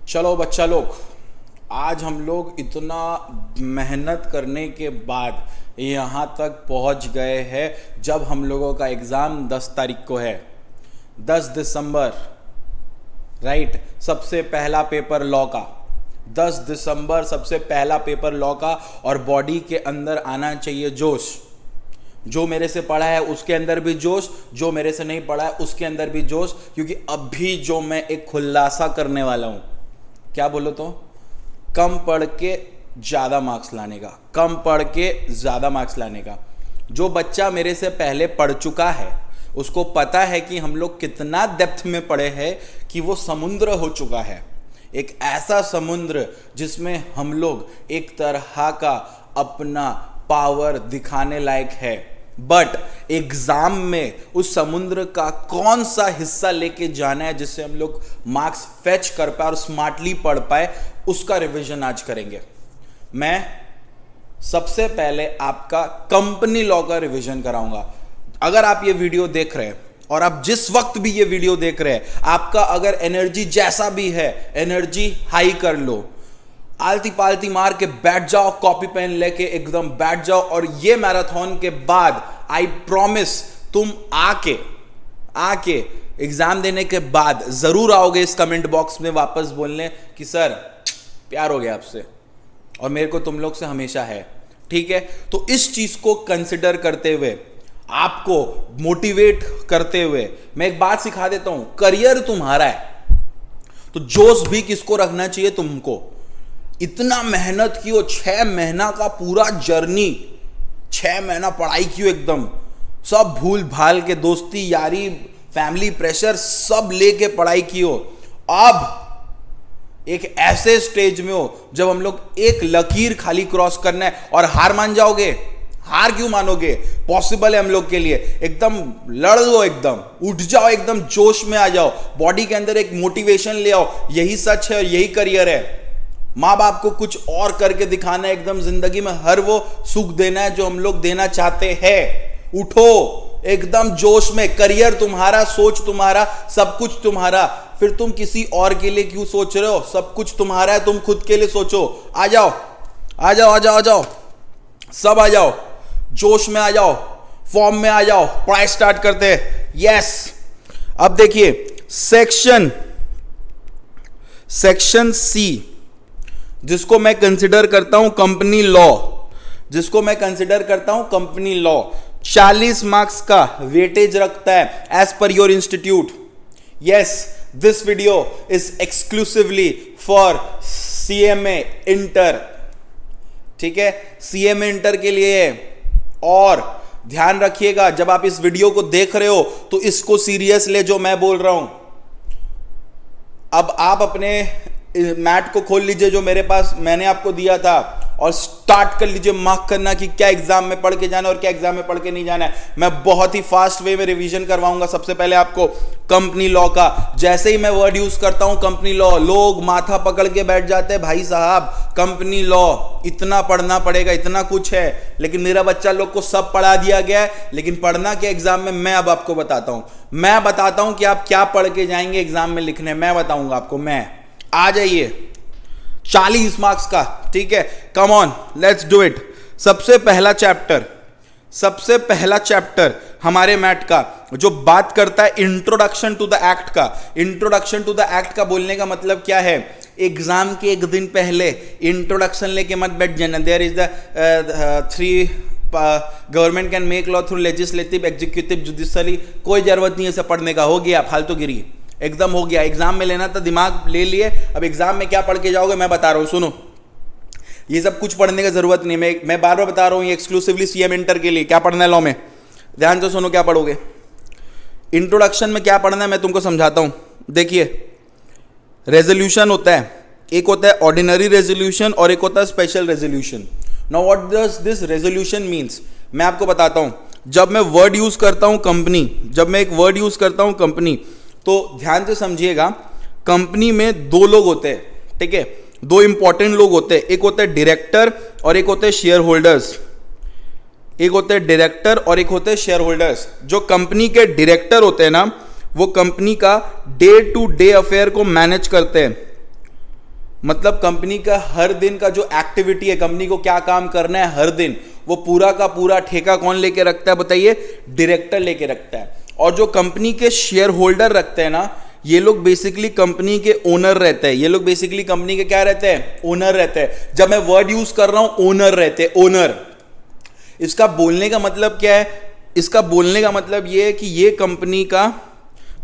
चलो बच्चा लोग, आज हम लोग इतना मेहनत करने के बाद यहाँ तक पहुँच गए हैं जब हम लोगों का एग्ज़ाम 10 तारीख को है। 10 दिसंबर, राइट। सबसे पहला पेपर लॉ का 10 दिसंबर, सबसे पहला पेपर लॉ का। और बॉडी के अंदर आना चाहिए जोश। जो मेरे से पढ़ा है उसके अंदर भी जोश, जो मेरे से नहीं पढ़ा है उसके अंदर भी जोश। क्योंकि अभी जो मैं एक खुलासा करने वाला हूँ, क्या बोलो तो, कम पढ़ के ज़्यादा मार्क्स लाने का, कम पढ़ के ज़्यादा मार्क्स लाने का। जो बच्चा मेरे से पहले पढ़ चुका है उसको पता है कि हम लोग कितना डेप्थ में पढ़े हैं, कि वो समुद्र हो चुका है। एक ऐसा समुद्र जिसमें हम लोग एक तरह का अपना पावर दिखाने लायक है। बट एग्जाम में उस समुद्र का कौन सा हिस्सा लेके जाना है जिससे हम लोग मार्क्स फेच कर पाए और स्मार्टली पढ़ पाए, उसका रिवीजन आज करेंगे। मैं सबसे पहले आपका कंपनी लॉ का रिवीजन कराऊंगा। अगर आप ये वीडियो देख रहे हैं और आप जिस वक्त भी ये वीडियो देख रहे हैं, आपका अगर एनर्जी जैसा भी है, एनर्जी हाई कर लो, आलती पालती मार के बैठ जाओ, कॉपी पेन लेके एकदम बैठ जाओ। और ये मैराथन के बाद आई प्रॉमिस तुम आके एग्जाम देने के बाद जरूर आओगे इस कमेंट बॉक्स में वापस बोलने कि सर प्यार हो गया आपसे और मेरे को तुम लोग से हमेशा है। ठीक है, तो इस चीज को कंसिडर करते हुए, आपको मोटिवेट करते हुए मैं एक बात सिखा देता हूं। करियर तुम्हारा है तो जोश भी किसको रखना चाहिए? तुमको। इतना मेहनत की हो, 6 महीना का पूरा जर्नी, 6 महीना पढ़ाई की हो, एकदम सब भूल भाल के, दोस्ती यारी फैमिली प्रेशर सब लेके पढ़ाई की हो। अब एक ऐसे स्टेज में हो जब हम लोग एक लकीर खाली क्रॉस करना है और हार मान जाओगे। हार क्यों मानोगे? पॉसिबल है हम लोग के लिए। एकदम लड़ लो, एकदम उठ जाओ, एकदम जोश में आ जाओ, बॉडी के अंदर एक मोटिवेशन ले आओ। यही सच है और यही करियर है। माँ बाप को कुछ और करके दिखाना है, एकदम जिंदगी में हर वो सुख देना है जो हम लोग देना चाहते हैं। उठो एकदम जोश में। करियर तुम्हारा, सोच तुम्हारा, सब कुछ तुम्हारा। फिर तुम किसी और के लिए क्यों सोच रहे हो? सब कुछ तुम्हारा है, तुम खुद के लिए सोचो। आ जाओ आ जाओ आ जाओ आ जाओ, सब आ जाओ, जोश में आ जाओ, फॉर्म में आ जाओ, पढ़ाई स्टार्ट करते हैं। यस, अब देखिए सेक्शन सी, जिसको मैं कंसिडर करता हूं कंपनी लॉ, जिसको मैं कंसिडर करता हूं कंपनी लॉ, 40 मार्क्स का वेटेज रखता है as per your institute. Yes, this video is exclusively for CMA inter. ठीक है, सीएमए इंटर के लिए। और ध्यान रखिएगा, जब आप इस वीडियो को देख रहे हो तो इसको सीरियस ले जो मैं बोल रहा हूं। अब आप अपने मैट को खोल लीजिए जो मेरे पास मैंने आपको दिया था, और स्टार्ट कर लीजिए मार्क करना कि क्या एग्जाम में पढ़ के जाना है और क्या एग्जाम में पढ़ के नहीं जाना है। मैं बहुत ही फास्ट वे में रिवीजन करवाऊंगा। सबसे पहले आपको कंपनी लॉ का, जैसे ही मैं वर्ड यूज करता हूं कंपनी लॉ, लोग माथा पकड़ के बैठ जाते हैं, भाई साहब कंपनी लॉ इतना पढ़ना पड़ेगा, इतना कुछ है। लेकिन मेरा बच्चा लोग को सब पढ़ा दिया गया है, लेकिन पढ़ना क्या एग्जाम में, मैं अब आपको बताता हूं। मैं बताता हूं कि आप क्या पढ़ के जाएंगे एग्जाम में लिखने, मैं बताऊंगा आपको। मैं आ जाइए, 40 मार्क्स का। ठीक है, come on, let's do it. सबसे पहला चैप्टर हमारे मैट का जो बात करता है इंट्रोडक्शन टू द एक्ट का। इंट्रोडक्शन टू द एक्ट का बोलने का मतलब क्या है? एग्जाम के एक दिन पहले इंट्रोडक्शन लेके मत बैठ जाना। There is the 3 government can make law through legislative, executive, judiciary. कोई जरूरत नहीं है इसे पढ़ने का, हो गया फालतूगिरी, एकदम हो गया। एग्जाम में लेना था, दिमाग ले लिए, अब एग्जाम में क्या पढ़ के जाओगे मैं बता रहा हूं, सुनो। ये सब कुछ पढ़ने की जरूरत नहीं, मैं बार बार बता रहा हूं, ये एक्सक्लूसिवली सीएम इंटर के लिए। क्या पढ़ना है लॉ में, ध्यान से सुनो क्या पढ़ोगे। इंट्रोडक्शन में क्या पढ़ना है मैं तुमको समझाता हूं। देखिए, रेजोल्यूशन होता है, एक होता है ऑर्डिनरी रेजोल्यूशन और एक होता है special resolution. Now what does this resolution means, मैं आपको बताता हूं। जब मैं वर्ड यूज करता हूं कंपनी, जब मैं एक वर्ड यूज करता हूं कंपनी, तो ध्यान से समझिएगा। कंपनी में 2 लोग होते हैं, ठीक है, 2 इंपॉर्टेंट लोग होते हैं। एक होते हैं डायरेक्टर और एक होते हैं शेयर होल्डर्स। एक होते हैं डायरेक्टर और एक होते हैं शेयर होल्डर्स। जो कंपनी के डायरेक्टर होते हैं ना, वो कंपनी का डे टू डे अफेयर को मैनेज करते हैं। मतलब कंपनी का हर दिन का जो एक्टिविटी है, कंपनी को क्या काम करना है हर दिन, वो पूरा का पूरा ठेका कौन लेके रखता है बताइए? डायरेक्टर लेके रखता है। और जो कंपनी के शेयर होल्डर रखते हैं ना, ये लोग बेसिकली कंपनी के ओनर रहते हैं। ये लोग बेसिकली कंपनी के क्या रहते हैं? ओनर रहते हैं। जब मैं वर्ड यूज कर रहा हूं ओनर रहते हैं, ओनर, इसका बोलने का मतलब क्या है? इसका बोलने का मतलब ये है कि ये कंपनी का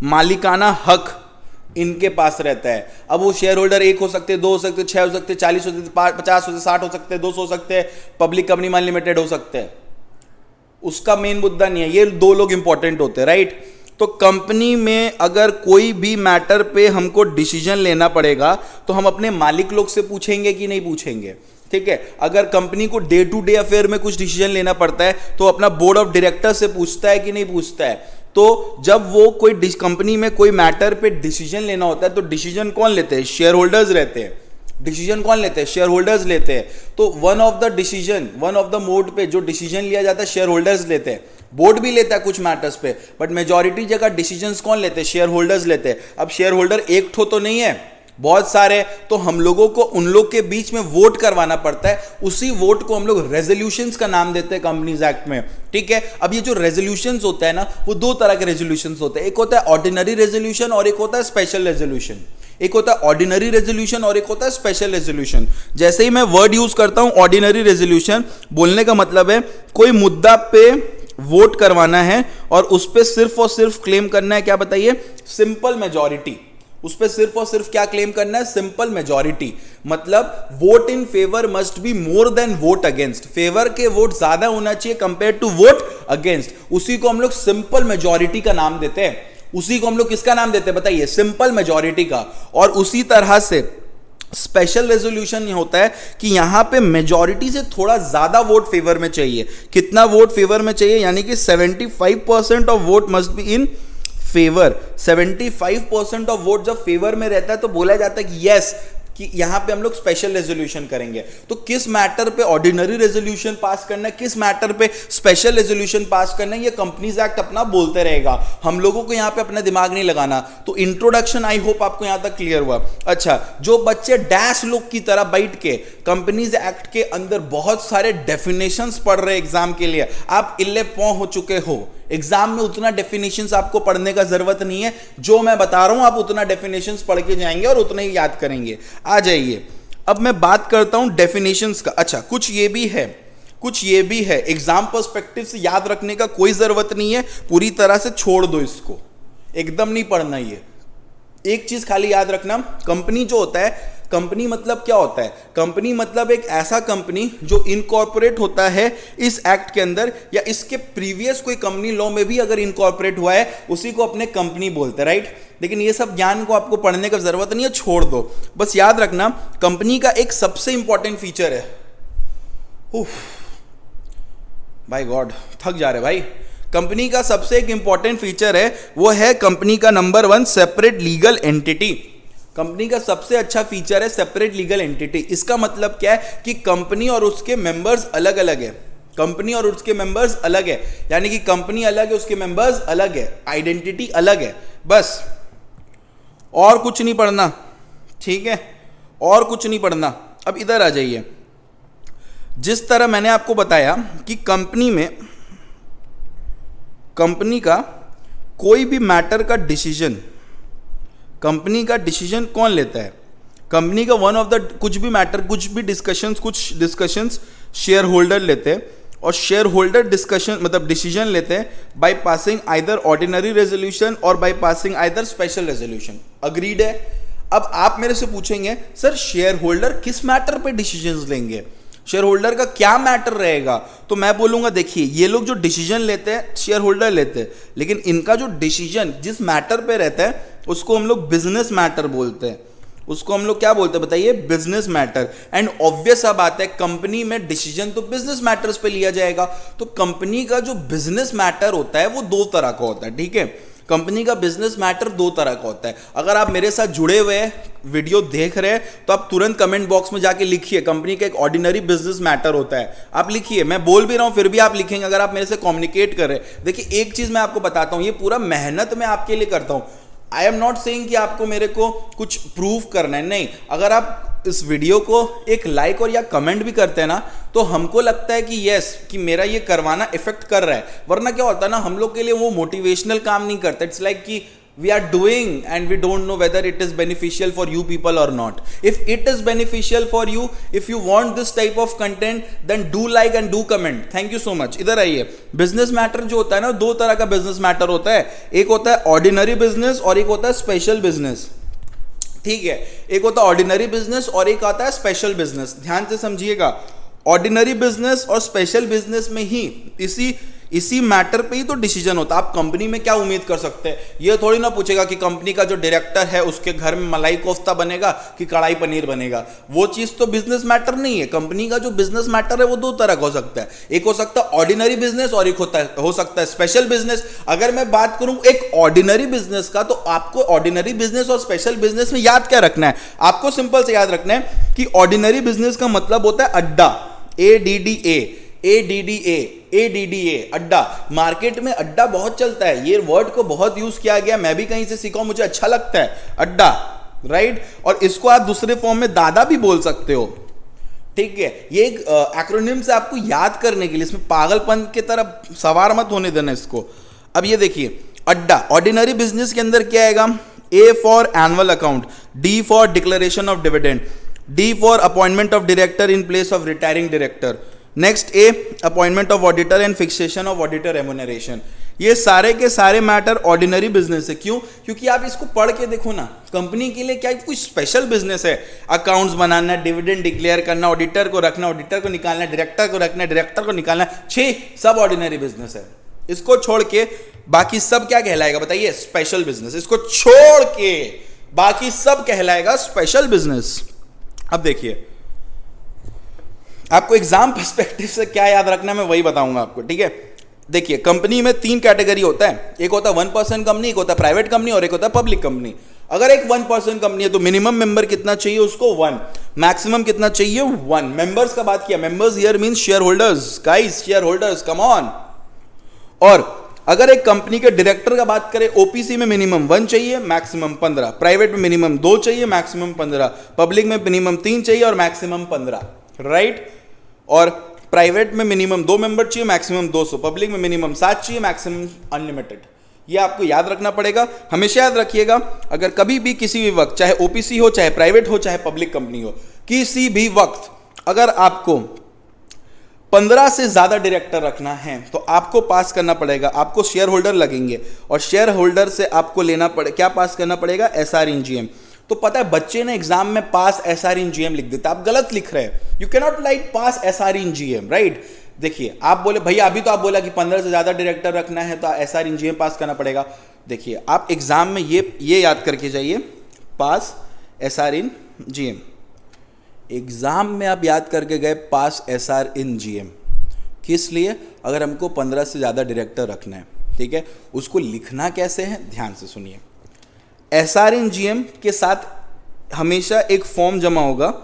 मालिकाना हक इनके पास रहता है। अब वो शेयर होल्डर 1 हो सकते हैं, 2 हो सकते हैं, 6 हो सकते हैं, 40 हो सकते हैं, 50 हो सकते हैं, 60 हो सकते हैं, 200 हो सकते हैं, पब्लिक कंपनी मान लिमिटेड हो सकते हैं। उसका मेन मुद्दा नहीं है, ये 2 लोग इंपॉर्टेंट होते हैं, राइट? तो कंपनी में अगर कोई भी मैटर पे हमको डिसीजन लेना पड़ेगा तो हम अपने मालिक लोग से पूछेंगे कि नहीं पूछेंगे? ठीक है। अगर कंपनी को डे टू डे अफेयर में कुछ डिसीजन लेना पड़ता है तो अपना बोर्ड ऑफ डायरेक्टर से पूछता है कि नहीं पूछता है? तो जब वो कोई कंपनी में कोई मैटर पे डिसीजन लेना होता है तो डिसीजन कौन लेते हैं? शेयर होल्डर्स रहते हैं। डिसीजन कौन लेते हैं? शेयर होल्डर्स लेते हैं। तो वन ऑफ द मोड पे जो डिसीजन लिया जाता है शेयर होल्डर्स लेते हैं। बोर्ड भी लेता है कुछ मैटर्स पे, बट मेजॉरिटी जगह डिसीजंस कौन लेते हैं? शेयर होल्डर्स लेते हैं। अब शेयर होल्डर एक ठो तो नहीं है, बहुत सारे, तो हम लोगों को उन लोग के बीच में वोट करवाना पड़ता है। उसी वोट को हम लोग रेजोल्यूशंस का नाम देते हैं कंपनीज एक्ट में, ठीक है। अब ये जो रेजोल्यूशंस होता है ना, वो 2 तरह के रेजोल्यूशंस होते हैं। एक होता है ऑर्डिनरी रेजोल्यूशन और एक होता है स्पेशल रेजोल्यूशन। एक होता है ऑर्डिनरी रेजोल्यूशन और एक होता है स्पेशल रेजोल्यूशन। जैसे ही मैं वर्ड यूज करता हूं ऑर्डिनरी रेजोल्यूशन, बोलने का मतलब है कोई मुद्दा पे वोट करवाना है और उस पे सिर्फ और सिर्फ क्लेम करना है, क्या बताइए? Simple majority. उस पे सिर्फ और सिर्फ क्या क्लेम करना है? Simple majority. मतलब vote in favour must be more than vote against. Favour के वोट ज्यादा होना चाहिए कंपेयर टू वोट अगेंस्ट। उसी को हम लोग सिंपल मेजॉरिटी का नाम देते हैं। उसी को हम लोग किसका नाम देते हैं बताइए? सिंपल मेजॉरिटी का। और उसी तरह से स्पेशल रेजोल्यूशन होता है कि यहां पे मेजॉरिटी से थोड़ा ज्यादा वोट फेवर में चाहिए। कितना वोट फेवर में चाहिए? यानी कि 75% of vote must be in favour. 75% of vote जब फेवर में रहता है तो बोला जाता है कि यस, कि यहां पे हम लोग स्पेशल रेजोल्यूशन करेंगे। तो किस मैटर पे ऑर्डिनरी रेजोल्यूशन पास करना है, किस मैटर पे स्पेशल रेजोल्यूशन पास करना है, ये कंपनीज एक्ट अपना बोलते रहेगा। हम लोगों को यहां पे अपना दिमाग नहीं लगाना। तो इंट्रोडक्शन आई होप आपको यहां तक क्लियर हुआ। अच्छा, जो बच्चे डैश लोग की तरह बैठ के कंपनीज एक्ट के अंदर बहुत सारे डेफिनेशंस पढ़ रहे एग्जाम के लिए, आप इल्ले पौ हो चुके हो। एग्जाम में उतना डेफिनेशंस आपको पढ़ने का जरूरत नहीं है। जो मैं बता रहा हूं आप उतना डेफिनेशंस पढ़ के जाएंगे और उतना ही याद करेंगे। आ जाइए, अब मैं बात करता हूं डेफिनेशंस का। अच्छा, कुछ ये भी है एग्जाम पर्सपेक्टिव से याद रखने का कोई जरूरत नहीं है। पूरी तरह से छोड़ दो इसको, एकदम नहीं पढ़ना। ये एक चीज खाली याद रखना, कंपनी जो होता है, कंपनी मतलब क्या होता है? कंपनी मतलब एक ऐसा कंपनी जो इनकॉर्पोरेट होता है इस एक्ट के अंदर, या इसके प्रीवियस कोई कंपनी लॉ में भी अगर इनकॉर्पोरेट हुआ है उसी को अपने कंपनी बोलते हैं, राइट? लेकिन ये सब ज्ञान को आपको पढ़ने का जरूरत नहीं है, छोड़ दो। बस याद रखना कंपनी का एक सबसे इंपॉर्टेंट फीचर है, भाई गॉड थक जा रहे भाई। कंपनी का सबसे एक इंपॉर्टेंट फीचर है, वो है कंपनी का number 1 separate legal entity. Company का सबसे अच्छा फीचर है सेपरेट लीगल एंटिटी। इसका मतलब क्या है कि कंपनी और उसके मेंबर्स अलग अलग है। कंपनी और उसके मेंबर्स अलग है, यानी कि कंपनी अलग है, उसके मेंबर्स अलग है, आइडेंटिटी अलग है। बस, और कुछ नहीं पढ़ना, ठीक है? और कुछ नहीं पढ़ना। अब इधर आ जाइए। जिस तरह मैंने आपको बताया कि कंपनी में, कंपनी का कोई भी मैटर का डिसीजन, कंपनी का डिसीजन कौन लेता है? कंपनी का वन ऑफ द कुछ भी मैटर, कुछ डिस्कशंस शेयर होल्डर लेते हैं। और शेयर होल्डर डिस्कशन मतलब डिसीजन लेते हैं by passing either ordinary resolution और by passing either special resolution. Agreed है? अब आप मेरे से पूछेंगे सर शेयर होल्डर किस मैटर पे डिसीजंस लेंगे, शेयर होल्डर का क्या मैटर रहेगा? तो मैं बोलूंगा देखिए, ये लोग जो डिसीजन लेते हैं शेयर होल्डर लेते हैं, लेकिन इनका जो डिसीजन जिस मैटर पे रहता है उसको हम लोग बिजनेस मैटर बोलते हैं। उसको हम लोग क्या बोलते हैं बताइए? Business matter. एंड ऑब्वियस सा बात है, कंपनी में डिसीजन तो बिजनेस मैटर्स पे लिया जाएगा। तो कंपनी का जो बिजनेस मैटर होता है वो 2 तरह का होता है, ठीक है? कंपनी का बिजनेस मैटर 2 तरह का होता है। अगर आप मेरे साथ जुड़े हुए हैं, वीडियो देख रहे हैं, तो आप तुरंत कमेंट बॉक्स में जाके लिखिए कंपनी का एक ऑर्डिनरी बिजनेस मैटर होता है। आप लिखिए, मैं बोल भी रहा हूं फिर भी आप लिखेंगे अगर आप मेरे से कम्युनिकेट कर रहे हैं। देखिए एक चीज मैं आपको बताता हूं, ये पूरा मेहनत मैं आपके लिए करता हूं। आई एम नॉट सेइंग कि आपको मेरे को कुछ प्रूव करना है, नहीं। अगर आप इस वीडियो को एक लाइक और या कमेंट भी करते हैं ना, तो हमको लगता है कि यस, कि मेरा ये करवाना इफेक्ट कर रहा है। वरना क्या होता है ना, हम लोग के लिए वो मोटिवेशनल काम नहीं करता। इट्स लाइक कि we are doing and we don't know whether it is beneficial for you people or not. If it is beneficial for you, if you want this type of content, then do like and do comment. Thank you so much. इधर आइए। Business matter जो होता है ना, दो तरह का business matter होता है। एक होता है ऑर्डिनरी बिजनेस और एक होता है स्पेशल बिजनेस। ठीक है, एक होता है ऑर्डिनरी बिजनेस और एक आता है स्पेशल बिजनेस। ध्यान से समझिएगा, ऑर्डिनरी बिजनेस और स्पेशल बिजनेस में ही इसी मैटर पे ही तो डिसीजन होता है। आप कंपनी में क्या उम्मीद कर सकते हैं, ये थोड़ी ना पूछेगा कि कंपनी का जो डायरेक्टर है उसके घर में मलाई कोफ्ता बनेगा कि कढ़ाई पनीर बनेगा। वो चीज तो बिजनेस मैटर नहीं है। कंपनी का जो बिजनेस मैटर है वो दो तरह का हो सकता है। एक हो सकता है ऑर्डिनरी बिजनेस और एक हो सकता है स्पेशल बिजनेस। अगर मैं बात करूं एक ऑर्डिनरी बिजनेस का, तो आपको ऑर्डिनरी बिजनेस और स्पेशल बिजनेस में याद क्या रखना है, आपको सिंपल से याद रखना है कि ऑर्डिनरी बिजनेस का मतलब होता है अड्डा, ADDA, अड्डा। मार्केट में अड्डा बहुत चलता है, ये वर्ड को बहुत यूज किया गया, मैं भी कहीं से सीखा, मुझे अच्छा लगता है अड्डा, राइट। और इसको आप दूसरे फॉर्म में दादा भी बोल सकते हो। ठीक है, ये एक एक्रोनिम से आपको याद करने के लिए, इसमें पागलपन की तरह सवार मत होने देना इसको। अब ये देखिए, अड्डा ऑर्डिनरी बिजनेस के अंदर क्या आएगा, A for annual account, D for declaration of dividend, D for appointment of director in place of retiring director, next A appointment of auditor and fixation of auditor remuneration. ये सारे के सारे matter ordinary business है। क्यों? क्योंकि आप इसको पढ़ के देखो ना, कंपनी के लिए क्या कोई स्पेशल बिजनेस है? अकाउंट्स बनाना, डिविडेंड डिक्लेयर करना, ऑडिटर को रखना, ऑडिटर को निकालना, डायरेक्टर को रखना, डायरेक्टर को निकालना, सब ऑर्डिनरी बिजनेस है। इसको छोड़ के बाकी सब क्या कहलाएगा बताइए? Special business. इसको छोड़ के बाकी सब कहलाएगा स्पेशल बिजनेस। अब देखिए, आपको एग्जाम पर्सपेक्टिव से क्या याद रखना है मैं वही बताऊंगा आपको, ठीक है। देखिए, कंपनी में 3 कैटेगरी होता है, एक होता है 1% कंपनी, एक होता है प्राइवेट कंपनी और एक होता है पब्लिक कंपनी। अगर एक 1% कंपनी है तो मिनिमम मेंबर कितना चाहिए उसको? 1। मैक्सिमम कितना चाहिए? 1। मेंबर्स का बात किया, members here means share holders, guys share holders, come on. और अगर एक कंपनी के डायरेक्टर का बात करें, ओपीसी में मिनिमम 1 चाहिए, मैक्सिमम 15, प्राइवेट में मिनिमम 2 चाहिए, मैक्सिमम 15, पब्लिक में मिनिमम 3 चाहिए और मैक्सिमम 15, राइट। और प्राइवेट में मिनिमम 2 मेंबर चाहिए, मैक्सिमम 200, पब्लिक में मिनिमम 7 चाहिए, मैक्सिमम अनलिमिटेड। ये आपको याद रखना पड़ेगा, हमेशा याद रखिएगा। अगर कभी भी किसी भी वक्त, चाहे ओपीसी हो, चाहे प्राइवेट हो, चाहे पब्लिक कंपनी हो, किसी भी वक्त अगर आपको 15 से ज्यादा डायरेक्टर रखना है तो आपको पास करना पड़ेगा, आपको शेयर होल्डर लगेंगे और शेयर होल्डर से आपको लेना पड़े, क्या पास करना पड़ेगा? SR इन GM। तो पता है बच्चे ने एग्जाम में पास SR इन GM लिख देता, आप गलत लिख रहे हैं। You can not right pass SR in GM, right. देखिए, आप बोले भैया, अभी तो आप बोला कि 15 से ज्यादा डायरेक्टर रखना है तो SR इन GM पास करना पड़ेगा। देखिए, आप एग्जाम में ये याद करके जाइए, पास SR इन GM। एग्जाम में आप याद करके गए पास SR इन GM, किस लिए? अगर हमको 15 से ज्यादा डायरेक्टर रखना है, ठीक है। उसको लिखना कैसे है, ध्यान से सुनिए। SR इन GM के साथ हमेशा एक फॉर्म जमा होगा,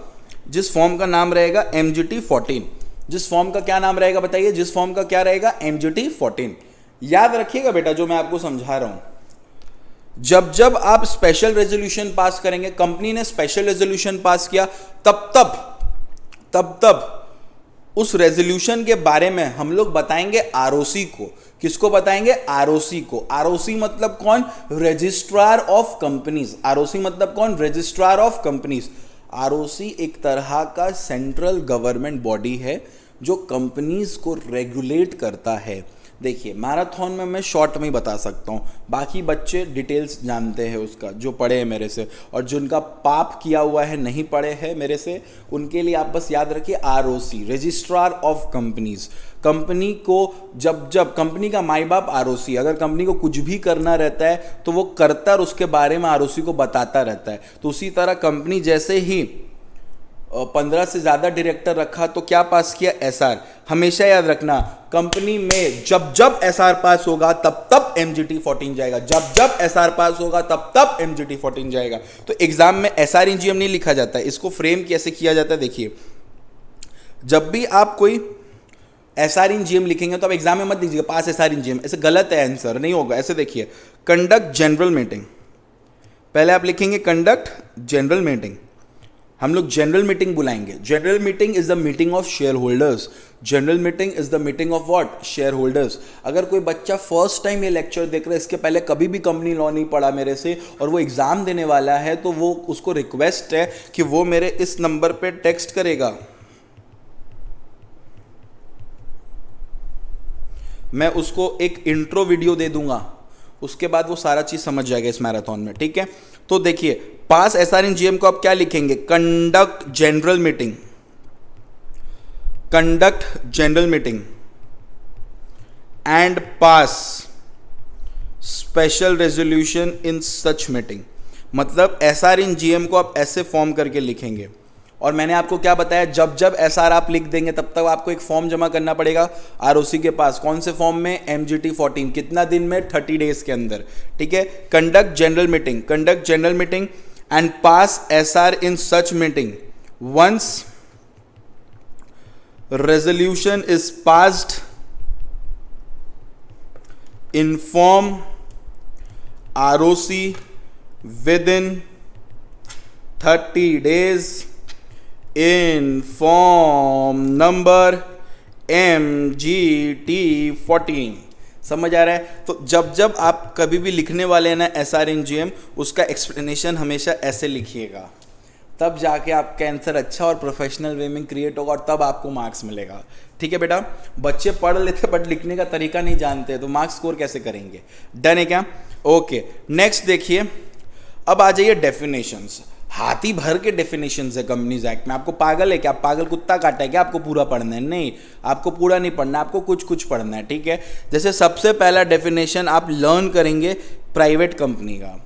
जिस फॉर्म का नाम रहेगा MGT 14। जिस फॉर्म का क्या नाम रहेगा बताइए? जिस फॉर्म का क्या रहेगा? MGT 14। याद रखिएगा बेटा जो मैं आपको समझा रहा हूं। जब जब आप स्पेशल रेजोल्यूशन पास करेंगे, कंपनी ने स्पेशल रेजोल्यूशन पास किया, तब उस रेजोल्यूशन के बारे में हम लोग बताएंगे ROC को। किसको बताएंगे? ROC को। ROC मतलब कौन? Registrar of companies. ROC मतलब कौन? Registrar of companies. ROC एक तरह का सेंट्रल गवर्नमेंट बॉडी है जो कंपनीज को रेगुलेट करता है। देखिए, मैराथन में मैं शॉर्ट में ही बता सकता हूँ, बाकी बच्चे डिटेल्स जानते हैं उसका, जो पढ़े हैं मेरे से, और जिनका पाप किया हुआ है नहीं पढ़े हैं मेरे से, उनके लिए आप बस याद रखिए ROC, registrar of companies. Company को जब कंपनी का माई बाप ROC, अगर कंपनी को कुछ भी करना रहता है तो वो करता और उसके बारे में ROC को बताता रहता है। तो उसी तरह कंपनी जैसे ही 15 से ज्यादा डायरेक्टर रखा तो क्या पास किया? SR। हमेशा याद रखना, कंपनी में जब SR पास होगा तब MGT 14 जाएगा, जब SR पास होगा तब MGT 14 जाएगा। तो एग्जाम में SR इन GM नहीं लिखा जाता है। इसको फ्रेम कैसे किया जाता है? देखिए, जब भी आप कोई SR इन GM लिखेंगे तो आप एग्जाम में मत लिखिएगा पास SR इन GM, ऐसे गलत है, आंसर नहीं होगा। ऐसे देखिए, कंडक्ट जनरल मीटिंग, पहले आप लिखेंगे कंडक्ट जनरल मीटिंग, हम लोग जनरल मीटिंग बुलाएंगे। General meeting is the meeting of share holders. General meeting is the meeting of what? Share holders. अगर कोई बच्चा फर्स्ट टाइम ये लेक्चर देख रहा है, इसके पहले कभी भी कंपनी लॉ नहीं पढ़ा मेरे से, और वो एग्जाम देने वाला है, तो वो उसको रिक्वेस्ट है कि वो मेरे इस नंबर पे टेक्स्ट करेगा। मैं उसको एक इंट्रो वीडियो दे दूंगा, उसके बाद वो सारा चीज समझ जाएगा इस मैराथन में, ठीक है। तो देखिए, पास SRNGM को आप क्या लिखेंगे? Conduct general meeting, conduct general meeting and pass special resolution in such meeting. मतलब SRNGM को आप ऐसे फॉर्म करके लिखेंगे। और मैंने आपको क्या बताया, जब जब SR आप लिख देंगे तब तक आपको एक फॉर्म जमा करना पड़ेगा ROC के पास। कौन से फॉर्म में? MGT 14। कितना दिन में? 30 डेज के अंदर, ठीक है। Conduct general meeting, conduct general meeting and pass SR in such meeting once resolution is passed, inform ROC within 30 days in form number MGT 14। समझ आ रहा है? तो जब जब आप कभी भी लिखने वाले हैं ना SRNGM, उसका एक्सप्लेनेशन हमेशा ऐसे लिखिएगा, तब जाके आपका आंसर अच्छा और प्रोफेशनल वे में क्रिएट होगा और तब आपको मार्क्स मिलेगा, ठीक है बेटा। बच्चे पढ़ लेते बट लिखने का तरीका नहीं जानते, तो मार्क्स स्कोर कैसे करेंगे? डन है क्या? ओके, नेक्स्ट देखिए, अब आ जाइए डेफिनेशंस। हाथी भर के डेफिनेशंस है कंपनीज एक्ट में। आपको पागल है क्या? आप पागल कुत्ता काटा है क्या? आपको पूरा पढ़ना है? नहीं, आपको पूरा नहीं पढ़ना, आपको कुछ कुछ पढ़ना है, ठीक है। जैसे सबसे पहला डेफिनेशन आप लर्न करेंगे प्राइवेट कंपनी का।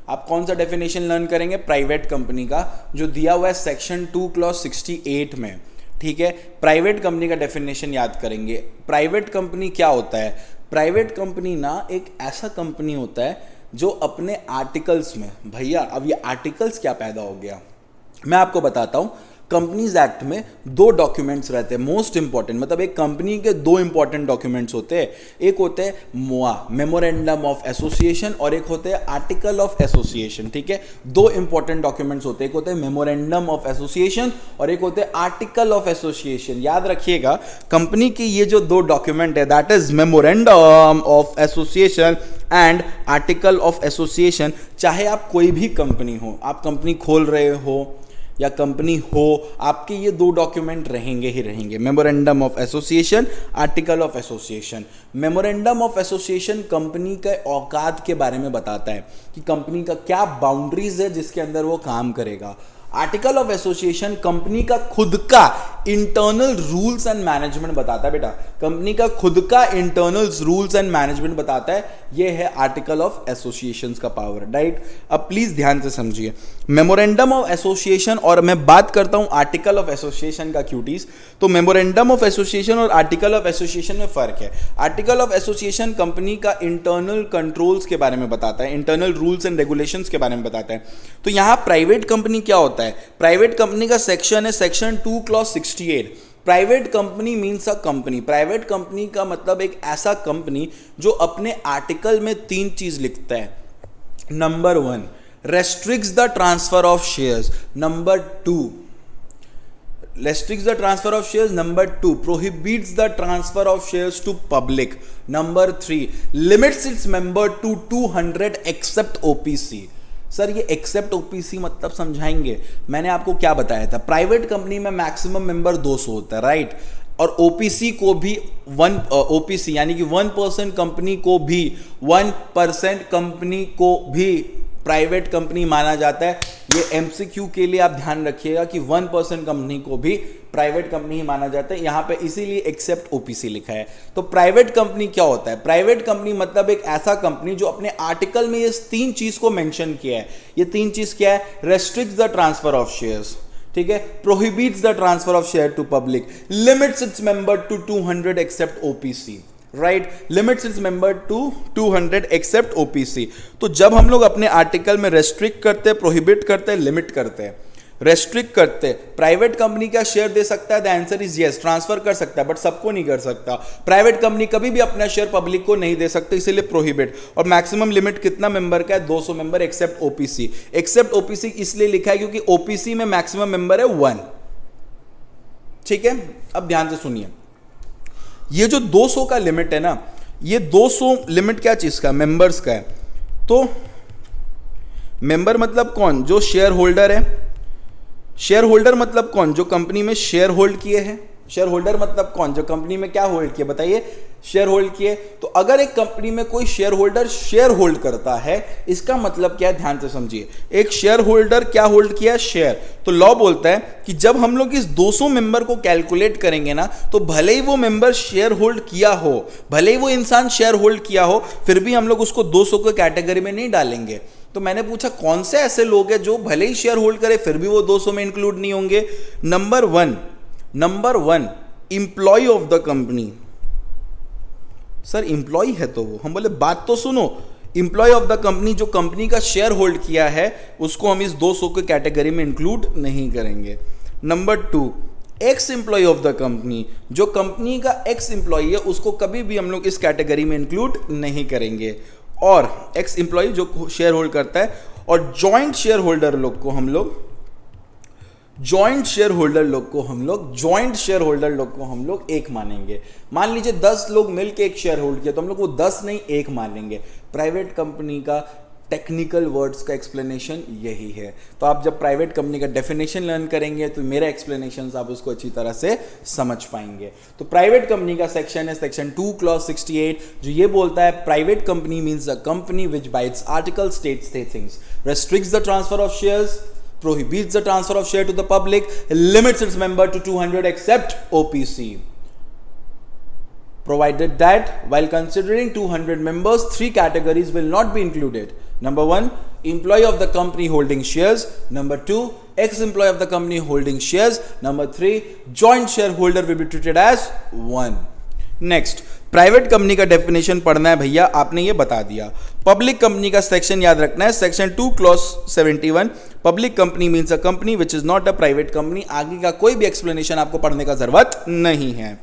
आप कौन सा डेफिनेशन लर्न करेंगे? प्राइवेट कंपनी का, जो दिया हुआ है सेक्शन 2 क्लॉज 68 में, ठीक है। प्राइवेट कंपनी का डेफिनेशन याद करेंगे। प्राइवेट कंपनी क्या होता है? प्राइवेट कंपनी ना एक ऐसा कंपनी होता है जो अपने आर्टिकल्स में, भैया अब ये आर्टिकल्स क्या पैदा हो गया, मैं आपको बताता हूं। कंपनीज एक्ट में 2 डॉक्यूमेंट्स रहते हैं मोस्ट इंपॉर्टेंट, मतलब एक कंपनी के 2 इंपॉर्टेंट डॉक्यूमेंट्स होते हैं। एक होते हैं मोआ, मेमोरेंडम ऑफ एसोसिएशन, और एक होते हैं आर्टिकल ऑफ एसोसिएशन, ठीक है। 2 इंपॉर्टेंट डॉक्यूमेंट्स होते हैं, एक होते हैं मेमोरेंडम ऑफ एसोसिएशन और एक होते हैं आर्टिकल ऑफ एसोसिएशन। याद रखिएगा, कंपनी की ये जो 2 डॉक्यूमेंट है, that is memorandum of association and article of association. चाहे आप कोई भी कंपनी हो, आप कंपनी खोल रहे हो या कंपनी हो, आपके ये 2 डॉक्यूमेंट रहेंगे ही रहेंगे, memorandum of association, article of association. Memorandum of association company के औकात के बारे में बताता है कि कंपनी का क्या बाउंड्रीज है जिसके अंदर वो काम करेगा। आर्टिकल ऑफ एसोसिएशन कंपनी का खुद का इंटरनल रूल्स एंड मैनेजमेंट बताता है बेटा, कंपनी का खुद का इंटरनल रूल्स एंड मैनेजमेंट बताता है। ये है आर्टिकल ऑफ एसोसिएशंस का पावर, राइट। अब प्लीज ध्यान से समझिए, मेमोरेंडम ऑफ एसोसिएशन और मैं बात करता हूं आर्टिकल ऑफ एसोसिएशन का क्यूटीज। तो मेमोरेंडम ऑफ एसोसिएशन और आर्टिकल ऑफ एसोसिएशन में फर्क है। आर्टिकल ऑफ एसोसिएशन कंपनी का इंटरनल कंट्रोल्स के बारे में बताता है, इंटरनल रूल्स एंड रेगुलेशंस के बारे में बताता है। तो यहां प्राइवेट कंपनी क्या होता है? प्राइवेट कंपनी का सेक्शन है section 2 clause 68। Private company means a company. Private company का मतलब एक ऐसा कंपनी जो अपने आर्टिकल में 3 चीज लिखता है। Number 1, restricts the transfer of shares. Number 2, restricts the transfer of shares. Number 2, prohibits the transfer of shares to public. Number 3, limits its member to 200 except OPC. Sir ये एक्सेप्ट ओपीसी मतलब समझाएंगे? मैंने आपको क्या बताया था, प्राइवेट कंपनी में maximum member 200 होता है, राइट। और ओपीसी को भी ओपीसी यानी कि 1% कंपनी को भी 1% कंपनी को भी प्राइवेट कंपनी माना जाता है। ये एमसीक्यू के लिए आप ध्यान रखिएगा कि 1% कंपनी को भी प्राइवेट कंपनी ही माना जाता है। यहां पे इसीलिए एक्सेप्ट ओपीसी लिखा है। तो प्राइवेट कंपनी क्या होता है? प्राइवेट कंपनी मतलब एक ऐसा कंपनी जो अपने आर्टिकल में ये 3 चीज को मेंशन किया है। ये 3 चीज क्या है? Restricts the transfer of shares, ठीक है, prohibits the transfer of share to public, limits its member to 200 except OPC, right, limits its member to 200 except OPC. तो जब हम लोग अपने आर्टिकल में रेस्ट्रिक्ट करते हैं, प्रोहिबिट करते हैं, लिमिट करते हैं, रेस्ट्रिक्ट करते, प्राइवेट कंपनी क्या शेयर दे सकता है? द आंसर इज यस, ट्रांसफर कर सकता है बट सबको नहीं कर सकता। प्राइवेट कंपनी कभी भी अपना शेयर पब्लिक को नहीं दे सकते, इसीलिए प्रोहिबिट। और मैक्सिमम लिमिट कितना मेंबर का है? 200 member except OPC. Except OPC इसलिए लिखा है क्योंकि ओपीसी में मैक्सिमम मेंबर है 1। ठीक है, अब ध्यान से सुनिए, ये जो 200 का लिमिट है ना, ये 200 लिमिट क्या चीज का? मेंबर्स का है। तो मेंबर मतलब कौन? जो शेयर होल्डर है। शेयर होल्डर मतलब कौन? जो कंपनी में शेयर होल्ड किए हैं। शेयर होल्डर मतलब कौन? जो कंपनी में क्या होल्ड किए? बताइए, शेयर होल्ड किए। तो अगर एक कंपनी में कोई शेयर होल्डर शेयर होल्ड करता है, इसका मतलब क्या है? ध्यान से समझिए, एक शेयर होल्डर क्या होल्ड किया? शेयर। तो लॉ बोलता है कि जब हम लोग इस 200 मेंबर को कैलकुलेट करेंगे ना, तो भले ही वो मेंबर शेयर होल्ड किया हो, भले ही वो इंसान शेयर होल्ड किया हो, फिर भी हम लोग उसको 200 के कैटेगरी में नहीं डालेंगे। तो मैंने पूछा कौन से ऐसे लोग हैं जो भले ही शेयर होल्ड करे फिर भी वो 200 में इंक्लूड नहीं होंगे? Number one employee of the company. Sir employee है तो वो, हम बोले बात तो सुनो, इंप्लॉय ऑफ द कंपनी, जो कंपनी का शेयर होल्ड किया है, उसको हम इस 200 के कैटेगरी में इंक्लूड नहीं करेंगे। Number 2, ex employee of the company, जो कंपनी का एक्स इंप्लॉय है उसको कभी भी हम लोग इस कैटेगरी में इंक्लूड नहीं करेंगे। और एक्स इंप्लॉय जो शेयर होल्ड करता है, और जॉइंट शेयर होल्डर लोग को हम लोग एक मानेंगे। मान लीजिए 10 लोग मिलकर एक शेयर होल्ड किया तो हम लोग वो 10 नहीं 1 मानेंगे। प्राइवेट कंपनी का टेक्निकल वर्ड्स का एक्सप्लेनेशन यही है। तो आप जब प्राइवेट कंपनी का डेफिनेशन लर्न करेंगे तो मेरा एक्सप्लेनेशन आप उसको अच्छी तरह से समझ पाएंगे। तो प्राइवेट कंपनी का सेक्शन है सेक्शन 2 क्लॉज 68, जो ये बोलता है private company means a company which bye it's article states things, restricts the transfer of shares, prohibits the transfer of share to the public, limits its member to 200 except OPC, provided that while considering 200 members, 3 categories will not be included. Number 1, employee of the company holding shares. Number 2, ex-employee of the company holding shares. Number 3, joint shareholder will be treated as one. Next, private company का definition पढ़ना है भैया, आपने ये बता दिया। Public company का section याद रखना है, section 2 clause 71, public company means a company which is not a private company. आगे का कोई भी एक्सप्लेनेशन आपको पढ़ने का जरूरत नहीं है।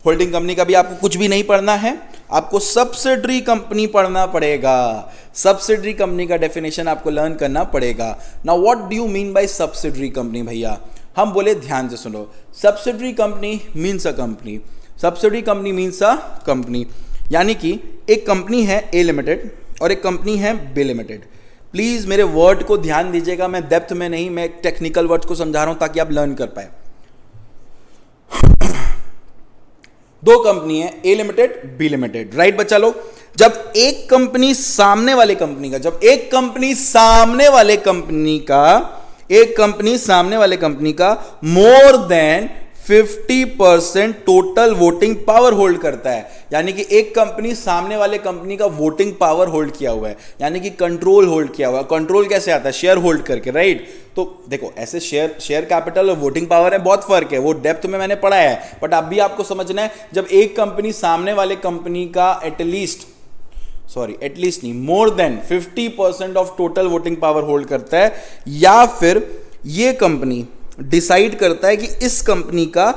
होल्डिंग कंपनी का भी आपको कुछ भी नहीं पढ़ना है, आपको सब्सिडरी कंपनी पढ़ना पड़ेगा। सब्सिडरी कंपनी का डेफिनेशन आपको लर्न करना पड़ेगा। Now what do you mean bye subsidiary company भैया? हम बोले ध्यान से सुनो, subsidiary company means a company, subsidy company means a company, यानी कि एक कंपनी है ए लिमिटेड और एक कंपनी है बी लिमिटेड। प्लीज मेरे वर्ड को ध्यान दीजिएगा, मैं डेप्थ में नहीं, मैं टेक्निकल वर्ड्स को समझा रहा हूं ताकि आप लर्न कर पाए। 2 कंपनी है, ए लिमिटेड बी लिमिटेड, राइट बच्चा लोग? जब एक कंपनी सामने वाले कंपनी का, more than 50% total voting power hold करता है, यानी कि एक कंपनी सामने वाले कंपनी का वोटिंग पावर होल्ड किया हुआ है, यानी कि कंट्रोल होल्ड किया हुआ है। कंट्रोल कैसे आता है? शेयर होल्ड करके, राइट? तो देखो ऐसे शेयर कैपिटल और वोटिंग पावर में बहुत फर्क है, वो डेप्थ में मैंने पढ़ा है, बट अब भी आपको समझना है, जब एक कंपनी सामने वाले कंपनी का एटलीस्ट नहीं, more than 50% of total voting power hold करता है, या फिर ये कंपनी डिसाइड करता है कि इस कंपनी का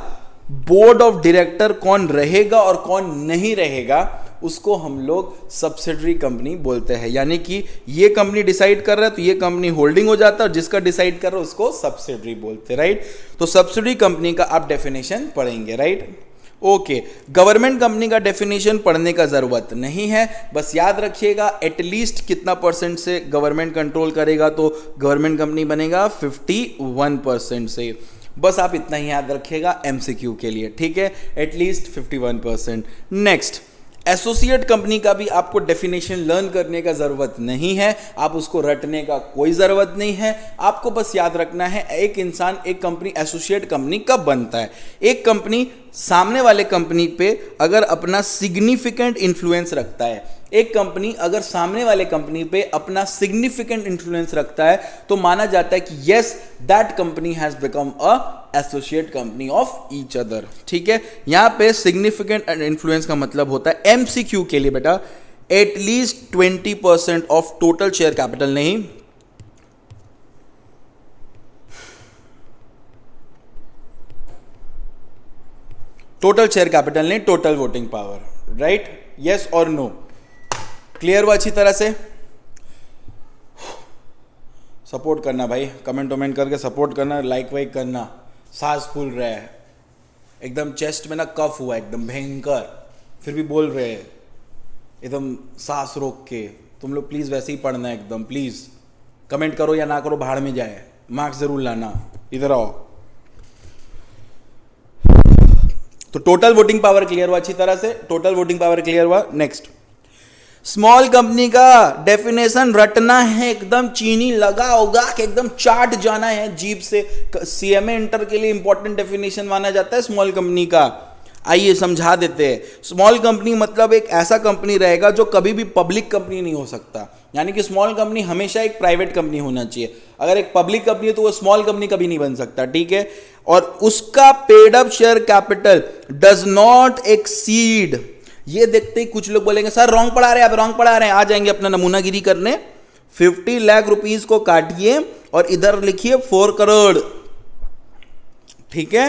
बोर्ड ऑफ डायरेक्टर कौन रहेगा और कौन नहीं रहेगा, उसको हम लोग सब्सिडरी कंपनी बोलते हैं। यानी कि ये कंपनी डिसाइड कर रहा है तो ये कंपनी होल्डिंग हो जाता है, और जिसका डिसाइड कर रहा है उसको सब्सिडरी बोलते हैं, राइट? तो सब्सिडरी कंपनी का आप डेफिनेशन पढ़ेंगे, राइट? ओके, गवर्नमेंट कंपनी का डेफिनेशन पढ़ने का जरूरत नहीं है, बस याद रखिएगा एटलीस्ट कितना % से गवर्नमेंट कंट्रोल करेगा तो गवर्नमेंट कंपनी बनेगा 51% से। बस आप इतना ही याद रखिएगा एमसीक्यू के लिए, ठीक है? एटलीस्ट 51%। नेक्स्ट, एसोसिएट कंपनी का भी आपको डेफिनेशन लर्न करने का जरूरत नहीं है, आप उसको रटने का कोई जरूरत नहीं है। आपको बस याद रखना है एक कंपनी एसोसिएट कंपनी कब बनता है। एक कंपनी सामने वाले कंपनी पे अगर अपना सिग्निफिकेंट इन्फ्लुएंस रखता है, एक कंपनी अगर सामने वाले कंपनी पे अपना सिग्निफिकेंट इन्फ्लुएंस रखता है तो माना जाता है कि yes that company has become a associate company of each other, ठीक है? यहां पे सिग्निफिकेंट इन्फ्लुएंस का मतलब होता है एमसीक्यू के लिए बेटा at least 20% of total share capital, नहीं टोटल शेयर कैपिटल नहीं, total voting power, right? Yes और नो? क्लियर हुआ अच्छी तरह से? सपोर्ट करना भाई, कमेंट वमेंट करके सपोर्ट करना, लाइक वाइक करना। सांस फूल रहा है एकदम, चेस्ट में ना कफ हुआ एकदम भयंकर, फिर भी बोल रहे हैं एकदम सांस रोक के। तुम लोग प्लीज़ वैसे ही पढ़ना एकदम, प्लीज़ कमेंट करो या ना करो, भाड़ में जाए, मार्क्स जरूर लाना। इधर आओ। तो टोटल वोटिंग पावर क्लियर हुआ अच्छी तरह से, टोटल वोटिंग पावर क्लियर हुआ। नेक्स्ट, स्मॉल कंपनी का डेफिनेशन रटना है एकदम, चीनी लगा होगा कि एकदम चाट जाना है जीभ से। सीएमए इंटर के लिए इंपॉर्टेंट डेफिनेशन माना जाता है स्मॉल कंपनी का। आइए समझा देते हैं। स्मॉल कंपनी मतलब एक ऐसा कंपनी रहेगा जो कभी भी पब्लिक कंपनी नहीं हो सकता, यानी कि स्मॉल कंपनी हमेशा एक प्राइवेट कंपनी होना चाहिए। अगर एक पब्लिक कंपनी है तो वो स्मॉल कंपनी कभी नहीं बन सकता, ठीक है? और उसका paid up share capital does not exceed, ये देखते ही कुछ लोग बोलेंगे सर रॉन्ग पढ़ा रहे हैं, आप रॉन्ग पढ़ा रहे हैं। आ जाएंगे अपना नमूनागिरी करने। 50 लाख रुपीस को काटिए और इधर लिखिए 4 करोड़, ठीक है?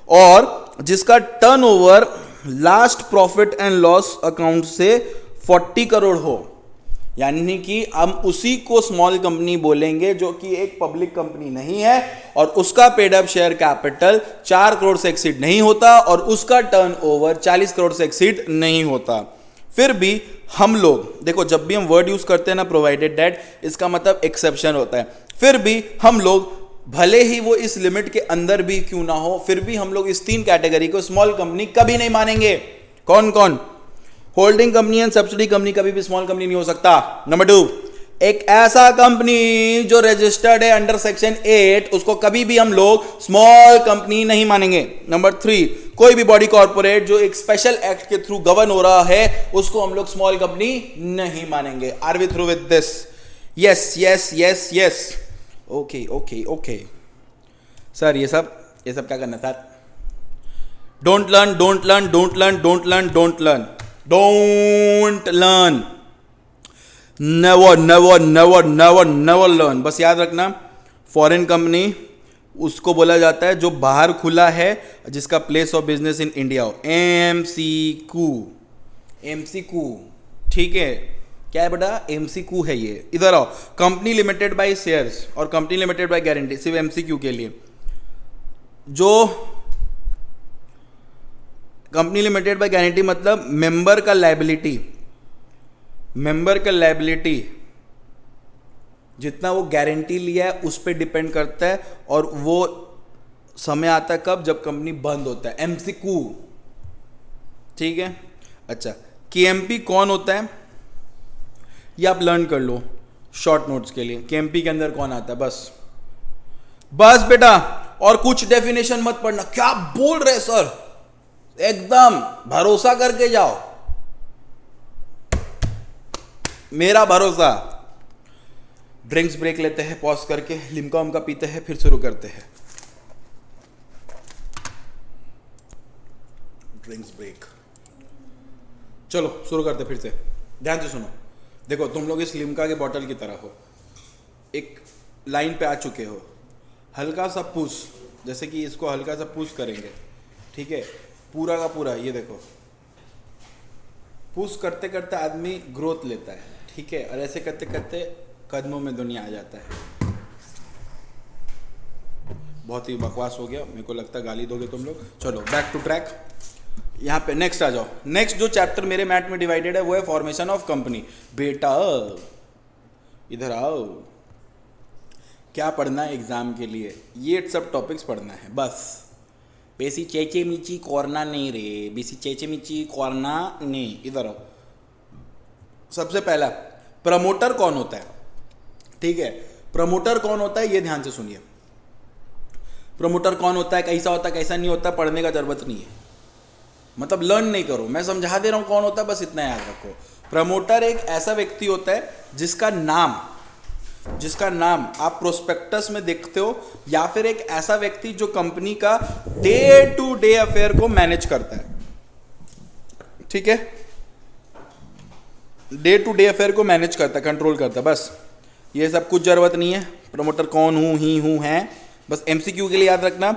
और जिसका turnover last profit and loss account से 40 करोड़ हो, यानी कि हम उसी को स्मॉल कंपनी बोलेंगे जो कि एक पब्लिक कंपनी नहीं है और उसका paid up share capital 4 crore से एक्सीड नहीं होता और उसका टर्नओवर 40 करोड़ से एक्सीड नहीं होता। फिर भी हम लोग देखो, जब भी हम वर्ड यूज करते हैं ना प्रोवाइडेड दैट, इसका मतलब एक्सेप्शन होता है। फिर भी हम लोग भले ही वो इस लिमिट के अंदर भी क्यों ना हो, फिर भी हम लोग इस 3 कैटेगरी को स्मॉल कंपनी कभी नहीं मानेंगे। कौन कौन? Holding company and subsidy company कभी भी स्मॉल कंपनी नहीं हो सकता। नंबर 2, एक ऐसा कंपनी जो रजिस्टर्ड है अंडर सेक्शन 8, उसको कभी भी हम लोग स्मॉल कंपनी नहीं मानेंगे। नंबर 3, कोई भी बॉडी कॉर्पोरेट जो एक स्पेशल एक्ट के थ्रू गवर्न हो रहा है, उसको हम लोग स्मॉल कंपनी नहीं मानेंगे। Are we through with this? Yes yes yes yes. Okay okay okay sir, ये सब क्या करना सर? Don't learn, don't learn, don't learn, don't learn, don't learn, don't learn, never never never never never learn. बस याद रखना, foreign company उसको बोला जाता है जो बाहर खुला है, जिसका place of business in India हो। एमसीक्यू, एमसीक्यू, ठीक है? क्या है बेटा? एमसीक्यू है ये। इधर आओ। कंपनी लिमिटेड बाय शेयर्स और कंपनी लिमिटेड बाय गारंटी, सिर्फ एमसीक्यू के लिए। जो कंपनी लिमिटेड बाय गारंटी मतलब मेंबर का लायबिलिटी, मेंबर का लायबिलिटी जितना वो गारंटी लिया है उस पर डिपेंड करता है, और वो समय आता है कब? जब कंपनी बंद होता है। एमसीक्यू, ठीक है? अच्छा, केएमपी कौन होता है ये आप लर्न कर लो शॉर्ट नोट्स के लिए। केएमपी के अंदर कौन आता है? बस बेटा, और कुछ डेफिनेशन मत पढ़ना। क्या बोल रहे सर? एकदम भरोसा करके जाओ, मेरा भरोसा। ड्रिंक्स ब्रेक लेते हैं, पॉज करके लिमका उमका पीते हैं, फिर शुरू करते हैं। ड्रिंक्स ब्रेक, चलो शुरू करते फिर से। ध्यान से सुनो। देखो, तुम लोग इस लिमका के बॉटल की तरह हो, एक लाइन पे आ चुके हो। हल्का सा पुश, जैसे कि इसको हल्का सा पुश करेंगे, ठीक है? पूरा का पूरा, ये देखो, पुश करते करते आदमी ग्रोथ लेता है, ठीक है? और ऐसे करते करते कदमों में दुनिया आ जाता है। बहुत ही बकवास हो गया, मेरे को लगता है गाली दोगे तुम लोग। चलो बैक टू ट्रैक। यहाँ पे नेक्स्ट आ जाओ। नेक्स्ट जो चैप्टर मेरे मैथ में डिवाइडेड है वो है फॉर्मेशन ऑफ कंपनी। बेटा इधर आओ। क्या पढ़ना है एग्जाम के लिए? ये सब टॉपिक्स पढ़ना है बस। बेसी चेचे मिची कोरना नहीं रे, बेसी चेचे मिची कोरना नहीं। इधर आओ। सबसे पहला, प्रमोटर कौन होता है? ठीक है, प्रमोटर कौन होता है ये ध्यान से सुनिए। प्रमोटर कौन होता है, कैसा होता है, कैसा नहीं होता, पढ़ने का जरूरत नहीं है, मतलब लर्न नहीं करो, मैं समझा दे रहा हूं कौन होता है, बस इतना याद रखो। प्रमोटर एक ऐसा व्यक्ति होता है जिसका नाम आप प्रोस्पेक्टस में देखते हो, या फिर एक ऐसा व्यक्ति जो कंपनी का डे टू डे अफेयर को मैनेज करता है, ठीक है? डे टू डे अफेयर को मैनेज करता है, कंट्रोल करता है, बस। ये सब कुछ जरूरत नहीं है। प्रमोटर कौन हूं, ही हूं, है, बस एमसीक्यू के लिए याद रखना।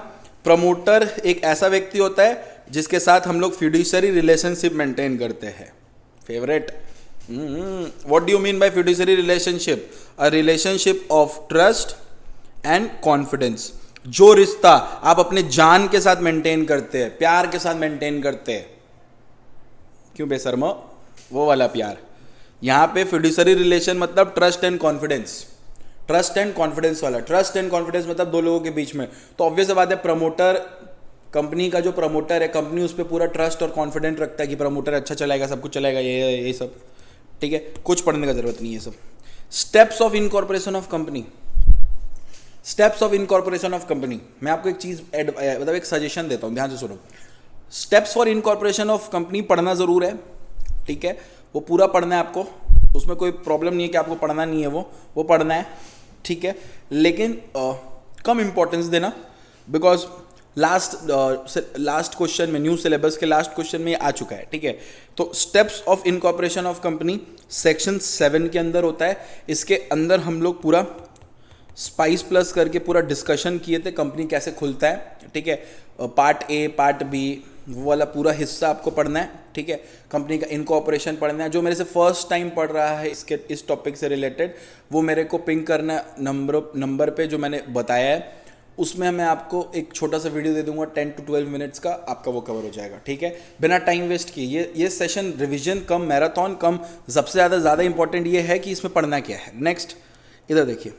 प्रमोटर एक ऐसा व्यक्ति होता है जिसके साथ हम लोग फिड्यूशियरी रिलेशनशिप मेंटेन करते हैं। Favourite. What do you mean bye fiduciary relationship? A relationship of trust and confidence. जो रिश्ता आप अपने जान के साथ मेंटेन करते हैं, प्यार के साथ मेंटेन करते हैं। क्यों बेशर्मो? वो वाला प्यार। यहां पे फिड्यूशियरी रिलेशन मतलब trust and confidence, trust and confidence वाला। ट्रस्ट एंड कॉन्फिडेंस मतलब दो लोगों के बीच में। तो ऑब्वियस बात है, प्रमोटर, कंपनी का जो प्रमोटर है, कंपनी उस पर पूरा ट्रस्ट और कॉन्फिडेंट रखता है कि प्रमोटर अच्छा चलाएगा, सब कुछ चलाएगा, ये सब। ठीक है, कुछ पढ़ने का जरूरत नहीं है सब। Steps of incorporation of company. Steps of incorporation of company. मैं आपको एक चीज मतलब एक सजेशन देता हूं, ध्यान से सुनो। Steps for incorporation of company पढ़ना जरूर है, ठीक है, वो पूरा पढ़ना है आपको, उसमें कोई प्रॉब्लम नहीं है कि आपको पढ़ना नहीं है, वो पढ़ना है, ठीक है। लेकिन कम इंपॉर्टेंस देना, बिकॉज लास्ट क्वेश्चन में, न्यू सिलेबस के लास्ट क्वेश्चन में ये आ चुका है, ठीक है। तो steps of incorporation of company section 7 के अंदर होता है। इसके अंदर हम लोग पूरा स्पाइस प्लस करके पूरा डिस्कशन किए थे, कंपनी कैसे खुलता है, ठीक है। पार्ट ए, पार्ट बी, वो वाला पूरा हिस्सा आपको पढ़ना है, ठीक है। कंपनी का इनकॉर्पोरेशन पढ़ना है। जो मेरे से फर्स्ट टाइम पढ़ रहा है इस टॉपिक से रिलेटेड, वो मेरे को पिंग करना नंबर पे जो मैंने बताया है, उसमें मैं आपको एक छोटा सा वीडियो दे दूंगा 10 to 12 मिनट्स का, आपका वो कवर हो जाएगा, ठीक है, बिना टाइम वेस्ट किए। ये सेशन रिवीजन कम, मैराथन कम, सबसे ज़्यादा इंपॉर्टेंट ये है कि इसमें पढ़ना क्या है। नेक्स्ट इधर देखिए,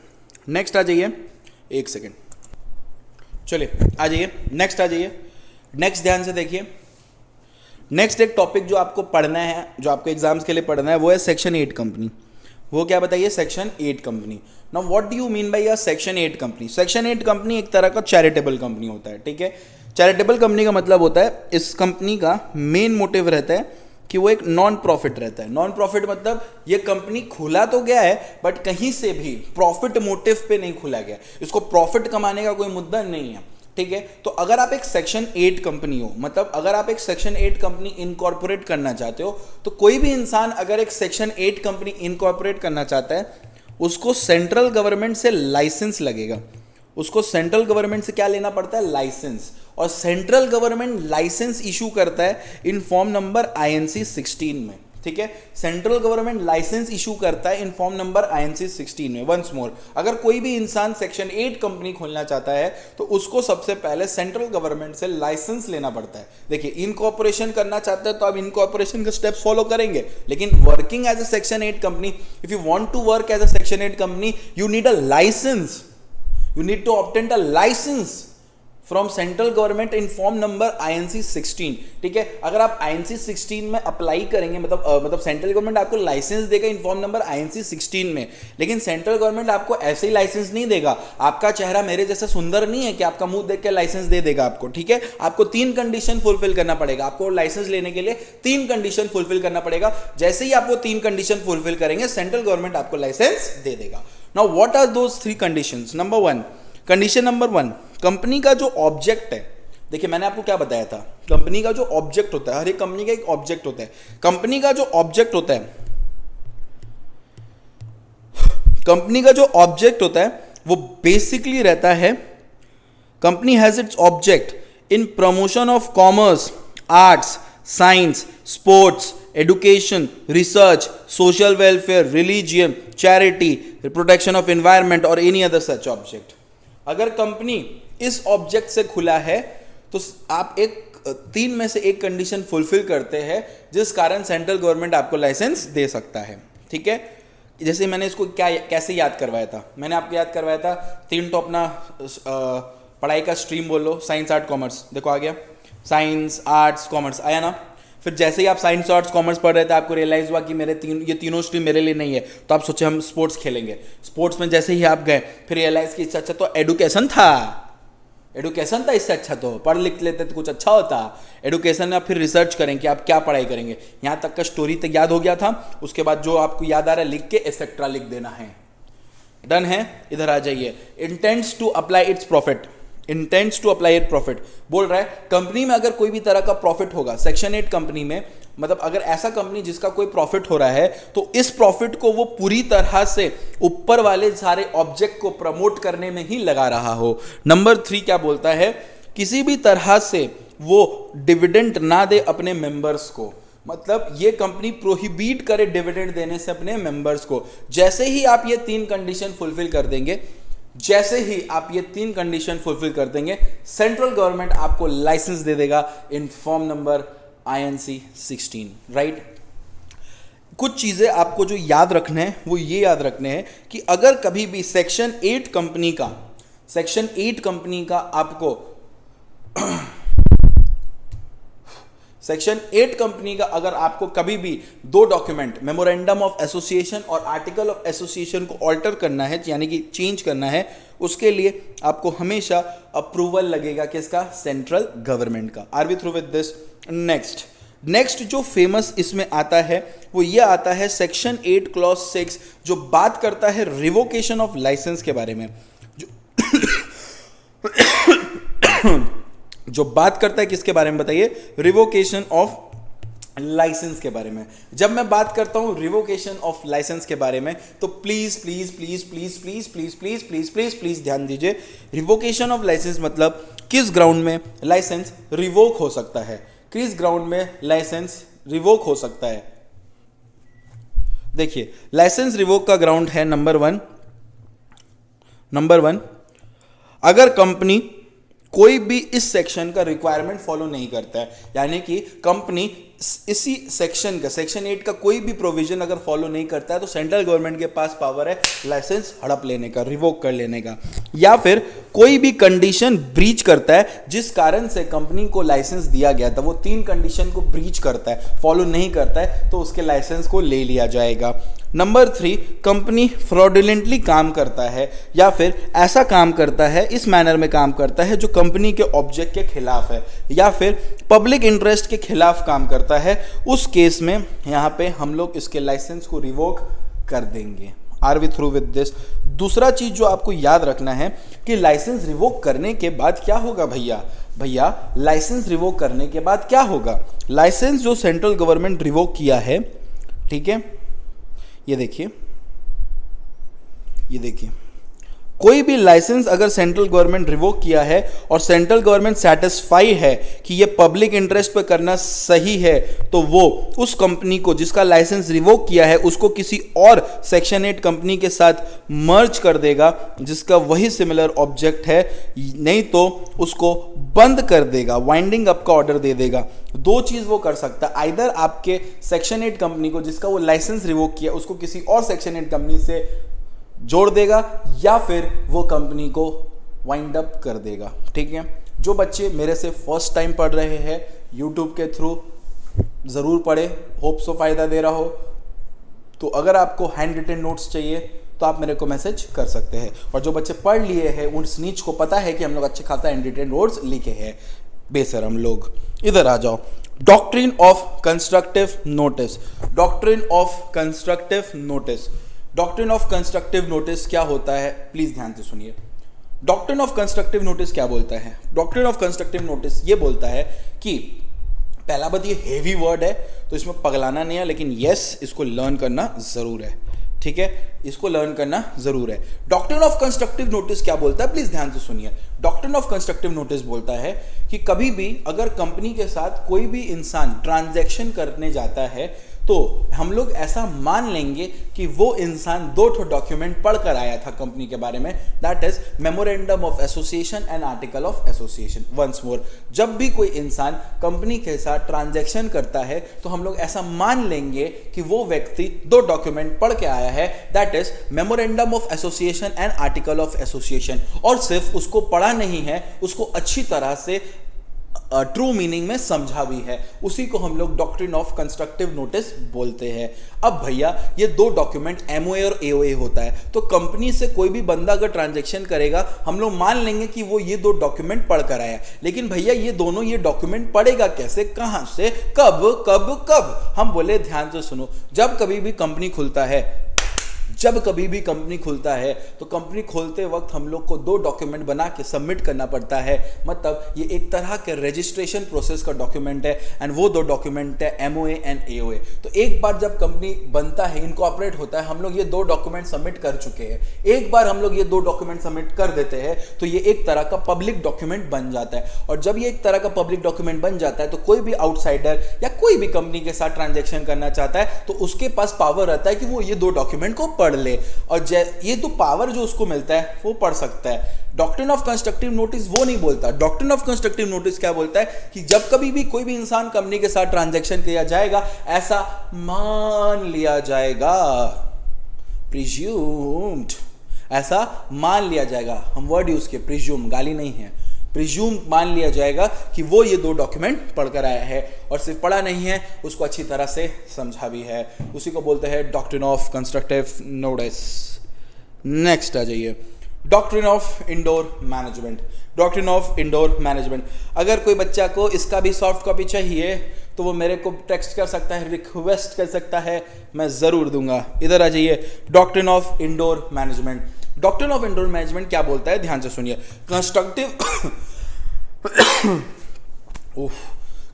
नेक्स्ट आ जाइए, एक सेकेंड, चलिए आ जाइए, नेक्स्ट आ जाइए। नेक्स्ट ध्यान से देखिए, नेक्स्ट एक टॉपिक जो आपको पढ़ना है, जो आपको एग्जाम्स के लिए पढ़ना है, वो है सेक्शन 8 कंपनी। वो क्या बताइए? Section 8 company. Now what do you mean bye a section 8 company? Section 8 company एक तरह का चैरिटेबल कंपनी होता है, ठीक है। चैरिटेबल कंपनी का मतलब होता है, इस कंपनी का मेन मोटिव रहता है कि वो एक नॉन प्रॉफिट रहता है। नॉन प्रॉफिट मतलब ये कंपनी खुला तो गया है, बट कहीं से भी प्रॉफिट मोटिव पे नहीं खुला गया, इसको प्रॉफिट कमाने का कोई मुद्दा नहीं है, ठीक है। तो अगर आप एक सेक्शन 8 कंपनी हो, मतलब अगर आप एक सेक्शन 8 कंपनी इनकॉर्पोरेट करना चाहते हो, तो कोई भी इंसान अगर एक सेक्शन 8 कंपनी इनकॉर्पोरेट करना चाहता है, उसको सेंट्रल गवर्नमेंट से लाइसेंस लगेगा। उसको सेंट्रल गवर्नमेंट से क्या लेना पड़ता है? लाइसेंस। और सेंट्रल गवर्नमेंट लाइसेंस इशू करता है इन फॉर्म नंबर INC 16 में, ठीक है। सेंट्रल गवर्नमेंट लाइसेंस इशू करता है इन फॉर्म नंबर INC 16 में। वंस मोर, अगर कोई भी इंसान सेक्शन 8 कंपनी खोलना चाहता है, तो उसको सबसे पहले सेंट्रल गवर्नमेंट से लाइसेंस लेना पड़ता है। देखिए, इनकॉर्पोरेशन करना चाहते हैं तो आप इनकॉर्पोरेशन के स्टेप्स फॉलो करेंगे, लेकिन working as a section 8 company, if you want to work as a section 8 company, you need a license, you need to obtain a license from central government in form number INC 16, ठीक है। अगर आप INC 16 में apply करेंगे, मतलब central government आपको licence देगा इन form number INC 16 में, लेकिन सेंट्रल गवर्नमेंट आपको ऐसे ही लाइसेंस नहीं देगा। आपका चेहरा मेरे जैसा सुंदर नहीं है कि आपका मुंह देख के लाइसेंस दे देगा आपको, ठीक है। आपको 3 कंडीशन फुलफिल करना पड़ेगा। आपको लाइसेंस लेने के लिए 3 कंडीशन फुलफिल करना पड़ेगा। जैसे ही आप वो 3 कंडीशन फुलफिल करेंगे, सेंट्रल गवर्नमेंट आपको लाइसेंस दे देगा। Now what are those 3 conditions? Number 1, condition number 1, company का जो ऑब्जेक्ट है। देखिए, मैंने आपको क्या बताया था, कंपनी का जो ऑब्जेक्ट होता है, हर एक कंपनी का एक ऑब्जेक्ट होता है। कंपनी का जो ऑब्जेक्ट होता है, कंपनी का जो ऑब्जेक्ट होता है वो बेसिकली रहता है, company has its object in promotion of commerce, arts, science, sports, education, research, social welfare, religion, charity, protection of environment और एनी अदर सच ऑब्जेक्ट। अगर कंपनी इस ऑब्जेक्ट से खुला है, तो आप एक 3 में से एक कंडीशन फुलफिल करते हैं, जिस कारण सेंट्रल गवर्नमेंट आपको लाइसेंस दे सकता है, ठीक है। जैसे मैंने इसको कैसे याद करवाया था, मैंने आपको याद करवाया था 3 तो अपना पढ़ाई का स्ट्रीम बोलो, साइंस, आर्ट, कॉमर्स। देखो आ गया, साइंस, आर्ट्स, कॉमर्स आया ना। फिर जैसे ही आप साइंस, आर्ट्स, कॉमर्स पढ़ रहे थे, आपको रियलाइज हुआ कि ये तीनों स्ट्रीम मेरे लिए नहीं है, तो आप सोचे हम स्पोर्ट्स खेलेंगे। स्पोर्ट्स में जैसे ही आप गए, फिर रियलाइज कि इससे अच्छा तो एडुकेशन था, इससे अच्छा तो पढ़ लिख लेते तो कुछ अच्छा होता। एडुकेशन में आप फिर रिसर्च करें कि आप क्या पढ़ाई करेंगे। यहाँ तक का स्टोरी तक याद हो गया था। उसके बाद जो आपको याद आ रहा है लिख के एक्सेट्रा लिख देना है। डन है? इधर आ जाइए। Intents to apply its profit, intents to apply it profit बोल रहा है, कंपनी में अगर कोई भी तरह का प्रॉफिट होगा, सेक्शन 8 कंपनी में, मतलब अगर ऐसा कंपनी जिसका कोई प्रॉफिट हो रहा है, तो इस प्रॉफिट को वो पूरी तरह से ऊपर वाले सारे ऑब्जेक्ट को प्रमोट करने में ही लगा रहा हो। नंबर 3 क्या बोलता है, किसी भी तरह से वो डिविडेंड ना दे अपने मेंबर्स को, मतलब ये कंपनी प्रोहिबिट करे डिविडेंड देने से अपने मेंबर्स को। जैसे ही आप ये 3 कंडीशन फुलफिल कर देंगे, जैसे ही आप ये 3 कंडीशन फुलफिल कर देंगे, सेंट्रल गवर्नमेंट आपको लाइसेंस दे देगा इन फॉर्म नंबर INC 16, राइट। कुछ चीजें आपको जो याद रखने हैं वो ये याद रखने हैं कि अगर कभी भी सेक्शन 8 कंपनी का आपको सेक्शन 8 कंपनी का अगर आपको कभी भी 2 डॉक्यूमेंट, मेमोरेंडम ऑफ एसोसिएशन और आर्टिकल ऑफ एसोसिएशन को ऑल्टर करना है, यानी कि चेंज करना है, उसके लिए आपको हमेशा अप्रूवल लगेगा किसका? सेंट्रल गवर्नमेंट का। Are we through with this? Next जो फेमस इसमें आता है वो ये आता है सेक्शन 8 क्लॉज 6, जो बात करता है रिवोकेशन ऑफ लाइसेंस के बारे में, जो बात करता है किसके बारे में बताइए? रिवोकेशन ऑफ लाइसेंस के बारे में। जब मैं बात करता हूं रिवोकेशन ऑफ लाइसेंस के बारे में तो please please please please please please please please please please ध्यान दीजिए। रिवोकेशन ऑफ लाइसेंस मतलब किस ग्राउंड में लाइसेंस रिवोक हो सकता है, किस ग्राउंड में लाइसेंस रिवोक हो सकता है। देखिए, लाइसेंस रिवोक का ग्राउंड है नंबर वन, अगर कंपनी कोई भी इस सेक्शन का रिक्वायरमेंट फॉलो नहीं करता है, यानी कि कंपनी इसी सेक्शन का, सेक्शन 8 का कोई भी प्रोविजन अगर फॉलो नहीं करता है तो सेंट्रल गवर्नमेंट के पास पावर है लाइसेंस हड़प लेने का, रिवोक कर लेने का। या फिर कोई भी कंडीशन ब्रीच करता है जिस कारण से कंपनी को लाइसेंस दिया गया था, वो 3 कंडीशन को ब्रीच करता है, फॉलो नहीं करता है, तो उसके लाइसेंस को ले लिया जाएगा। नंबर 3, कंपनी फ्रॉडुलेंटली काम करता है या फिर ऐसा काम करता है, इस मैनर में काम करता है जो कंपनी के ऑब्जेक्ट के खिलाफ है या फिर पब्लिक इंटरेस्ट के खिलाफ काम करता है, उस केस में यहाँ पे हम लोग इसके लाइसेंस को रिवोक कर देंगे। Are we through with this? दूसरा चीज जो आपको याद रखना है कि लाइसेंस रिवोक करने के बाद क्या होगा भैया लाइसेंस रिवोक करने के बाद क्या होगा? लाइसेंस जो सेंट्रल गवर्नमेंट रिवोक किया है, ठीक है, ये देखिए, कोई भी लाइसेंस अगर सेंट्रल गवर्नमेंट रिवोक किया है और सेंट्रल गवर्नमेंट सेटिस्फाई है कि ये पब्लिक इंटरेस्ट पे करना सही है, तो वो उस कंपनी को जिसका लाइसेंस रिवोक किया है उसको किसी और सेक्शन 8 कंपनी के साथ मर्ज कर देगा जिसका वही सिमिलर ऑब्जेक्ट है, नहीं तो उसको बंद कर देगा, वाइंडिंग अप का ऑर्डर दे देगा। 2 चीज वो कर सकता है, आइदर आपके सेक्शन 8 कंपनी को जिसका वो लाइसेंस रिवोक किया उसको किसी और सेक्शन 8 कंपनी से जोड़ देगा या फिर वो कंपनी को वाइंड अप कर देगा। ठीक है, जो बच्चे मेरे से फर्स्ट टाइम पढ़ रहे हैं यूट्यूब के थ्रू ज़रूर पढ़े, होप सो फायदा दे रहा हो। तो अगर आपको हैंड रिटन नोट्स चाहिए तो आप मेरे को मैसेज कर सकते हैं, और जो बच्चे पढ़ लिए हैं उस नीच को पता है कि हम लोग अच्छे खासा हैंड रिटन नोट्स लिखे हैं। बेशरम लोग इधर आ जाओ। Doctrine of constructive notice, doctrine of constructive notice, doctrine of constructive notice क्या होता है, प्लीज ध्यान से सुनिए। डॉक्ट्रिन ऑफ कंस्ट्रक्टिव नोटिस क्या बोलता है? डॉक्ट्रिन ऑफ कंस्ट्रक्टिव नोटिस ये बोलता है कि पहला बात, ये हेवी वर्ड है तो इसमें पगलाना नहीं है, लेकिन यस इसको लर्न करना जरूर है। ठीक है, इसको लर्न करना जरूर है। डॉक्ट्रिन ऑफ कंस्ट्रक्टिव नोटिस क्या बोलता है, प्लीज ध्यान से सुनिए। डॉक्ट्रिन ऑफ कंस्ट्रक्टिव नोटिस बोलता है कि कभी भी अगर कंपनी के साथ कोई भी इंसान ट्रांजैक्शन करने जाता है तो हम लोग ऐसा मान लेंगे कि वो इंसान 2 डॉक्यूमेंट पढ़ कर आया था कंपनी के बारे में, that is memorandum of association and article of association. Once more, जब भी कोई इंसान कंपनी के साथ ट्रांजैक्शन करता है तो हम लोग ऐसा मान लेंगे कि वो व्यक्ति 2 डॉक्यूमेंट पढ़ के आया है, that is memorandum of association and article of association. और सिर्फ उसको पढ़ा नहीं है, उसको अच्छी तरह से ट्रू मीनिंग में समझा भी है, उसी को हम लोग डॉक्ट्रिन ऑफ कंस्ट्रक्टिव नोटिस बोलते हैं। अब भैया ये 2 डॉक्यूमेंट एमओए और एओए होता है, तो कंपनी से कोई भी बंदा अगर ट्रांजैक्शन करेगा हम लोग मान लेंगे कि वो ये 2 डॉक्यूमेंट पढ़ कर आया, लेकिन भैया ये दोनों ये डॉक्यूमेंट पढ़ेगा कैसे, कहां से, कब कब कब? हम बोले ध्यान से सुनो, जब कभी भी कंपनी खुलता है, जब कभी भी कंपनी खुलता है तो कंपनी खोलते वक्त हम लोग को 2 डॉक्यूमेंट बना के सबमिट करना पड़ता है। मतलब ये एक तरह के रजिस्ट्रेशन प्रोसेस का डॉक्यूमेंट है एंड वो 2 डॉक्यूमेंट है MOA एंड AOA। तो एक बार जब कंपनी बनता है, इनकॉर्पोरेट होता है, हम लोग ये 2 डॉक्यूमेंट सबमिट कर चुके हैं। एक बार हम लोग ये 2 डॉक्यूमेंट सबमिट कर देते हैं तो ये एक तरह का पब्लिक डॉक्यूमेंट बन जाता है। और जब ये एक तरह का पब्लिक डॉक्यूमेंट बन जाता है तो कोई भी आउटसाइडर या कोई भी कंपनी के साथ ट्रांजैक्शन करना चाहता है तो उसके पास पावर रहता है कि वो ये 2 डॉक्यूमेंट को पढ़ ले, और ये तो पावर जो उसको मिलता है वो पढ़ सकता है। डॉक्ट्रिन ऑफ कंस्ट्रक्टिव नोटिस वो नहीं बोलता। डॉक्ट्रिन ऑफ कंस्ट्रक्टिव नोटिस क्या बोलता है कि जब कभी भी कोई भी इंसान कंपनी के साथ ट्रांजैक्शन किया जाएगा, ऐसा मान लिया जाएगा, प्रिज्यूम्ड, ऐसा मान लिया जाएगा। हम वर्ड यूज किए, प्रिज्यूम, गाली नहीं है, प्रिज्यूम मान लिया जाएगा कि वो ये 2 डॉक्यूमेंट पढ़कर आया है, और सिर्फ पढ़ा नहीं है, उसको अच्छी तरह से समझा भी है। उसी को बोलते हैं doctrine of constructive notice. Next आ जाइए, doctrine of indoor management. Doctrine of indoor management, अगर कोई बच्चा को इसका भी सॉफ्ट कॉपी चाहिए तो वो मेरे को टेक्स्ट कर सकता है, रिक्वेस्ट कर सकता है, मैं ज़रूर दूंगा। इधर आ जाइए, doctrine of indoor management. Doctrine of indoor management क्या बोलता है, ध्यान से सुनिए।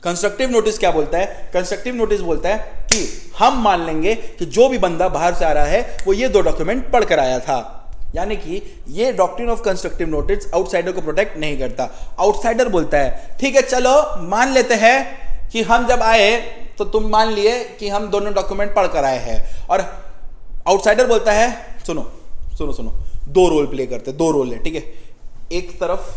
कंस्ट्रक्टिव नोटिस क्या बोलता है? कंस्ट्रक्टिव नोटिस बोलता है कि हम मान लेंगे कि जो भी बंदा बाहर से आ रहा है वो ये 2 डॉक्यूमेंट पढ़ कर आया था। यानी कि ये doctrine of constructive notice outsider को प्रोटेक्ट नहीं करता। आउटसाइडर बोलता है ठीक है चलो मान लेते हैं कि हम जब आए तो तुम मान लिए कि हम दोनों डॉक्यूमेंट पढ़ कर आए हैं, और आउटसाइडर बोलता है सुनो सुनो सुनो, 2 रोल प्ले करते, 2 रोल है, ठीक है। एक तरफ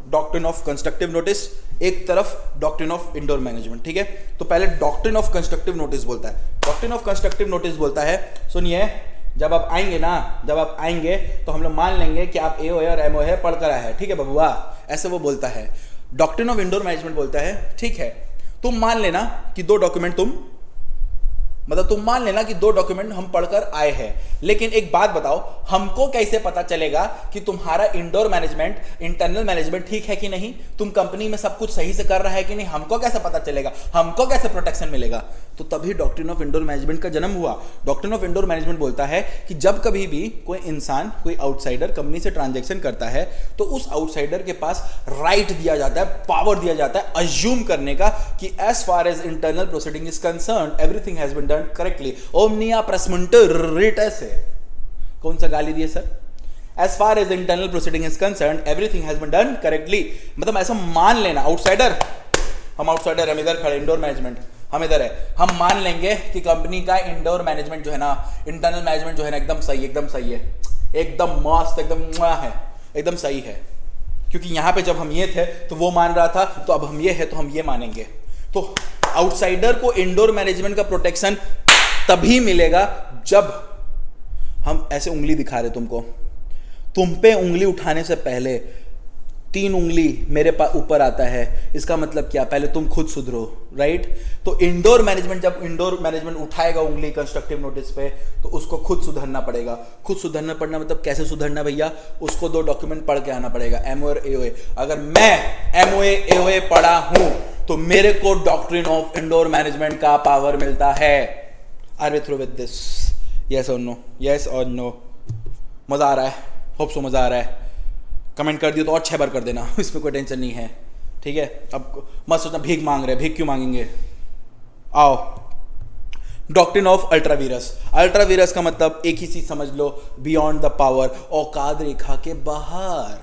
डॉक्ट्रिन ऑफ कंस्ट्रक्टिव नोटिस, एक तरफ डॉक्ट्रिन ऑफ इंडोर मैनेजमेंट, ठीक है। तो पहले डॉक्ट्रिन ऑफ कंस्ट्रक्टिव नोटिस बोलता है। डॉक्ट्रिन ऑफ कंस्ट्रक्टिव नोटिस बोलता है, सुनिए, जब आप आएंगे ना, जब आप आएंगे तो हम लोग मान लेंगे कि आप AOA और MOA पढ़कर आए हैं, ठीक है बबुआ, ऐसे वो बोलता है। डॉक्ट्रिन ऑफ इंडोर मैनेजमेंट बोलता है ठीक है तुम मान लेना कि 2 डॉक्यूमेंट तुम मान लेना कि 2 डॉक्यूमेंट हम पढ़कर आए हैं, लेकिन एक बात बताओ, हमको कैसे पता चलेगा कि तुम्हारा इंडोर मैनेजमेंट, इंटरनल मैनेजमेंट ठीक है कि नहीं? तुम कंपनी में सब कुछ सही से कर रहा है कि नहीं? हमको कैसे पता चलेगा? हमको कैसे प्रोटेक्शन मिलेगा? तो तभी डॉक्ट्रिन ऑफ इंडोर मैनेजमेंट का जन्म हुआ। डॉक्ट्रिन ऑफ इंडोर मैनेजमेंट बोलता है कि जब कभी भी कोई इंसान, कोई आउटसाइडर कंपनी से ट्रांजैक्शन करता है तो उस आउटसाइडर के पास राइट दिया जाता है, पावर दिया जाता है अज्यूम करने का कि as far as internal proceeding is concerned everything has been done correctly. ओमनिया प्रेसमेंटर रेट ऐसे कौन सा गाली दिए sir? As far as internal proceeding is concerned everything has been done correctly, मतलब ऐसा मान लेना। आउटसाइडर, हम आउटसाइडर, हम इधर खड़े, इंडोर मैनेजमेंट हम इधर है, हम मान लेंगे कि कंपनी का इंडोर मैनेजमेंट जो है ना, इंटरनल मैनेजमेंट जो है ना, एकदम सही है, एकदम मस्त, एकदम है, एकदम सही है। क्योंकि यहां पे जब हम ये थे तो वो मान रहा था, तो अब हम ये है तो हम ये मानेंगे। तो आउटसाइडर को इंडोर मैनेजमेंट का प्रोटेक्शन तभी मिलेगा जब हम ऐसे उंगली दिखा रहे तुमको, तुम पे उंगली उठाने से पहले 3 उंगली मेरे पास ऊपर आता है, इसका मतलब क्या? पहले तुम खुद सुधरो, राइट? तो इंडोर मैनेजमेंट, जब इंडोर मैनेजमेंट उठाएगा उंगली कंस्ट्रक्टिव नोटिस पे, तो उसको खुद सुधरना पड़ेगा। खुद सुधरना पड़ना मतलब कैसे सुधरना भैया? उसको 2 डॉक्यूमेंट पढ़ के आना पड़ेगा, MOA और AOA। अगर मैं MOA AOA पढ़ा हूं तो मेरे को डॉक्ट्रिन ऑफ इंडोर मैनेजमेंट का पावर मिलता है। Are we through with this? Yes और नो? यस और नो? मजा आ रहा है? होप सो मजा आ रहा है। कमेंट कर दियो तो और 6 बार कर देना, इसमें कोई टेंशन नहीं है, ठीक है। अब मत सोचना भीख मांग रहे, भीख क्यों मांगेंगे? आओ, डॉक्ट्रिन ऑफ अल्ट्रावीरस। अल्ट्रावीरस का मतलब एक ही चीज समझ लो, बियॉन्ड द पावर, औकात रेखा के बाहर,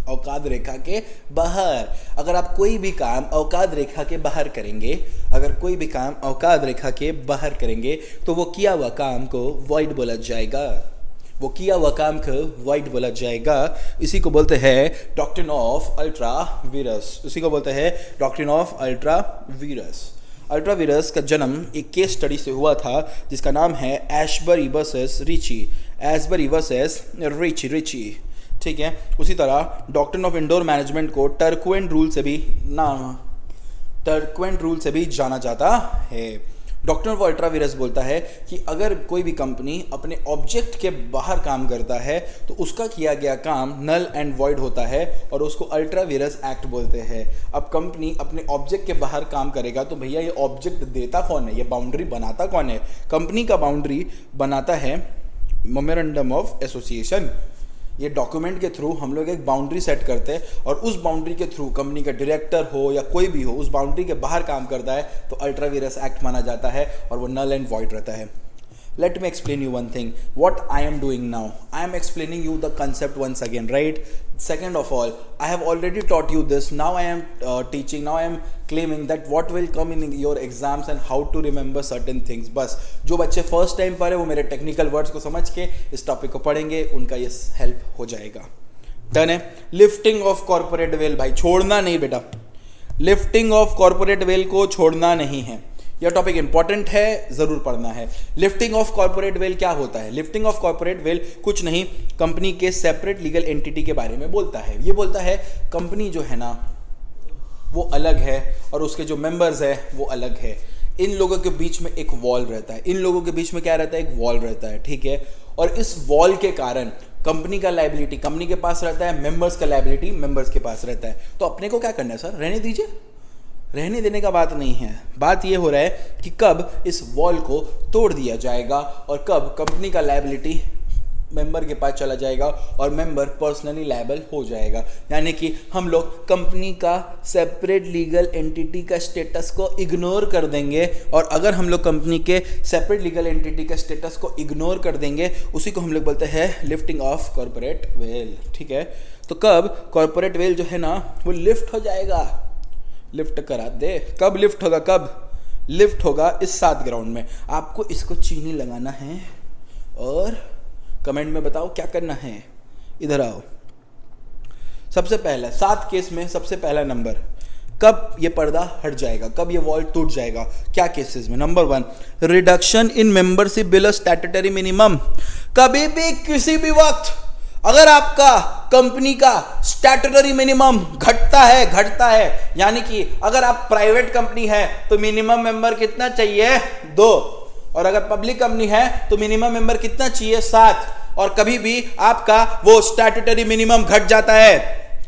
औकात रेखा के बाहर। अगर आप कोई भी काम औकात रेखा के बाहर करेंगे, अगर कोई भी काम औकात रेखा के बाहर करेंगे तो वो किया हुआ काम को वॉइड बोला जाएगा, वो किया हुआ काम को वॉइड बोला जाएगा। इसी को बोलते हैं डॉक्ट्रिन ऑफ अल्ट्रावीरस, इसी को बोलते हैं डॉक्ट्रिन ऑफ अल्ट्रावीरस। अल्ट्रावीरस का जन्म एक केस स्टडी से हुआ था जिसका नाम है Ashbury versus Riche, Ashbury versus Riche, ठीक है। उसी तरह डॉक्ट्रिन ऑफ इंडोर मैनेजमेंट को टर्क्वेंट रूल से भी जाना जाता है। डॉक्ट्रिन ऑफ अल्ट्रावीरस बोलता है कि अगर कोई भी कंपनी अपने ऑब्जेक्ट के बाहर काम करता है तो उसका किया गया काम नल एंड वॉइड होता है और उसको अल्ट्रावीरस एक्ट बोलते हैं। अब कंपनी अपने ऑब्जेक्ट के बाहर काम करेगा तो भैया ये ऑब्जेक्ट देता कौन है, ये बाउंड्री बनाता कौन है? कंपनी का बाउंड्री बनाता है मेमोरेंडम ऑफ एसोसिएशन। ये डॉक्यूमेंट के थ्रू हम लोग एक बाउंड्री सेट करते हैं और उस बाउंड्री के थ्रू कंपनी का डायरेक्टर हो या कोई भी हो उस बाउंड्री के बाहर काम करता है तो अल्ट्रा वीरस एक्ट माना जाता है और वो नल एंड वॉइड रहता है। Let me explain you one thing. What I am doing now, I am explaining you the concept once again, right? Second of all, I have already taught you this. Now I am teaching. Now I am claiming that what will come in your exams and how to remember certain things. बस जो बच्चे first time पढ़े वो मेरे technical words को समझ के इस टॉपिक को पढ़ेंगे, उनका ये हेल्प हो जाएगा। डन है। लिफ्टिंग ऑफ कॉर्पोरेट वेल, भाई छोड़ना नहीं बेटा, लिफ्टिंग ऑफ कॉर्पोरेट वेल को छोड़ना नहीं है। यह टॉपिक इंपॉर्टेंट है, जरूर पढ़ना है। लिफ्टिंग ऑफ कॉर्पोरेट वेल क्या होता है? लिफ्टिंग ऑफ कॉर्पोरेट वेल कुछ नहीं, कंपनी के सेपरेट लीगल एंटिटी के बारे में बोलता है। ये बोलता है कंपनी जो है ना वो अलग है और उसके जो मेंबर्स है वो अलग है। इन लोगों के बीच में एक वॉल रहता है, इन लोगों के बीच में क्या रहता है? एक वॉल रहता है, ठीक है। और इस वॉल के कारण कंपनी का लायबिलिटी कंपनी के पास रहता है, मेंबर्स का लायबिलिटी मेंबर्स के पास रहता है। तो अपने को क्या करना है सर? रहने दीजिए, रहने देने का बात नहीं है। बात ये हो रहा है कि कब इस वॉल को तोड़ दिया जाएगा और कब कंपनी का लायबिलिटी मेंबर के पास चला जाएगा और मेंबर पर्सनली लायबल हो जाएगा। यानी कि हम लोग कंपनी का सेपरेट लीगल एंटिटी का स्टेटस को इग्नोर कर देंगे और अगर हम लोग कंपनी के सेपरेट लीगल एंटिटी का स्टेटस को इग्नोर कर देंगे उसी को हम लोग बोलते हैं लिफ्टिंग ऑफ कॉर्पोरेट वेल, ठीक है। तो कब कॉर्पोरेट वेल जो है ना वो लिफ्ट हो जाएगा, लिफ्ट करा दे। कब लिफ्ट होगा? कब लिफ्ट होगा? इस 7 ग्राउंड में। आपको इसको चीनी लगाना है और कमेंट में बताओ क्या करना है। इधर आओ। सबसे पहला 7 केस में सबसे पहला नंबर, कब ये पर्दा हट जाएगा, कब ये वॉल टूट जाएगा, क्या केसेस में? Number 1, reduction in membership below statutory minimum. कभी भी किसी भी वक्त अगर आपका कंपनी का स्टैट्यूटरी मिनिमम घटता है, यानी कि अगर आप प्राइवेट कंपनी है तो मिनिमम मेंबर कितना चाहिए? 2, और अगर पब्लिक कंपनी है तो मिनिमम मेंबर कितना चाहिए? 7। और कभी भी आपका वो स्टैट्यूटरी मिनिमम घट जाता है,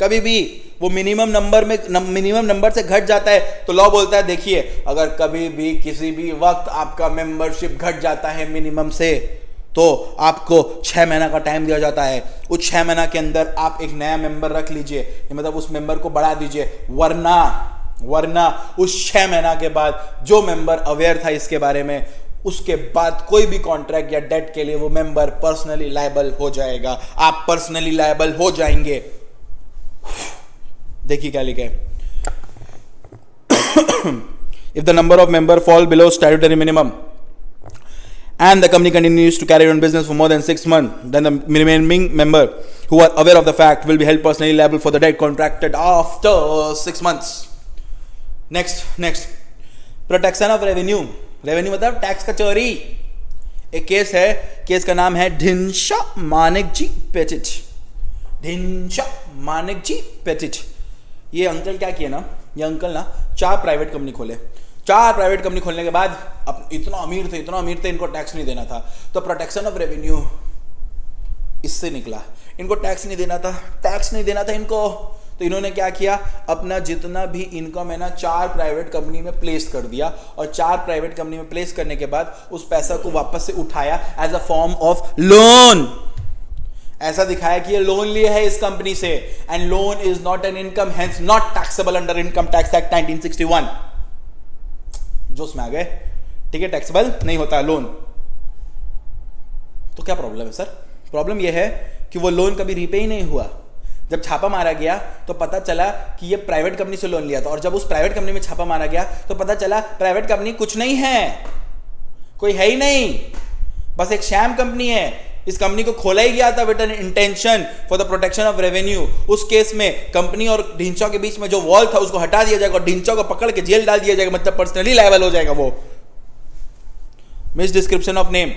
कभी भी वो मिनिमम नंबर से घट जाता है तो लॉ बोलता है देखिए अगर कभी भी किसी भी वक्त आपका मेंबरशिप घट जाता है मिनिमम से तो आपको 6 महीना का टाइम दिया जाता है। उस 6 महीना के अंदर आप एक नया मेंबर रख लीजिए, मतलब उस मेंबर को बढ़ा दीजिए, वरना उस 6 महीना के बाद जो मेंबर अवेयर था इसके बारे में उसके बाद कोई भी कॉन्ट्रैक्ट या डेट के लिए वो मेंबर पर्सनली लायबल हो जाएगा, आप पर्सनली लायबल हो जाएंगे। देखिए क्या लिखा है, if the number of member fall below statutory minimum and the company continues to carry on business for more than 6 months, then the remaining member who are aware of the fact will be held personally liable for the debt contracted after 6 months. Next, protection of revenue मतलब tax का चोरी। एक case है, case का नाम है ढिंशा मानेकजी पेचिच। ये uncle क्या किए ना, ये अंकल ना 4 प्राइवेट कंपनी खोले। 4 प्राइवेट कंपनी खोलने के बाद अब इतना अमीर थे इनको टैक्स नहीं देना था, तो प्रोटेक्शन ऑफ रेवेन्यू इससे निकला। इनको टैक्स नहीं देना था इनको, तो इन्होंने क्या किया, अपना जितना भी इनकम है ना 4 प्राइवेट कंपनी में प्लेस कर दिया और 4 प्राइवेट कंपनी में प्लेस करने के बाद उस पैसा को वापस से उठाया as a form of loan. ऐसा दिखाया कि ये लोन लिया है इस कंपनी से and loan is not an income, hence not taxable under income tax act 1961। जोश में आ गए, ठीक है, टैक्सेबल नहीं होता लोन। तो क्या प्रॉब्लम है सर? प्रॉब्लम यह है कि वो लोन कभी रीपे ही नहीं हुआ। जब छापा मारा गया तो पता चला कि ये प्राइवेट कंपनी से लोन लिया था, और जब उस प्राइवेट कंपनी में छापा मारा गया तो पता चला प्राइवेट कंपनी कुछ नहीं है, कोई है ही नहीं, बस एक शैम कंपनी है। इस कंपनी को खोला ही गया था with an intention for the protection of revenue. उस केस में कंपनी और ढिंचों के बीच में जो वॉल था उसको हटा दिया जाएगा और ढिंचों को पकड़ के जेल डाल दिया जाएगा, मतलब पर्सनली लायबल हो जाएगा वो। मिस डिस्क्रिप्शन ऑफ नेम,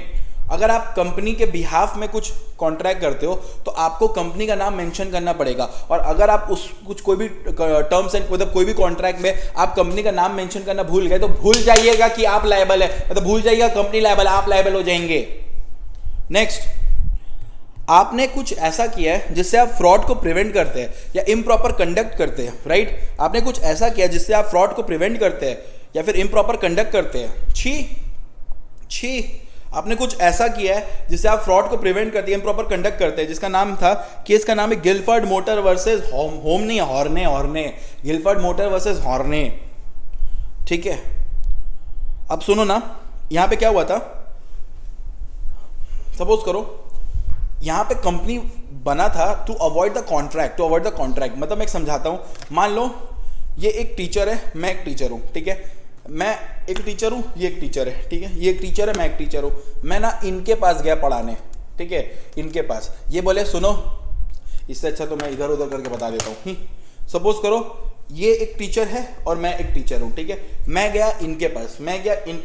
अगर आप कंपनी के बिहाफ में कुछ कॉन्ट्रैक्ट करते हो तो आपको कंपनी का नाम मेंशन करना पड़ेगा, और अगर आप उस कुछ कोई भी टर्म्स एंड मतलब कोई भी कॉन्ट्रैक्ट में आप कंपनी का नाम मेंशन करना भूल गए तो भूल जाइएगा कि आप लायबल है, मतलब भूल जाइएगा कंपनी लायबल, आप लायबल हो जाएंगे। नेक्स्ट, आपने कुछ ऐसा किया है जिससे आप फ्रॉड को प्रिवेंट करते हैं या इम्प्रॉपर कंडक्ट करते हैं, राइट? आपने कुछ ऐसा किया जिससे आप फ्रॉड को प्रिवेंट करते हैं या फिर इम्प्रॉपर कंडक्ट करते हैं। छी, आपने कुछ ऐसा किया है जिससे आप फ्रॉड को प्रिवेंट करते हैं, प्रॉपर कंडक्ट करते हैं, जिसका नाम था, केस का नाम है गिलफर्ड मोटर वर्सेस होम नहीं, हॉर्ने, गिलफर्ड मोटर वर्सेस हॉर्ने। ठीक है, अब सुनो ना, यहां पे क्या हुआ था, सपोज करो यहां पे कंपनी बना था टू अवॉइड द कॉन्ट्रैक्ट, मतलब मैं समझाता हूं। मान लो ये एक टीचर है, मैं एक टीचर हूं, ठीक है, मैं एक टीचर हूं, ये एक टीचर है, ठीक है, ये एक टीचर है, मैं एक टीचर हूं। मैं ना इनके पास गया पढ़ाने, ठीक है, इनके पास, ये बोले सुनो, इससे अच्छा तो मैं इधर उधर करके बता देता हूं। सपोज करो ये एक टीचर है और मैं एक टीचर हूं, ठीक है, मैं गया इनके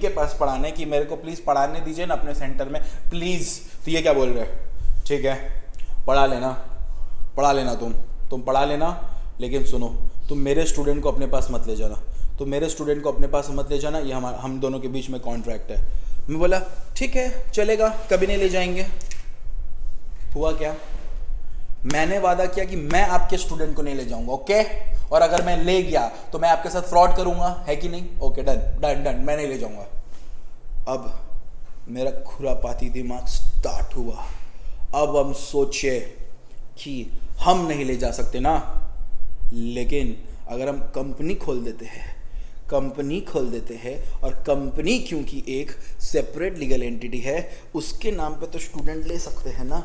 पास पढ़ाने कि मेरे को प्लीज पढ़ाने दीजिए ना अपने सेंटर में प्लीज। तो ये क्या बोल रहे हैं, ठीक है पढ़ा लेना तुम पढ़ा लेना, लेकिन सुनो तुम मेरे स्टूडेंट को अपने पास मत ले जाना, ये हम दोनों के बीच में कॉन्ट्रैक्ट है। मैं बोला ठीक है चलेगा, कभी नहीं ले जाएंगे। हुआ क्या, मैंने वादा किया कि मैं आपके स्टूडेंट को नहीं ले जाऊंगा, ओके, और अगर मैं ले गया तो मैं आपके साथ फ्रॉड करूंगा, है कि नहीं, ओके डन, मैं नहीं ले जाऊंगा। अब मेरा खुरापाती दिमाग स्टार्ट हुआ, अब हम सोचे कि हम नहीं ले जा सकते ना, लेकिन अगर हम कंपनी खोल देते हैं और कंपनी क्योंकि एक सेपरेट लीगल एंटिटी है, उसके नाम पे तो स्टूडेंट ले सकते हैं ना।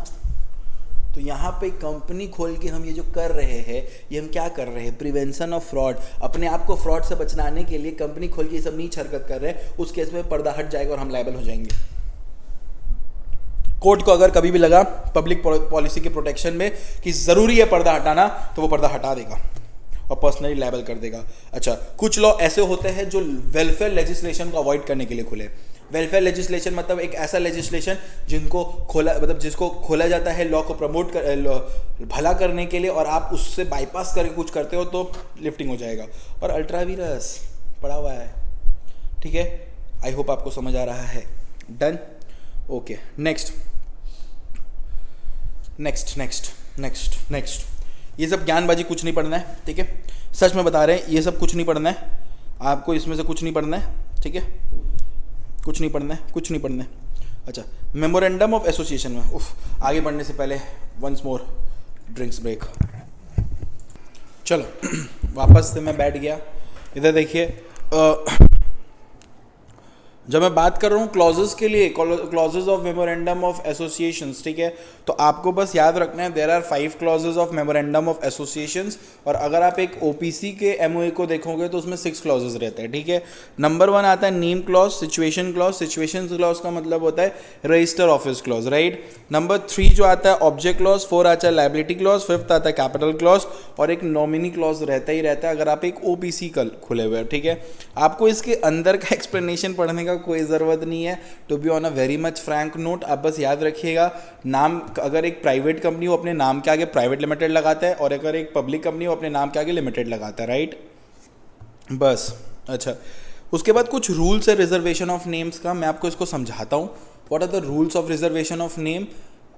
तो यहाँ पे कंपनी खोल के हम ये जो कर रहे हैं, ये हम क्या कर रहे हैं, प्रिवेंशन ऑफ फ्रॉड, अपने आप को फ्रॉड से बचनाने के लिए कंपनी खोल के ये सब नीच हरकत कर रहे हैं। उस केस में पर्दा हट जाएगा और हम लायबल हो जाएंगे। कोर्ट को अगर कभी भी लगा पब्लिक पॉलिसी के प्रोटेक्शन में कि जरूरी है पर्दा हटाना, तो वो पर्दा हटा देगा और पर्सनली लायबल कर देगा। अच्छा, कुछ लॉ ऐसे होते हैं जो वेलफेयर लेजिस्लेशन को अवॉइड करने के लिए खुले। वेलफेयर लेजिस्लेशन मतलब एक ऐसा लेजिस्लेशन जिसको खोला जाता है लॉ को प्रमोट भला करने के लिए, और आप उससे बाईपास करके कुछ करते हो तो लिफ्टिंग हो जाएगा। और अल्ट्रावीरस पड़ा हुआ है, ठीक है, आई होप आपको समझ आ रहा है। Done, okay, next. ये सब ज्ञानबाजी कुछ नहीं पढ़ना है, ठीक है, सच में बता रहे हैं, ये सब कुछ नहीं पढ़ना है आपको, इसमें से कुछ नहीं पढ़ना है, ठीक है, कुछ नहीं पढ़ना है। अच्छा, मेमोरेंडम ऑफ एसोसिएशन में आगे बढ़ने से पहले वंस मोर ड्रिंक्स ब्रेक। चलो वापस से मैं बैठ गया, इधर देखिए, जब मैं बात कर रहा हूँ क्लॉजेस के लिए, clauses of memorandum of associations, ठीक है, तो आपको बस याद रखना है there are 5 clauses of memorandum of associations. और अगर आप एक ओपीसी के एमओए को देखोगे तो उसमें 6 क्लॉजेस रहते हैं, ठीक है। नंबर 1 आता है नेम क्लॉज, सिचुएशन क्लॉज का मतलब होता है register office clause, right. Number 3 जो आता है ऑब्जेक्ट क्लॉज, 4 आता है लायबिलिटी क्लॉज, 5th आता है कैपिटल क्लॉज, और एक नॉमिनी क्लॉज रहता ही रहता है अगर आप एक ओपीसी खुले हुए, ठीक है। आपको इसके अंदर का एक्सप्लेनेशन पढ़ने का कोई ज़रूरत नहीं है, to be on a very much frank note. आप बस याद रखिएगा, नाम अगर एक प्राइवेट कंपनी हो अपने नाम के आगे प्राइवेट लिमिटेड लगाता है, और अगर एक पब्लिक कंपनी हो अपने नाम के आगे लिमिटेड लगाता है, राइट, बस। अच्छा, उसके बाद कुछ रूल्स है रिजर्वेशन ऑफ नेम्स का, मैं आपको इसको समझाता हूँ। What are the rules of reservation of name.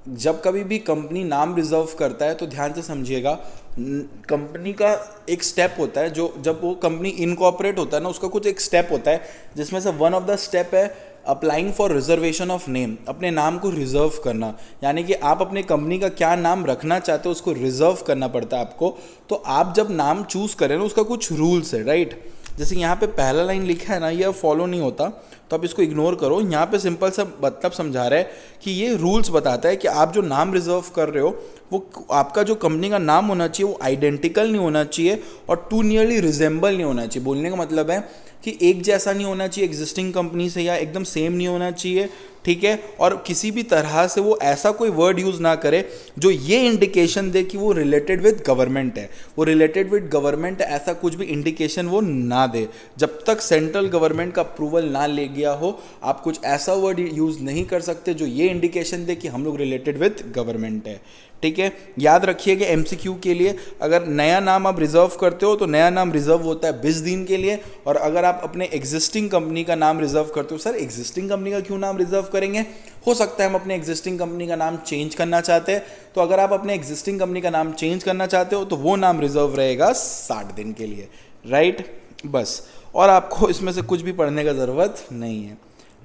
जब कभी भी कंपनी नाम रिजर्व करता है तो ध्यान से समझिएगा, कंपनी का एक स्टेप होता है, जो जब वो कंपनी इनकॉर्पोरेट होता है ना, उसका कुछ एक स्टेप होता है, जिसमें से वन ऑफ द स्टेप है applying for reservation of name, अपने नाम को रिजर्व करना। यानी कि आप अपने कंपनी का क्या नाम रखना चाहते हो उसको रिजर्व करना पड़ता है आपको। तो आप जब नाम चूज करें ना, उसका कुछ रूल्स है, राइट। जैसे यहाँ पे पहला लाइन लिखा है ना, ये फॉलो नहीं होता तो आप इसको इग्नोर करो। यहाँ पे सिंपल सा मतलब समझा रहा है कि ये रूल्स बताता है कि आप जो नाम रिजर्व कर रहे हो वो आपका जो कंपनी का नाम होना चाहिए वो आइडेंटिकल नहीं होना चाहिए और टू नियरली रिजेंबल नहीं होना चाहिए। बोलने का मतलब है कि एक जैसा नहीं होना चाहिए एग्जिस्टिंग कंपनी से, या एकदम सेम नहीं होना चाहिए, ठीक है। और किसी भी तरह से वो ऐसा कोई वर्ड यूज़ ना करे जो ये इंडिकेशन दे कि वो रिलेटेड विद गवर्नमेंट है, वो रिलेटेड विद गवर्नमेंट है, ऐसा कुछ भी इंडिकेशन वो ना दे। जब तक सेंट्रल गवर्नमेंट का अप्रूवल ना ले गया हो, आप कुछ ऐसा वर्ड यूज़ नहीं कर सकते जो ये इंडिकेशन दे कि हम लोग रिलेटेड विद गवर्नमेंट है, ठीक है। याद रखिएगा एमसीक्यू के लिए, अगर नया नाम आप रिजर्व करते हो तो नया नाम रिजर्व होता है 20 दिन के लिए, और अगर आप अपने एग्जिस्टिंग कंपनी का नाम रिजर्व करते हो, सर एग्जिस्टिंग कंपनी का क्यों नाम रिजर्व करेंगे, हो सकता है हम अपने एग्जिस्टिंग कंपनी का नाम चेंज करना चाहते हैं, तो अगर आप अपने एग्जिस्टिंग कंपनी का नाम चेंज करना चाहते हो तो वो नाम रिजर्व रहेगा 60 दिन के लिए, राइट, बस। और आपको इसमें से कुछ भी पढ़ने का ज़रूरत नहीं है।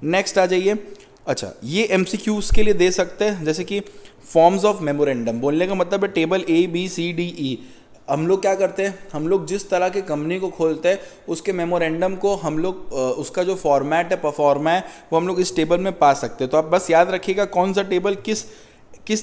नेक्स्ट आ जाइए, अच्छा, ये MCQs के लिए दे सकते हैं, जैसे कि फॉर्म्स ऑफ मेमोरेंडम, बोलने का मतलब है टेबल ABCDE। हम लोग क्या करते हैं, हम लोग जिस तरह के कंपनी को खोलते हैं उसके मेमोरेंडम को हम लोग उसका जो फॉर्मेट है, परफॉर्मा है, वो हम लोग इस टेबल में पा सकते हैं। तो आप बस याद रखिएगा कौन सा टेबल किस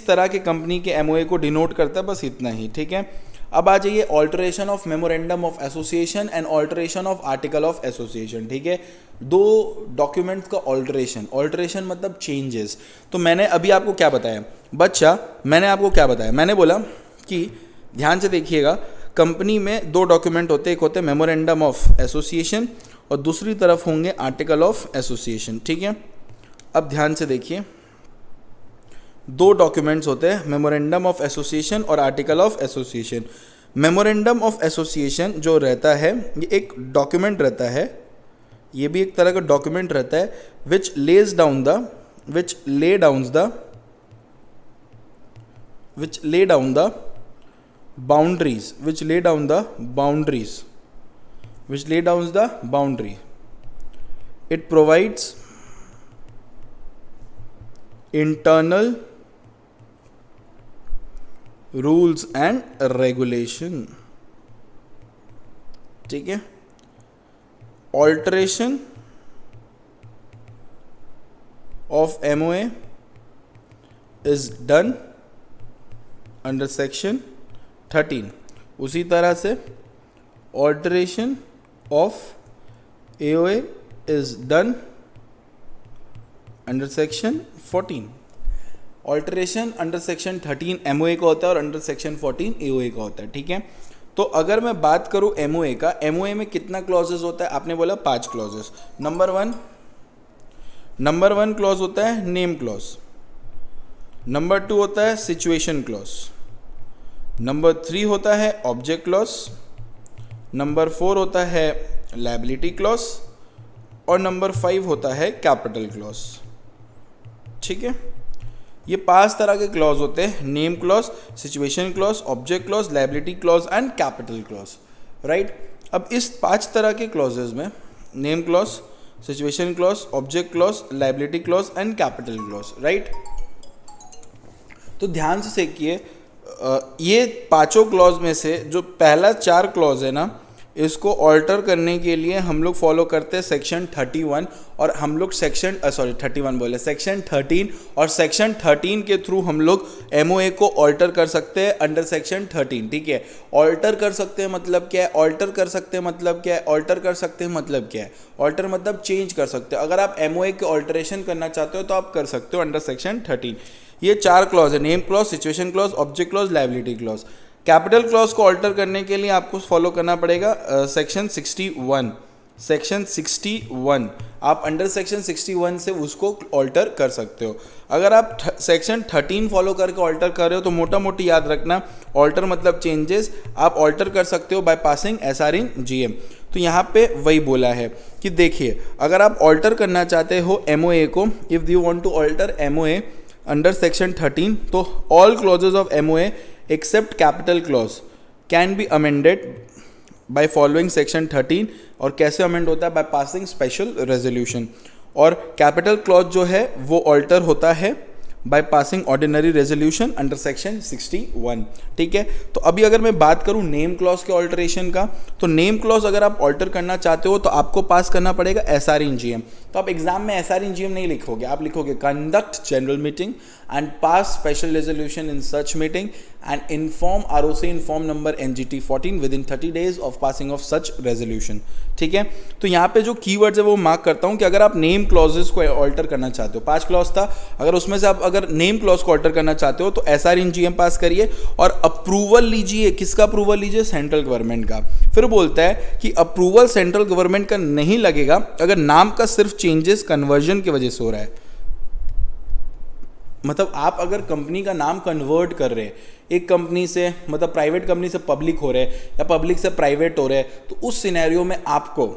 तरह के कंपनी के MOA को डिनोट करता है, बस इतना ही, ठीक है। अब आ जाइए alteration of memorandum of association and alteration of article of association, ठीक है। दो डॉक्यूमेंट्स का ऑल्टरेशन मतलब चेंजेस। तो मैंने अभी आपको क्या बताया बच्चा, मैंने आपको क्या बताया, मैंने बोला कि ध्यान से देखिएगा, कंपनी में दो डॉक्यूमेंट होते हैं, एक होते हैं मेमोरेंडम ऑफ एसोसिएशन और दूसरी तरफ होंगे आर्टिकल ऑफ एसोसिएशन, ठीक है। अब ध्यान से देखिए, दो डॉक्यूमेंट्स होते हैं, मेमोरेंडम ऑफ एसोसिएशन और article of association. Memorandum of association जो रहता है ये एक डॉक्यूमेंट रहता है, ये भी एक तरह का डॉक्यूमेंट रहता है which lay down the boundaries, which lay down the boundary. It provides internal rules and regulation, ठीक है। Alteration of MOA is done under section 13। उसी तरह से alteration of AOA is done under section 14। Alteration under section 13 MOA का होता है और under section 14 AOA का होता है, ठीक है। तो अगर मैं बात करूं MOA का, MOA में कितना क्लॉजेस होता है, आपने बोला 5 क्लॉजेस। नंबर वन क्लॉज होता है नेम क्लॉज, नंबर 2 होता है सिचुएशन क्लॉज, नंबर 3 होता है ऑब्जेक्ट क्लॉज, नंबर 4 होता है लायबिलिटी क्लॉज और नंबर 5 होता है कैपिटल क्लॉज, ठीक है। ये 5 तरह के क्लॉज होते हैं, name clause, situation clause, object clause, liability clause and capital clause, right. अब इस 5 तरह के क्लॉजेज में name clause, situation clause, object clause, liability clause and capital clause, right. तो ध्यान से देखिए, ये पांचों क्लॉज में से जो पहला 4 क्लॉज है ना, इसको ऑल्टर करने के लिए हम लोग फॉलो करते हैं सेक्शन 31 और हम लोग सेक्शन 13 और सेक्शन 13 के थ्रू हम लोग MOA को ऑल्टर कर सकते हैं अंडर सेक्शन 13, ठीक है। ऑल्टर कर सकते हैं मतलब क्या है, ऑल्टर कर सकते हैं मतलब क्या है, ऑल्टर कर सकते हैं मतलब क्या है, ऑल्टर मतलब चेंज कर सकते हो। अगर आप MOA के ऑल्टरेशन करना चाहते हो तो आप कर सकते हो अंडर सेक्शन 13। ये 4 क्लॉज है, name clause, situation clause, object clause, liability clause. Capital clause को ऑल्टर करने के लिए आपको फॉलो करना पड़ेगा सेक्शन 61। आप अंडर सेक्शन 61 से उसको ऑल्टर कर सकते हो। अगर आप सेक्शन 13 फॉलो करके ऑल्टर कर रहे हो तो मोटा मोटी याद रखना, ऑल्टर मतलब चेंजेस, आप ऑल्टर कर सकते हो by passing SR in GM। तो यहाँ पे वही बोला है कि देखिए, अगर आप ऑल्टर करना चाहते हो MOA को, if you want to alter MOA under section 13, तो all clauses of MOA except capital clause can be amended by following section 13। और कैसे अमेंड होता है, बाय पासिंग स्पेशल रेजोल्यूशन। और कैपिटल क्लॉज जो है वो ऑल्टर होता है by passing ordinary resolution under section 61, ठीक है। तो अभी अगर मैं बात करूं नेम क्लॉज के ऑल्टरेशन का, तो नेम क्लॉज अगर आप ऑल्टर करना चाहते हो तो आपको पास करना पड़ेगा SR इन GM। तो आप एग्जाम में SR इन GM नहीं लिखोगे, आप लिखोगे conduct general meeting and pass special resolution in such meeting and inform ROC inform number NGT 14 within 30 days of passing of such resolution, ठीक है। तो यहाँ पे जो कीवर्ड्स है वो मार्क करता हूँ कि अगर आप नेम क्लॉजेस को ऑल्टर करना चाहते हो, 5 क्लॉज था, अगर उसमें से आप अगर नेम क्लॉज को ऑल्टर करना चाहते हो तो SR इन GM पास करिए और अप्रूवल लीजिए। किसका अप्रूवल लीजिए, सेंट्रल गवर्नमेंट का। फिर बोलता है कि अप्रूवल सेंट्रल गवर्नमेंट का नहीं लगेगा अगर नाम का सिर्फ चेंजेस कन्वर्जन की वजह से हो रहा है। मतलब आप अगर कंपनी का नाम कन्वर्ट कर रहे हैं, एक कंपनी से मतलब प्राइवेट कंपनी से पब्लिक हो रहे हैं या पब्लिक से प्राइवेट हो रहे हैं, तो उस सिनेरियो में आपको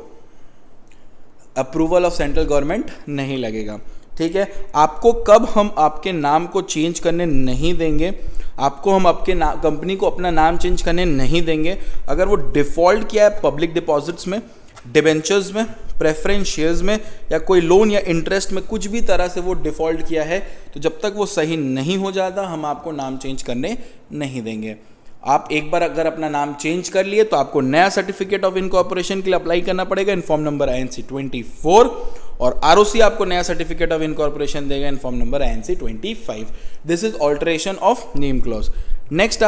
अप्रूवल ऑफ सेंट्रल गवर्नमेंट नहीं लगेगा, ठीक है। आपको कब हम आपके नाम को चेंज करने नहीं देंगे, आपको हम आपके कंपनी को अपना नाम चेंज करने नहीं देंगे अगर वो डिफ़ॉल्ट किया है पब्लिक डिपॉजिट्स में डिबेंचर्स में, प्रेफरेंस शेयर्स में या कोई लोन या इंटरेस्ट में कुछ भी तरह से वो डिफ़ॉल्ट किया है, तो जब तक वो सही नहीं हो जाता हम आपको नाम चेंज करने नहीं देंगे। आप एक बार अगर अपना नाम चेंज कर लिए तो आपको नया सर्टिफिकेट ऑफ इनकॉर्पोरेशन के लिए अप्लाई करना पड़ेगा इन फॉर्म नंबर INC 24, और ROC आपको नया सर्टिफिकेट ऑफ इनकॉर्पोरेशन देगा इन form number INC 25। This is alteration of name clause. Next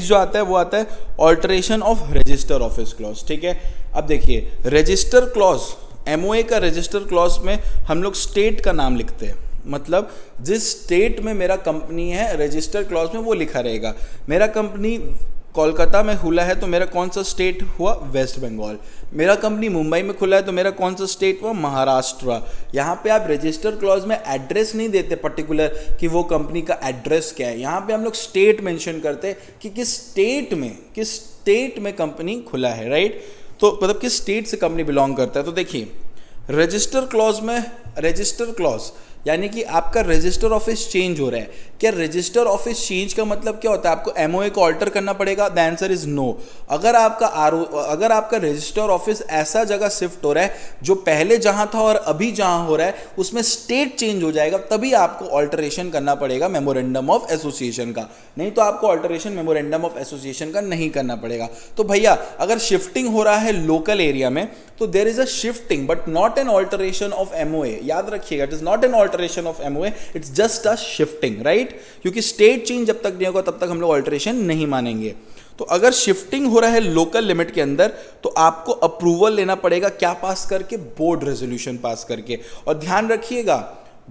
जो आता है वो आता है alteration of register office clause. ठीक है, अब देखिए रजिस्टर क्लॉज, MOA का रजिस्टर क्लॉज में हम लोग स्टेट का नाम लिखते हैं, मतलब जिस स्टेट में मेरा कंपनी है रजिस्टर क्लॉज में वो लिखा रहेगा। मेरा कंपनी कोलकाता में खुला है तो मेरा कौन सा स्टेट हुआ, वेस्ट बंगाल। मेरा कंपनी मुंबई में खुला है तो मेरा कौन सा स्टेट हुआ, महाराष्ट्र। यहाँ पे आप रजिस्टर क्लॉज में एड्रेस नहीं देते पर्टिकुलर कि वो कंपनी का एड्रेस क्या है, यहाँ पे हम लोग स्टेट मेंशन करते हैं कि किस स्टेट में कंपनी खुला है, राइट। तो मतलब किस स्टेट से कंपनी बिलोंग करता है। तो देखिए रजिस्टर क्लॉज में, रजिस्टर क्लॉज यानी कि आपका रजिस्टर ऑफिस चेंज हो रहा है। क्या रजिस्टर ऑफिस चेंज का मतलब क्या होता है, आपको MOA को ऑल्टर करना पड़ेगा? The answer is no. अगर आपका रजिस्टर ऑफिस ऐसा जगह शिफ्ट हो रहा है जो पहले जहां था और अभी जहां हो रहा है उसमें स्टेट चेंज हो जाएगा, तभी आपको ऑल्टरेशन करना पड़ेगा मेमोरेंडम ऑफ एसोसिएशन का, नहीं तो आपको ऑल्टरेशन मेमोरेंडम ऑफ एसोसिएशन का नहीं करना पड़ेगा। तो भैया अगर शिफ्टिंग हो रहा है लोकल एरिया में तो there is a shifting but not an alteration of MOA। याद रखिएगा, it is not an alteration of MOA, it's just a shifting, right. क्योंकि स्टेट चेंज जब तक नहीं होगा तब तक हम लोग ऑल्टरेशन नहीं मानेंगे। तो अगर शिफ्टिंग हो रहा है लोकल लिमिट के अंदर तो आपको अप्रूवल लेना पड़ेगा, क्या पास करके, बोर्ड रेजोल्यूशन पास करके। और ध्यान रखिएगा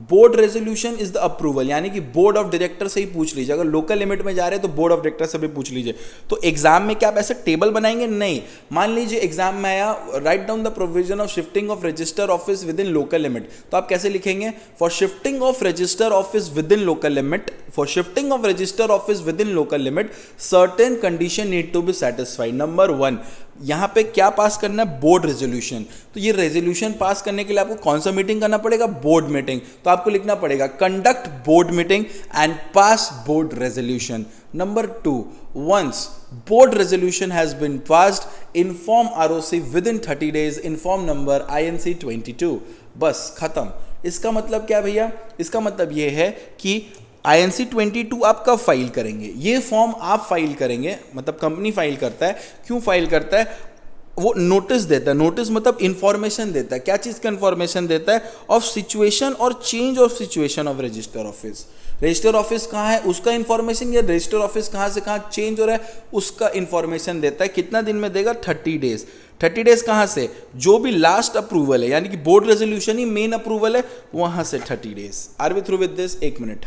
board resolution is the approval, यानी कि बोर्ड ऑफ डायरेक्टर से ही पूछ लीजिए। अगर लोकल लिमिट में जा रहे हैं तो बोर्ड ऑफ डायरेक्टर से भी पूछ लीजिए। तो एग्जाम में क्या आप ऐसे टेबल बनाएंगे? नहीं। मान लीजिए एग्जाम में आया write down the provision of shifting of register office within local limit, तो आप कैसे लिखेंगे? For shifting of register office within local limit, for shifting of register office within local limit certain condition need to be satisfied. Number 1 यहाँ पे क्या pass करना है? Board resolution. तो ये रेजोल्यूशन पास करने के लिए आपको कौन सा मीटिंग करना पड़ेगा? Board meeting. तो आपको लिखना पड़ेगा conduct board meeting and pass board resolution. Number 2, once board resolution has been passed inform ROC within 30 days inform number INC 22। बस खत्म। इसका मतलब क्या भैया? इसका मतलब ये है कि INC 22 आप कब फाइल करेंगे? ये फॉर्म आप फाइल करेंगे, मतलब कंपनी फाइल करता है। क्यों फाइल करता है? वो नोटिस देता है। नोटिस मतलब इंफॉर्मेशन देता है। क्या चीज़ का इंफॉर्मेशन देता है? ऑफ सिचुएशन और change of situation of register office. Register office कहाँ है उसका इंफॉर्मेशन, या रजिस्टर ऑफिस कहाँ से कहाँ चेंज हो रहा है उसका इंफॉर्मेशन देता है। कितना दिन में देगा? 30 days। 30 days कहाँ से? जो भी लास्ट अप्रूवल है, यानी कि बोर्ड रेजोल्यूशन ही मेन अप्रूवल है, वहाँ से 30 days। Are we through with this? 1 minute.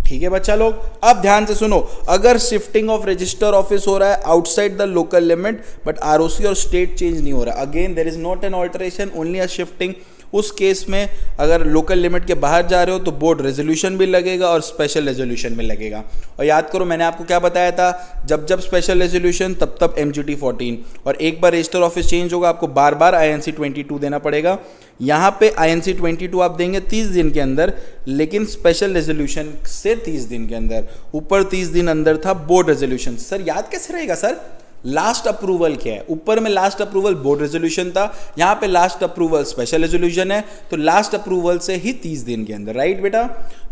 ठीक है बच्चा लोग, अब ध्यान से सुनो। अगर शिफ्टिंग ऑफ रजिस्टर ऑफिस हो रहा है outside the local limit but ROC और स्टेट चेंज नहीं हो रहा, again there is not an alteration, only a shifting. उस केस में अगर लोकल लिमिट के बाहर जा रहे हो तो बोर्ड रेजोल्यूशन भी लगेगा और स्पेशल रेजोल्यूशन भी लगेगा। और याद करो मैंने आपको क्या बताया था, जब जब स्पेशल रेजोल्यूशन तब तब MGT 14, और एक बार रजिस्टर ऑफिस चेंज होगा आपको बार बार INC 22 देना पड़ेगा। यहाँ पे INC 22 आप देंगे 30 दिन के अंदर, लेकिन स्पेशल रेजोल्यूशन से 30 दिन के अंदर। ऊपर 30 दिन अंदर था बोर्ड रेजोल्यूशन। सर याद कैसे रहेगा सर? लास्ट अप्रूवल क्या है? ऊपर में लास्ट अप्रूवल बोर्ड रेजोल्यूशन था, यहाँ पे लास्ट अप्रूवल स्पेशल रेजोल्यूशन है, तो लास्ट अप्रूवल से ही 30 दिन के अंदर, राइट बेटा?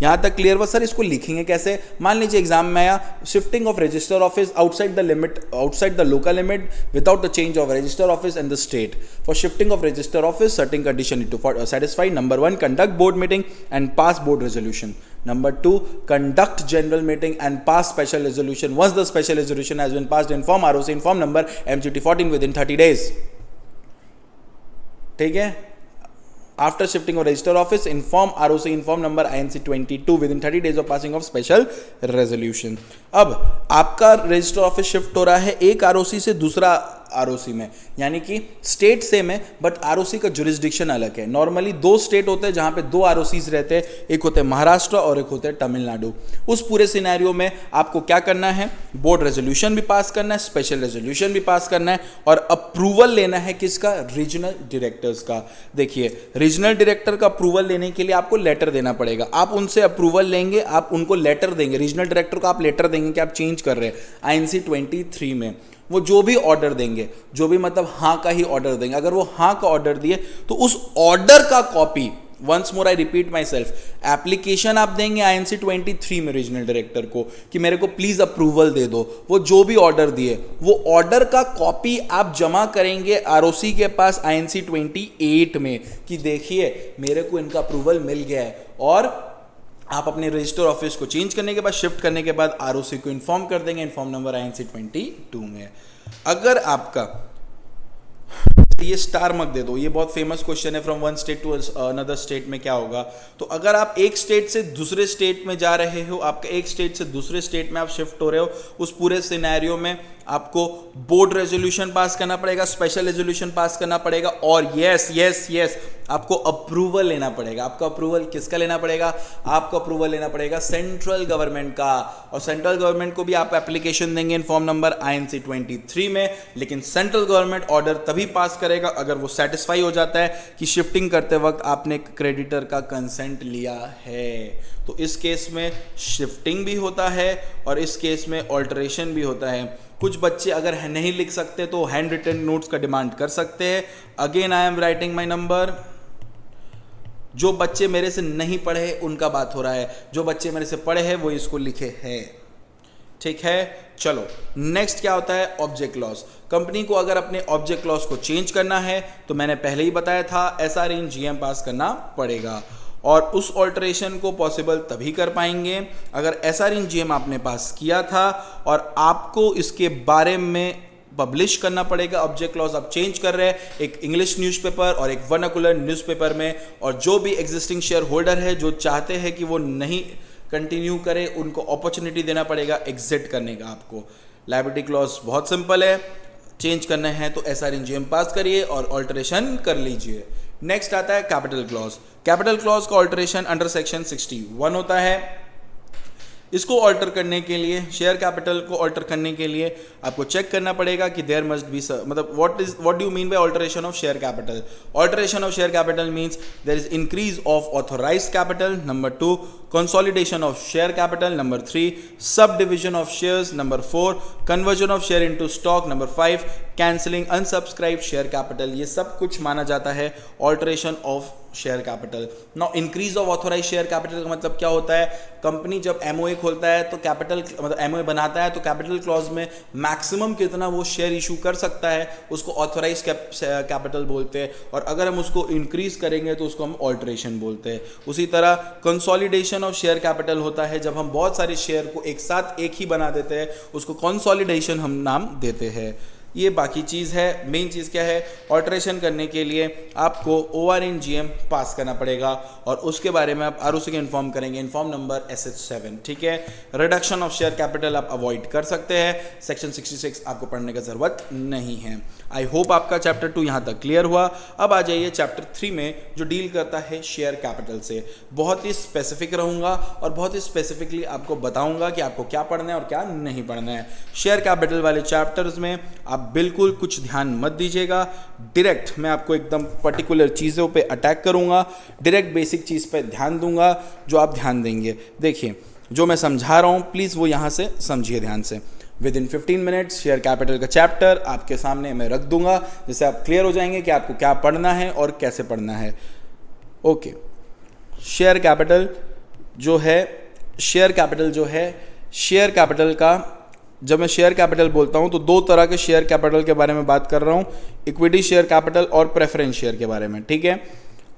यहाँ तक क्लियर हुआ? सर इसको लिखेंगे कैसे? मान लीजिए एग्जाम में आया shifting of register office outside the limit, outside the local limit without the change of register office and the state. For shifting of register office certain condition need to satisfy। Number 1 conduct board meeting and pass board resolution. Number 2, conduct general meeting and pass special resolution. Once the special resolution has been passed, inform ROC, inform number MGT 14 within 30 days. ठीक है? After shifting of register office, inform ROC, inform number INC 22 within 30 days of passing of special resolution. अब आपका register office shift हो रहा है एक ROC से दूसरा ROC में, यानी कि स्टेट सेम है बट ROC का जुरिस्डिक्शन अलग है। नॉर्मली 2 स्टेट होते हैं जहां पे 2 ROCs रहते हैं, एक होते हैं महाराष्ट्र और एक होते हैं तमिलनाडु। उस पूरे सिनेरियो में आपको क्या करना है? बोर्ड रेजोल्यूशन भी पास करना है, स्पेशल रेजोल्यूशन भी पास करना है, और अप्रूवल लेना है किसका? रीजनल डायरेक्टर्स का। देखिए रीजनल डायरेक्टर का अप्रूवल लेने के लिए आपको लेटर देना पड़ेगा। आप उनसे अप्रूवल लेंगे, आप उनको लेटर देंगे, रीजनल डायरेक्टर को आप लेटर देंगे कि आप चेंज कर रहे हैं INC 23 में। वो जो भी ऑर्डर देंगे, जो भी मतलब हाँ का ही ऑर्डर देंगे, अगर वो हाँ का ऑर्डर दिए तो उस ऑर्डर का copy, once more I repeat myself, application आप देंगे INC 23 में रीजनल डायरेक्टर को कि मेरे को प्लीज अप्रूवल दे दो, वो जो भी ऑर्डर दिए वो ऑर्डर का कॉपी आप जमा करेंगे ROC के पास INC 28 में कि देखिए मेरे को इनका अप्रूवल मिल गया है, और आप अपने रजिस्टर ऑफिस को चेंज करने के बाद, शिफ्ट करने के बाद ROC को इन्फॉर्म कर देंगे, इन्फॉर्म नंबर INC 22 में। अगर आपका ये स्टार मत दे दो, ये बहुत फेमस क्वेश्चन है, from one state to another state में क्या होगा। तो अगर आप एक स्टेट से दूसरे स्टेट में जा रहे हो, आपका एक स्टेट से दूसरे स्टेट में आप शिफ्ट हो रहे हो, उस पूरे सिनेरियो में आपको बोर्ड रेजोल्यूशन पास करना पड़ेगा, स्पेशल रेजोल्यूशन पास करना पड़ेगा, और यस यस यस आपको अप्रूवल लेना पड़ेगा। आपका अप्रूवल किसका लेना पड़ेगा? आपको अप्रूवल लेना पड़ेगा सेंट्रल गवर्नमेंट का, और सेंट्रल गवर्नमेंट को भी आप एप्लीकेशन देंगे इन्फॉर्म नंबर INC 23 में, लेकिन सेंट्रल गवर्नमेंट ऑर्डर तभी पास करेगा अगर वो सेटिस्फाई हो जाता है कि शिफ्टिंग करते वक्त आपने क्रेडिटर का कंसेंट लिया है। तो इस केस में शिफ्टिंग भी होता है और इस केस में ऑल्टरेशन भी होता है। कुछ बच्चे अगर नहीं लिख सकते तो हैंड रिटन नोट्स का डिमांड कर सकते हैं। Again I am writing my number. जो बच्चे मेरे से नहीं पढ़े उनका बात हो रहा है, जो बच्चे मेरे से पढ़े हैं वो इसको लिखे हैं, ठीक है। चलो नेक्स्ट क्या होता है? Object clause. कंपनी को अगर अपने ऑब्जेक्ट क्लॉज को चेंज करना है तो मैंने पहले ही बताया था SR इन GM पास करना पड़ेगा, और उस ऑल्टरेशन को पॉसिबल तभी कर पाएंगे अगर SR इन GM आपने पास किया था और आपको इसके बारे में पब्लिश करना पड़ेगा। ऑब्जेक्ट क्लॉज आप चेंज कर रहे हैं एक इंग्लिश न्यूज़पेपर और एक वर्नाकुलर न्यूज़पेपर में, और जो भी एग्जिस्टिंग शेयर होल्डर है जो चाहते हैं कि वो नहीं कंटिन्यू करे, उनको अपॉर्चुनिटी देना पड़ेगा एग्जिट करने का। आपको लायबिलिटी क्लॉज बहुत सिंपल है, चेंज करना है तो SR इन GM पास करिए और ऑल्टरेशन कर लीजिए। नेक्स्ट आता है कैपिटल क्लॉज। कैपिटल क्लॉज का ऑल्टरेशन अंडर सेक्शन 61 होता है। इसको ऑल्टर करने के लिए, शेयर कैपिटल को ऑल्टर करने के लिए आपको चेक करना पड़ेगा कि देयर मस्ट बी, मतलब what do you mean by alteration of share capital? Alteration of share capital means there is increase of authorised capital, number 2 consolidation of share capital, number 3 subdivision of shares, number 4 conversion of share into stock, number 5 cancelling unsubscribed share capital। ये सब कुछ माना जाता है alteration of share capital. Now increase of authorise share capital का मतलब क्या होता है? कंपनी जब MOA खोलता है तो कैपिटल, मतलब MOA बनाता है तो कैपिटल क्लॉज में मैक्सिमम कितना वो शेयर इशू कर सकता है उसको ऑथोराइज कैपिटल बोलते हैं, और अगर हम उसको इंक्रीज करेंगे तो उसको हम ऑल्टरेशन बोलते हैं। उसी तरह कंसोलिडेशन ऑफ शेयर कैपिटल होता है जब हम बहुत सारे शेयर को एक साथ एक ही बना देते हैं, उसको कंसोलिडेशन हम नाम देते हैं। ये बाकी चीज़ है। मेन चीज़ क्या है? ऑल्टरेशन करने के लिए आपको OR इन GM पास करना पड़ेगा और उसके बारे में आप ROC को इन्फॉर्म करेंगे, इन्फॉर्म नंबर SH7, ठीक है। रिडक्शन ऑफ शेयर कैपिटल आप अवॉइड कर सकते हैं, सेक्शन 66 आपको पढ़ने की ज़रूरत नहीं है। आई होप आपका चैप्टर 2 यहाँ तक क्लियर हुआ। अब आ जाइए चैप्टर 3 में जो डील करता है शेयर कैपिटल से। बहुत ही स्पेसिफिक रहूँगा और बहुत ही स्पेसिफिकली आपको बताऊँगा कि आपको क्या पढ़ना है और क्या नहीं पढ़ना है। शेयर कैपिटल वाले चैप्टर्स में आप बिल्कुल कुछ ध्यान मत दीजिएगा, डायरेक्ट मैं आपको एकदम पर्टिकुलर चीज़ों पे अटैक करूँगा, डायरेक्ट बेसिक चीज़ पे ध्यान दूंगा जो आप ध्यान देंगे। देखिए जो मैं समझा रहा हूँ प्लीज़ वो यहाँ से समझिए ध्यान से। With in 15 minutes share capital का चैप्टर आपके सामने मैं रख दूंगा, जिससे आप क्लियर हो जाएंगे कि आपको क्या पढ़ना है और कैसे पढ़ना है। ओके, शेयर कैपिटल जो है, शेयर कैपिटल का जब मैं शेयर कैपिटल बोलता हूं तो दो तरह के शेयर कैपिटल के बारे में बात कर रहा हूं, इक्विटी शेयर कैपिटल और प्रेफरेंस शेयर के बारे में, ठीक है।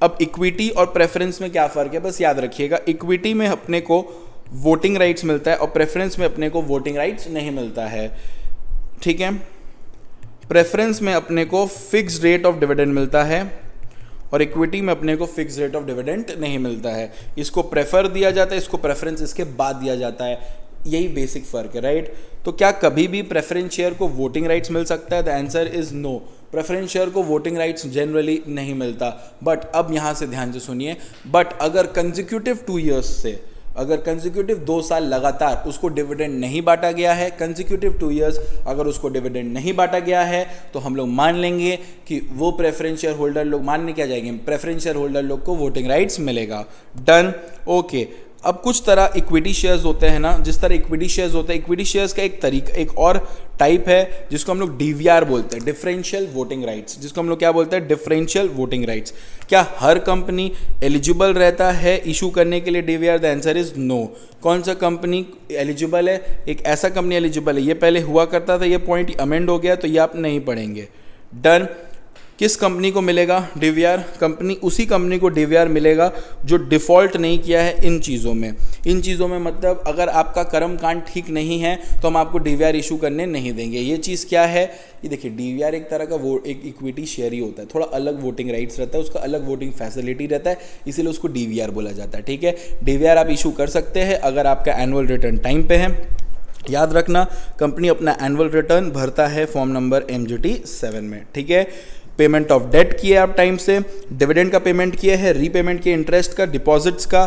अब इक्विटी और प्रेफरेंस में क्या फ़र्क है बस याद रखिएगा। इक्विटी में अपने को वोटिंग राइट्स मिलता है और प्रेफरेंस में अपने को वोटिंग राइट्स नहीं मिलता है, ठीक है। प्रेफरेंस में अपने को फिक्स्ड रेट ऑफ डिविडेंड मिलता है और इक्विटी में अपने को फिक्स रेट ऑफ डिविडेंड नहीं मिलता है। इसको प्रेफर दिया जाता है, इसको प्रेफरेंस इसके बाद दिया जाता है। यही बेसिक फ़र्क है, राइट। तो क्या कभी भी प्रेफरेंस शेयर को वोटिंग राइट्स मिल सकता है? द आंसर इज़ नो। प्रेफरेंस शेयर को वोटिंग राइट्स जनरली नहीं मिलता। बट अब यहाँ से ध्यान से सुनिए, बट अगर कंसेक्यूटिव 2 ईयर्स से, अगर कंसेक्यूटिव 2 साल लगातार उसको डिविडेंड नहीं बांटा गया है, कंसेक्यूटिव 2 ईयर्स अगर उसको डिविडेंड नहीं बांटा गया है, तो हम लोग मान लेंगे कि वो प्रेफरेंस शेयर होल्डर लोग, मानने क्या जाएंगे, प्रेफरेंस शेयर होल्डर लोग को वोटिंग राइट्स मिलेगा। Done, okay. अब कुछ तरह इक्विटी शेयर्स होते हैं ना, जिस तरह इक्विटी शेयर्स होते हैं, इक्विटी शेयर्स का एक तरीका, एक और टाइप है जिसको हम लोग डीवीआर बोलते हैं, डिफरेंशियल वोटिंग राइट्स, जिसको हम लोग क्या बोलते हैं, डिफरेंशियल वोटिंग राइट्स। क्या हर कंपनी एलिजिबल रहता है इशू करने के लिए DVR? The answer is no. कौन सा कंपनी एलिजिबल है? एक ऐसा कंपनी एलिजिबल है, ये पहले हुआ करता था, ये पॉइंट अमेंड हो गया तो ये आप नहीं पढ़ेंगे। डन। किस कंपनी को मिलेगा डीवीआर? उसी कंपनी को डीवीआर मिलेगा जो डिफ़ॉल्ट नहीं किया है इन चीज़ों में। इन चीज़ों में मतलब अगर आपका कर्मकांड ठीक नहीं है तो हम आपको डीवीआर इशू करने नहीं देंगे। ये चीज़ क्या है? ये देखिए, डीवीआर एक तरह का एक इक्विटी शेयर ही होता है, थोड़ा अलग वोटिंग राइट्स रहता है, उसका अलग वोटिंग फैसिलिटी रहता है, इसीलिए उसको डीवीआर बोला जाता है। ठीक है, डीवीआर आप इशू कर सकते हैं अगर आपका एनुअल रिटर्न टाइम पे है। याद रखना, कंपनी अपना एनुअल रिटर्न भरता है फॉर्म नंबर MGT 7 में। ठीक है, पेमेंट ऑफ डेट किए आप टाइम से, डिविडेंड का पेमेंट किए है, रीपेमेंट किए इंटरेस्ट का, डिपॉजिट्स का,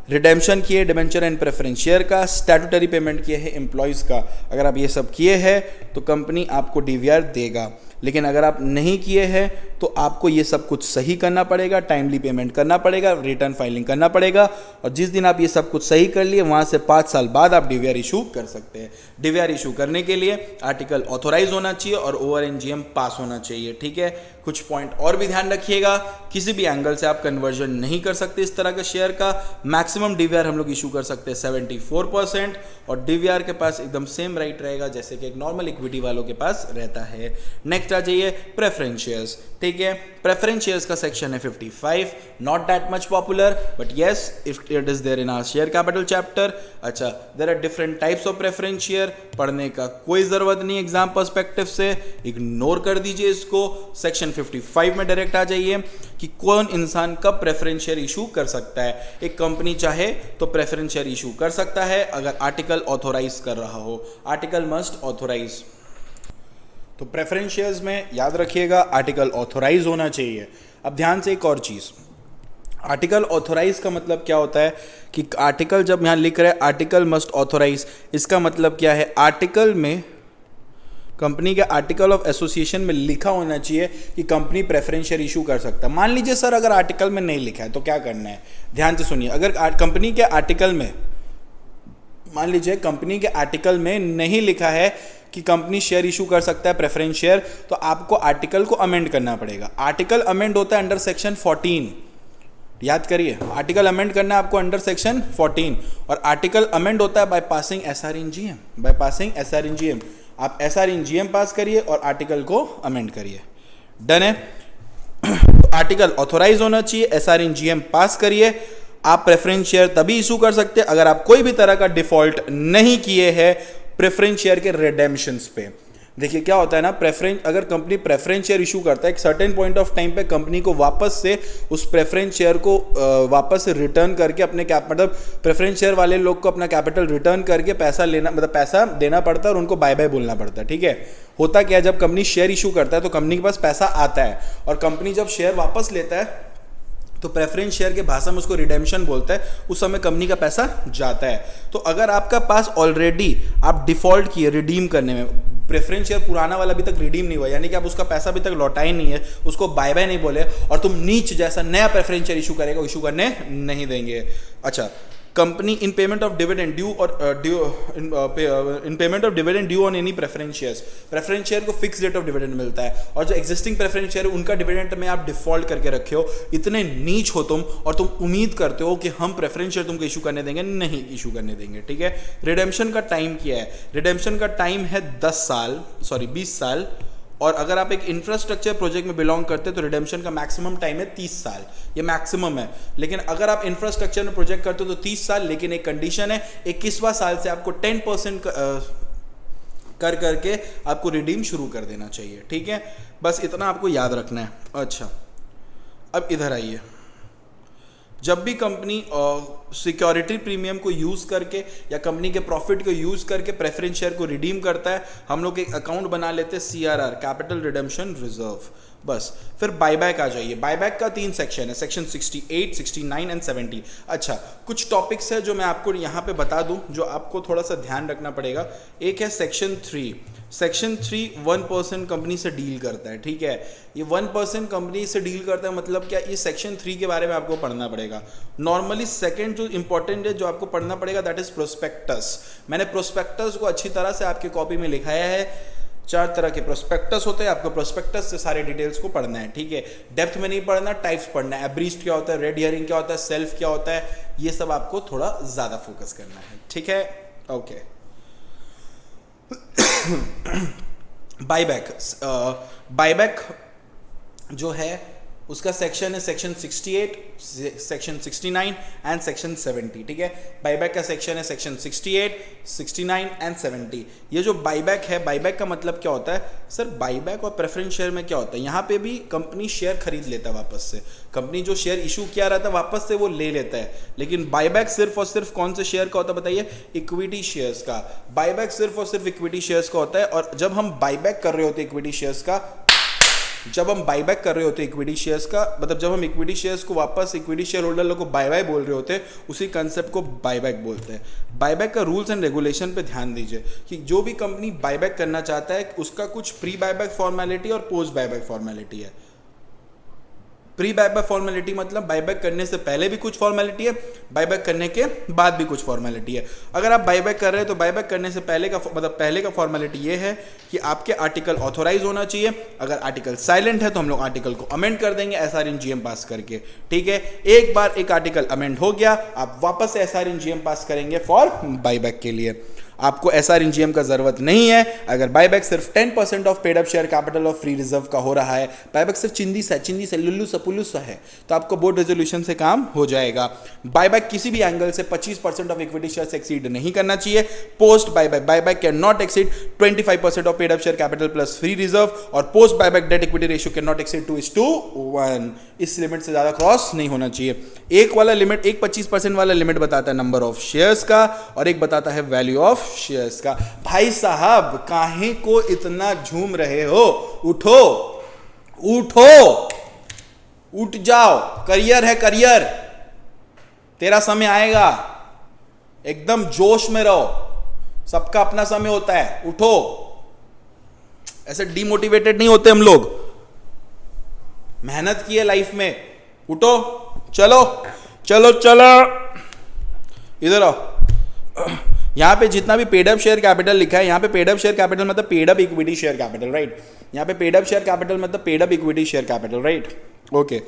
रिडेम्पशन किए डिबेंचर एंड प्रेफरेंस शेयर का, स्टैट्यूटरी पेमेंट किए हैं एम्प्लॉयज़ का। अगर आप ये सब किए हैं तो कंपनी आपको डीवीआर देगा। लेकिन अगर आप नहीं किए हैं तो आपको ये सब कुछ सही करना पड़ेगा, टाइमली पेमेंट करना पड़ेगा, रिटर्न फाइलिंग करना पड़ेगा, और जिस दिन आप ये सब कुछ सही कर लिए वहाँ से 5 साल बाद आप डीवीआर इशू कर सकते हैं। डीवीआर इशू करने के लिए आर्टिकल ऑथोराइज होना चाहिए और ओवर एनजीएम पास होना चाहिए। ठीक है, कुछ पॉइंट और भी ध्यान रखिएगा, किसी भी एंगल से आप कन्वर्जन नहीं कर सकते इस तरह का शेयर का। मैक्सिमम डीवीआर हम लोग इशू कर सकते हैं 74%, और डीवीआर के पास एकदम सेम राइट रहेगा जैसे कि एक नॉर्मल इक्विटी वालों के पास रहता है। नेक्स्ट आ जाइए प्रेफरेंस शेयर्स। ठीक है, प्रेफरेंस शेयर्स का सेक्शन है 55, not that much popular but yes if it is there in our share capital chapter. अच्छा, there are different types of preference share, पढ़ने का कोई जरूरत नहीं एग्जाम पर्सपेक्टिव से, इग्नोर कर दीजिए इसको। सेक्शन 55 में डायरेक्ट आ जाइए कि कौन इंसान कब प्रेफरेंस शेयर इशू कर सकता है। एक कंपनी चाहे तो प्रेफरेंस शेयर इशू कर सकता है अगर आर्टिकल ऑथोराइज कर रहा हो, आर्टिकल मस्ट ऑथोराइज। तो प्रेफरेंस शेयर्स में याद रखिएगा आर्टिकल ऑथोराइज होना चाहिए। अब ध्यान से एक और चीज़, आर्टिकल ऑथोराइज का मतलब क्या होता है कि आर्टिकल जब यहाँ लिख रहे हैं आर्टिकल मस्ट ऑथोराइज, इसका मतलब क्या है? आर्टिकल में, कंपनी के आर्टिकल ऑफ एसोसिएशन में लिखा होना चाहिए कि कंपनी प्रेफरेंस शेयर इशू कर सकता है। मान लीजिए सर अगर आर्टिकल में नहीं लिखा है तो क्या करना है? ध्यान से सुनिए, अगर कंपनी के आर्टिकल में, मान लीजिए कंपनी के आर्टिकल में नहीं लिखा है कि कंपनी शेयर इशू कर सकता है प्रेफरेंस शेयर, तो आपको आर्टिकल को अमेंड करना पड़ेगा। आर्टिकल अमेंड होता है अंडर सेक्शन 14, याद करिए, आर्टिकल अमेंड करना है आपको अंडर सेक्शन 14, और आर्टिकल अमेंड होता है by passing SR in GM, by passing SR in GM। आप SR इन GM पास करिए और आर्टिकल को अमेंड करिए। डन है? तो आर्टिकल ऑथोराइज होना चाहिए, SR इन GM पास करिए, आप प्रेफरेंस शेयर तभी इशू कर सकते हैं अगर आप कोई भी तरह का डिफॉल्ट नहीं किए हैं प्रेफरेंस शेयर के रिडेम्पशंस पे। देखिए क्या होता है ना, अगर कंपनी प्रेफरेंस शेयर इशू करता है एक सर्टेन पॉइंट ऑफ टाइम पे, कंपनी को वापस से उस प्रेफरेंस शेयर को वापस से रिटर्न करके अपने मतलब प्रेफरेंस शेयर वाले लोग को अपना कैपिटल रिटर्न करके पैसा लेना, मतलब पैसा देना पड़ता है और उनको बाय बाय बोलना पड़ता है। ठीक है, होता क्या है, जब कंपनी शेयर इशू करता है तो कंपनी के पास पैसा आता है, और कंपनी जब शेयर वापस लेता है तो प्रेफरेंस शेयर के भाषा में उसको रिडेम्पशन बोलता है, उस समय कंपनी का पैसा जाता है। तो अगर आपका पास ऑलरेडी आप डिफॉल्ट किए रिडीम करने में, प्रेफरेंस शेयर पुराना वाला अभी तक रिडीम नहीं हुआ, यानी कि आप उसका पैसा अभी तक लौटाए नहीं है, उसको बाय बाय नहीं बोले, और तुम नीच जैसा नया प्रेफरेंस शेयर इशू करेगा, इशू करने नहीं देंगे। अच्छा, company in payment of dividend due और in payment of dividend due on any preference shares, preference share को फिक्स रेट ऑफ डिविडेंड मिलता है, और जो एग्जिस्टिंग प्रेफरेंस शेयर है उनका डिविडेंड में आप डिफॉल्ट करके रखे हो, इतने नीच हो तुम, और तुम उम्मीद करते हो कि हम प्रेफरेंस शेयर तुमको इशू करने देंगे, नहीं इशू करने देंगे। ठीक है, रिडेम्पशन का टाइम क्या है? रिडेम्पशन का टाइम है 20 साल, और अगर आप एक इंफ्रास्ट्रक्चर प्रोजेक्ट में बिलोंग करते हैं तो रिडेम्पशन का मैक्सिमम टाइम है 30 साल, ये मैक्सिमम है। लेकिन अगर आप इंफ्रास्ट्रक्चर में प्रोजेक्ट करते हो तो 30 साल, लेकिन एक कंडीशन है, 21वां साल से आपको 10% करके आपको रिडीम शुरू कर देना चाहिए। ठीक है, बस इतना आपको याद रखना है। अच्छा, अब इधर आइए, जब भी कंपनी सिक्योरिटी प्रीमियम को यूज़ करके या कंपनी के प्रॉफिट को यूज़ करके प्रेफरेंस शेयर को रिडीम करता है, हम लोग एक अकाउंट बना लेते हैं CRR, कैपिटल रिडेम्पशन रिजर्व। बस। फिर बायबैक आ जाइए। बायबैक का 3 सेक्शन है, सेक्शन 68, 69 एंड 70। अच्छा, कुछ टॉपिक्स है जो मैं आपको यहाँ पे बता दूँ, जो आपको थोड़ा सा ध्यान रखना पड़ेगा। एक है सेक्शन 3। सेक्शन 3 1% कंपनी से डील करता है, ठीक है। ये 1% कंपनी से डील करता है मतलब क्या, ये सेक्शन 3 के बारे में आपको पढ़ना पड़ेगा। नॉर्मली सेकंड जो इंपॉर्टेंट है, जो आपको पढ़ना पड़ेगा, दैट इज प्रोस्पेक्टस। मैंने प्रोस्पेक्टस को अच्छी तरह से आपके कॉपी में लिखाया है। 4 तरह के प्रोस्पेक्टस होते हैं, आपको प्रोस्पेक्टस से सारे डिटेल्स को पढ़ना है, ठीक है। डेप्थ में नहीं पढ़ना, टाइप्स पढ़ना है। एब्रीस्ट क्या होता है, रेड हियरिंग क्या होता है, सेल्फ क्या होता है, ये सब आपको थोड़ा ज़्यादा फोकस करना है, ठीक है। ओके। बायबैक, बायबैक जो है उसका सेक्शन है सेक्शन 68, सेक्शन 69 एंड सेक्शन 70, ठीक है। बायबैक का सेक्शन है सेक्शन 68, 69 एंड 70। ये जो बायबैक है, बायबैक का मतलब क्या होता है सर? बायबैक और प्रेफरेंस शेयर में क्या होता है, यहाँ पे भी कंपनी शेयर खरीद लेता है वापस से। कंपनी जो शेयर इशू किया रहता है वापस से वो ले लेता है। लेकिन बायबैक सिर्फ और सिर्फ कौन से शेयर का होता है बताइए? इक्विटी शेयर्स का। बायबैक सिर्फ और सिर्फ इक्विटी शेयर्स का होता है। और जब हम बायबैक कर रहे होते हैं इक्विटी शेयर्स का, जब हम बायबैक कर रहे होते हैं इक्विटी शेयर्स का, मतलब जब हम इक्विटी शेयर्स को वापस इक्विटी शेयर होल्डर लोग को बाय बाय बोल रहे होते हैं, उसी कंसेप्ट को बायबैक बोलते हैं। बायबैक का रूल्स एंड रेगुलेशन पे ध्यान दीजिए कि जो भी कंपनी बायबैक करना चाहता है उसका कुछ प्री बायबैक फॉर्मेलिटी और पोस्ट बायबैक फॉर्मेलिटी है। प्री बायबैक फॉर्मेलिटी मतलब बायबैक करने से पहले भी कुछ फॉर्मेलिटी है, बायबैक करने के बाद भी कुछ फॉर्मेलिटी है। अगर आप बायबैक कर रहे हैं तो बायबैक करने से पहले का मतलब पहले का फॉर्मेलिटी ये है कि आपके आर्टिकल ऑथोराइज होना चाहिए। अगर आर्टिकल साइलेंट है तो हम लोग आर्टिकल को अमेंड कर देंगे एसआर इन जीएम पास करके, ठीक है। एक बार एक आर्टिकल अमेंड हो गया, आप वापस से एसआर इन जीएम पास करेंगे फॉर बायबैक के लिए। आपको एसआर इन जीएम का जरूरत नहीं है अगर बायबैक सिर्फ 10% of paid up share capital और फ्री रिजर्व का हो रहा है। बायबैक सिर्फ चिंदी से लुल्लू सपुल्लू सा है, तो आपको बोर्ड रेजोल्यूशन से काम हो जाएगा। बायबैक किसी भी एंगल से 25% ऑफ इक्विटी शेयर एक्सीड नहीं करना चाहिए। Post buyback, buyback can not exceed 25% of paid up share capital plus free reserve, और post buyback debt equity ratio can not exceed 2:1। इस लिमिट से ज्यादा क्रॉस नहीं होना चाहिए। एक वाला लिमिट, एक 25% वाला लिमिट बताता है नंबर ऑफ शेयर्स का, और एक बताता है वैल्यू ऑफ शेयर्स का। भाई साहब काहे को इतना झूम रहे हो? उठो उठो, उठ जाओ, करियर है करियर, तेरा समय आएगा। एकदम जोश में रहो, सबका अपना समय होता है, उठो। ऐसे डिमोटिवेटेड नहीं होते हम लोग, मेहनत की है लाइफ में, उठो, चलो चलो चलो, इधर आओ। यहाँ पे जितना भी पेड अप शेयर कैपिटल लिखा है, यहाँ पे पेड अप शेयर कैपिटल मतलब paid up equity share capital, right. यहाँ पे पेड अप शेयर कैपिटल मतलब paid up equity share capital, right. Okay.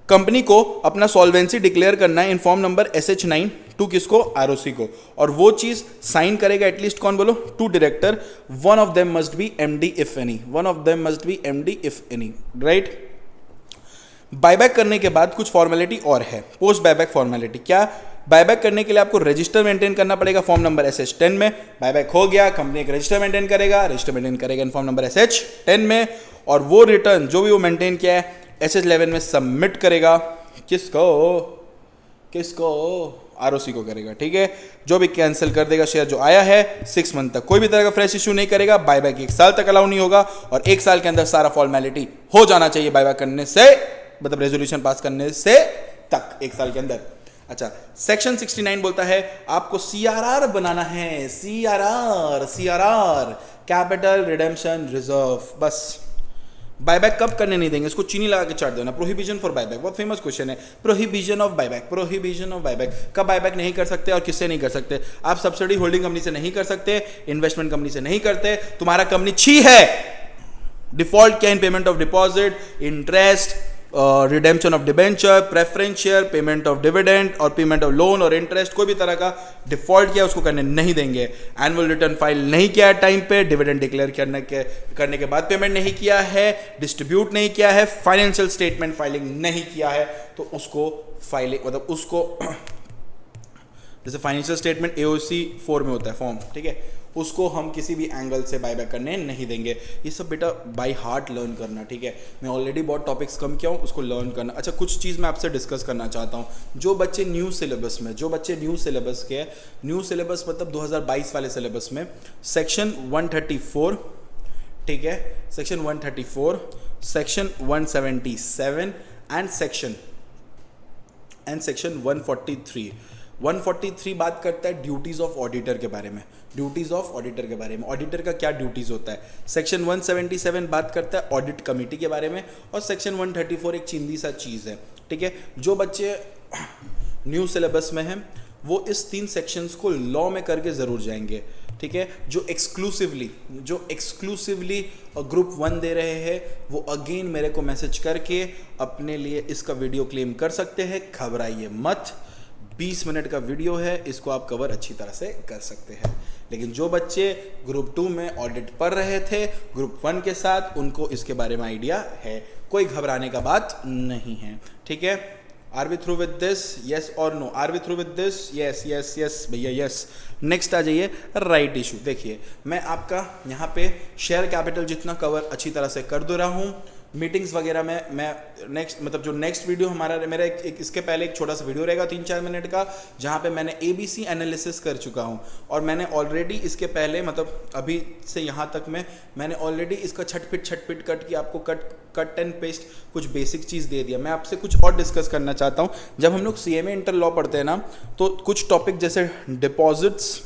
Company को अपना सॉल्वेंसी डिक्लेयर करना है in form number SH9 to किसको? आरओसी को। और वो चीज साइन करेगा एटलीस्ट कौन बोलो? 2 director. One of them must be MD if any, one of them must be MD if any, right. Buyback करने के बाद कुछ फॉर्मेलिटी और है, पोस्ट बायबैक फॉर्मेलिटी। क्या? बायबैक करने के लिए आपको रजिस्टर मेंटेन करना पड़ेगा फॉर्म नंबर SH10 में। बायबैक हो गया, कंपनी एक रजिस्टर मेंटेन करेगा, रजिस्टर मेंटेन करेगा इन फॉर्म नंबर SH10 में, और वो रिटर्न जो भी वो मेंटेन किया है SH11 में सबमिट करेगा। किसको? किसको? आरओसी को करेगा, ठीक है। जो भी कैंसिल कर देगा शेयर जो आया है 6 मंथ तक कोई भी तरह का फ्रेश इशू नहीं करेगा। बायबैक 1 साल तक अलाउ नहीं होगा, और 1 साल के अंदर सारा फॉर्मेलिटी हो जाना चाहिए बायबैक करने से, मतलब रेजोल्यूशन पास करने से तक 1 साल के अंदर। अच्छा, सेक्शन 69 बोलता है आपको CRR बनाना है, CRR कैपिटल रिडेम्पशन रिजर्व। बस बायबैक कब करने नहीं देंगे, इसको चीनी लगा के चाट देना। प्रोहिबिशन फॉर बायबैक, बहुत फेमस क्वेश्चन है। Prohibition of buyback, prohibition of buyback, कब बायबैक नहीं कर सकते और किससे नहीं कर सकते? आप सब्सिडी होल्डिंग कंपनी से नहीं कर सकते, इन्वेस्टमेंट कंपनी से नहीं करते, तुम्हारा कंपनी छी है। डिफॉल्ट क्या? इन payment of deposit, interest, redemption of debenture, preference share, payment of dividend और पेमेंट ऑफ लोन और इंटरेस्ट, कोई भी तरह का डिफॉल्ट किया उसको करने नहीं देंगे। एनुअल रिटर्न फाइल नहीं किया है टाइम पे, डिविडेंड डिक्लेयर करने के बाद पेमेंट नहीं किया है, डिस्ट्रीब्यूट नहीं किया है, फाइनेंशियल स्टेटमेंट फाइलिंग नहीं किया है, तो उसको फाइलिंग मतलब उसको जैसे फाइनेंशियल स्टेटमेंट AOC 4 में होता है फॉर्म, ठीक है, उसको हम किसी भी एंगल से बायबैक करने नहीं देंगे। ये सब बेटा बाय हार्ट लर्न करना, ठीक है। मैं ऑलरेडी बहुत टॉपिक्स कम किया हूँ, उसको लर्न करना। अच्छा, कुछ चीज़ मैं आपसे डिस्कस करना चाहता हूँ। जो बच्चे न्यू सिलेबस में, जो बच्चे न्यू सिलेबस के, न्यू सिलेबस मतलब 2022 वाले सिलेबस में, सेक्शन 134 ठीक है, सेक्शन 134, सेक्शन 177 एंड सेक्शन 143। 143 बात करता है ड्यूटीज ऑफ ऑडिटर के बारे में, ड्यूटीज ऑफ ऑडिटर के बारे में, ऑडिटर का क्या ड्यूटीज होता है। सेक्शन 177 बात करता है ऑडिट कमेटी के बारे में, और सेक्शन 134 एक चिंदी सा चीज़ है, ठीक है। जो बच्चे न्यू सिलेबस में हैं वो इस 3 सेक्शंस को लॉ में करके ज़रूर जाएंगे, ठीक है। जो एक्सक्लूसिवली ग्रुप 1 दे रहे हैं वो अगेन मेरे को मैसेज करके अपने लिए इसका वीडियो क्लेम कर सकते हैं, घबराइए मत। 20 मिनट का वीडियो है, इसको आप कवर अच्छी तरह से कर सकते हैं। लेकिन जो बच्चे ग्रुप 2 में ऑडिट पढ़ रहे थे ग्रुप 1 के साथ, उनको इसके बारे में आइडिया है, कोई घबराने का बात नहीं है, ठीक है। Are we through with this, yes और no? Are we through with this? Yes yes yes भैया यस। नेक्स्ट आ जाइए राइट इशू। देखिए मैं आपका यहाँ पे शेयर कैपिटल जितना कवर अच्छी तरह से कर दे रहा हूँ, मीटिंग्स वगैरह में मैं नेक्स्ट मतलब जो नेक्स्ट वीडियो हमारा मेरा एक इसके पहले एक छोटा सा वीडियो रहेगा 3-4 मिनट का, जहाँ पे मैंने ABC एनालिसिस कर चुका हूँ, और मैंने ऑलरेडी इसके पहले मतलब अभी से यहाँ तक मैंने ऑलरेडी इसका छटपिट कट की आपको कट एंड पेस्ट कुछ बेसिक चीज़ दे दिया। मैं आपसे कुछ और डिस्कस करना चाहता हूँ। जब हम लोग CMA इंटर लॉ पढ़ते हैं ना, तो कुछ टॉपिक जैसे deposits,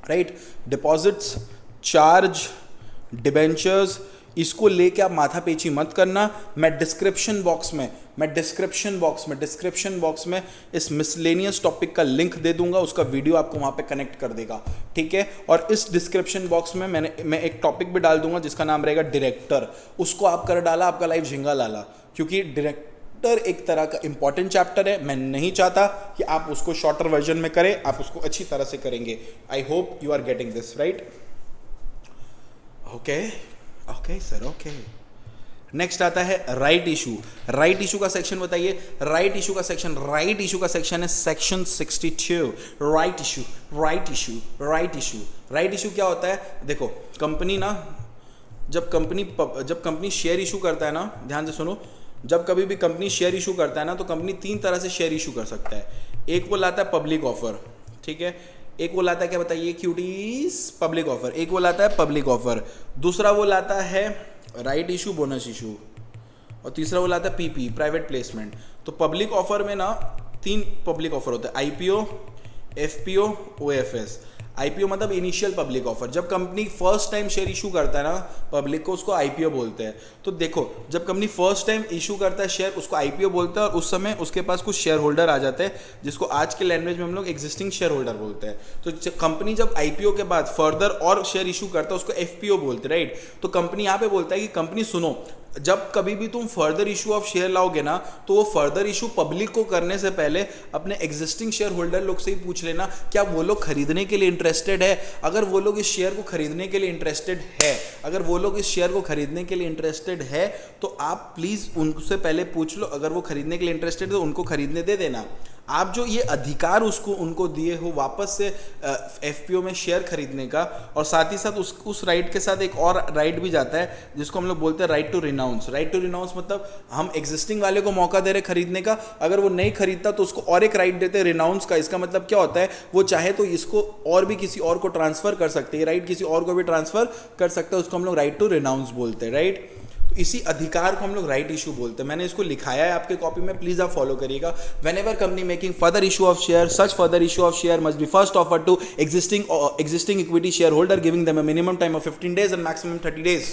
right, deposits, charge, debentures, इसको लेके आप माथा पेची मत करना। मैं डिस्क्रिप्शन बॉक्स में इस मिसलेनियस टॉपिक का लिंक दे दूंगा, उसका वीडियो आपको वहां पे कनेक्ट कर देगा, ठीक है। और इस डिस्क्रिप्शन बॉक्स में मैं एक टॉपिक भी डाल दूंगा जिसका नाम रहेगा डायरेक्टर, उसको आप कर डाला आपका लाइफ झिंगा लाला, क्योंकि डायरेक्टर एक तरह का इंपॉर्टेंट चैप्टर है। मैं नहीं चाहता कि आप उसको शॉर्टर वर्जन में करें, आप उसको अच्छी तरह से करेंगे। I hope you are getting this right. Okay sir, okay. Next आता है राइट इशू। राइट इशू का सेक्शन बताइए। राइट इशू का सेक्शन है सेक्शन 62। राइट इशू क्या होता है? देखो कंपनी ना, जब कंपनी शेयर इशू करता है ना, ध्यान से सुनो, जब कभी भी कंपनी शेयर इशू करता है ना, तो कंपनी 3 तरह से शेयर इशू कर सकता है। एक वो लाता है पब्लिक ऑफर, ठीक है। एक वो लाता है, क्या बताइए क्यूटीज, पब्लिक ऑफर। एक वो लाता है पब्लिक ऑफर, दूसरा वो लाता है राइट इशू, बोनस इशू, और तीसरा वो लाता है PP, प्राइवेट प्लेसमेंट। तो पब्लिक ऑफर में ना 3 पब्लिक ऑफर होते हैं, IPO, FPO, OFS। IPO मतलब इनिशियल पब्लिक ऑफर। जब company first time share issue करता है ना पब्लिक को, उसको IPO बोलते हैं। तो देखो जब कंपनी फर्स्ट टाइम इशू करता है शेयर, उसको IPO बोलते हैं, और उस समय उसके पास कुछ शेयर होल्डर आ जाते हैं, जिसको आज के लैंग्वेज में हम लोग एग्जिस्टिंग शेयर होल्डर बोलते हैं। तो कंपनी जब IPO के बाद फर्दर और शेयर इशू करता है, उसको FPO बोलते हैं, राइट। तो कंपनी यहाँ पे बोलता है कि कंपनी सुनो, जब कभी भी तुम फर्दर इशू ऑफ शेयर लाओगे ना, तो वो फर्दर इशू पब्लिक को करने से पहले अपने एग्जिस्टिंग शेयर होल्डर लोग से ही पूछ लेना क्या वो लोग खरीदने के लिए इंटरेस्टेड है। अगर वो लोग इस शेयर को खरीदने के लिए इंटरेस्टेड है, तो आप प्लीज उनसे पहले पूछ लो। अगर वो खरीदने के लिए इंटरेस्टेड है तो उनको खरीदने दे देना। आप जो ये अधिकार उनको दिए हो वापस से FPO में शेयर खरीदने का, और साथ ही साथ उस राइट के साथ एक और राइट भी जाता है जिसको हम लोग बोलते हैं right to renounce. Right to renounce मतलब हम एग्जिस्टिंग वाले को मौका दे रहे खरीदने का, अगर वो नहीं खरीदता तो उसको और एक राइट देते हैं रिनाउंस का। इसका मतलब क्या होता है, वो चाहे तो इसको और भी किसी और को ट्रांसफर कर सकते हैं, राइट किसी और को भी ट्रांसफर कर सकते हैं, उसको हम लोग राइट टू रिनाउंस बोलते हैं, राइट। इसी अधिकार को हम लोग राइट इशू बोलते हैं। मैंने इसको लिखाया है आपके कॉपी में, प्लीज आप फॉलो करिएगा। Whenever company making further issue of share, such further issue of share must be first offer to existing equity share holder, giving them a minimum time of 15 days and maximum 30 days।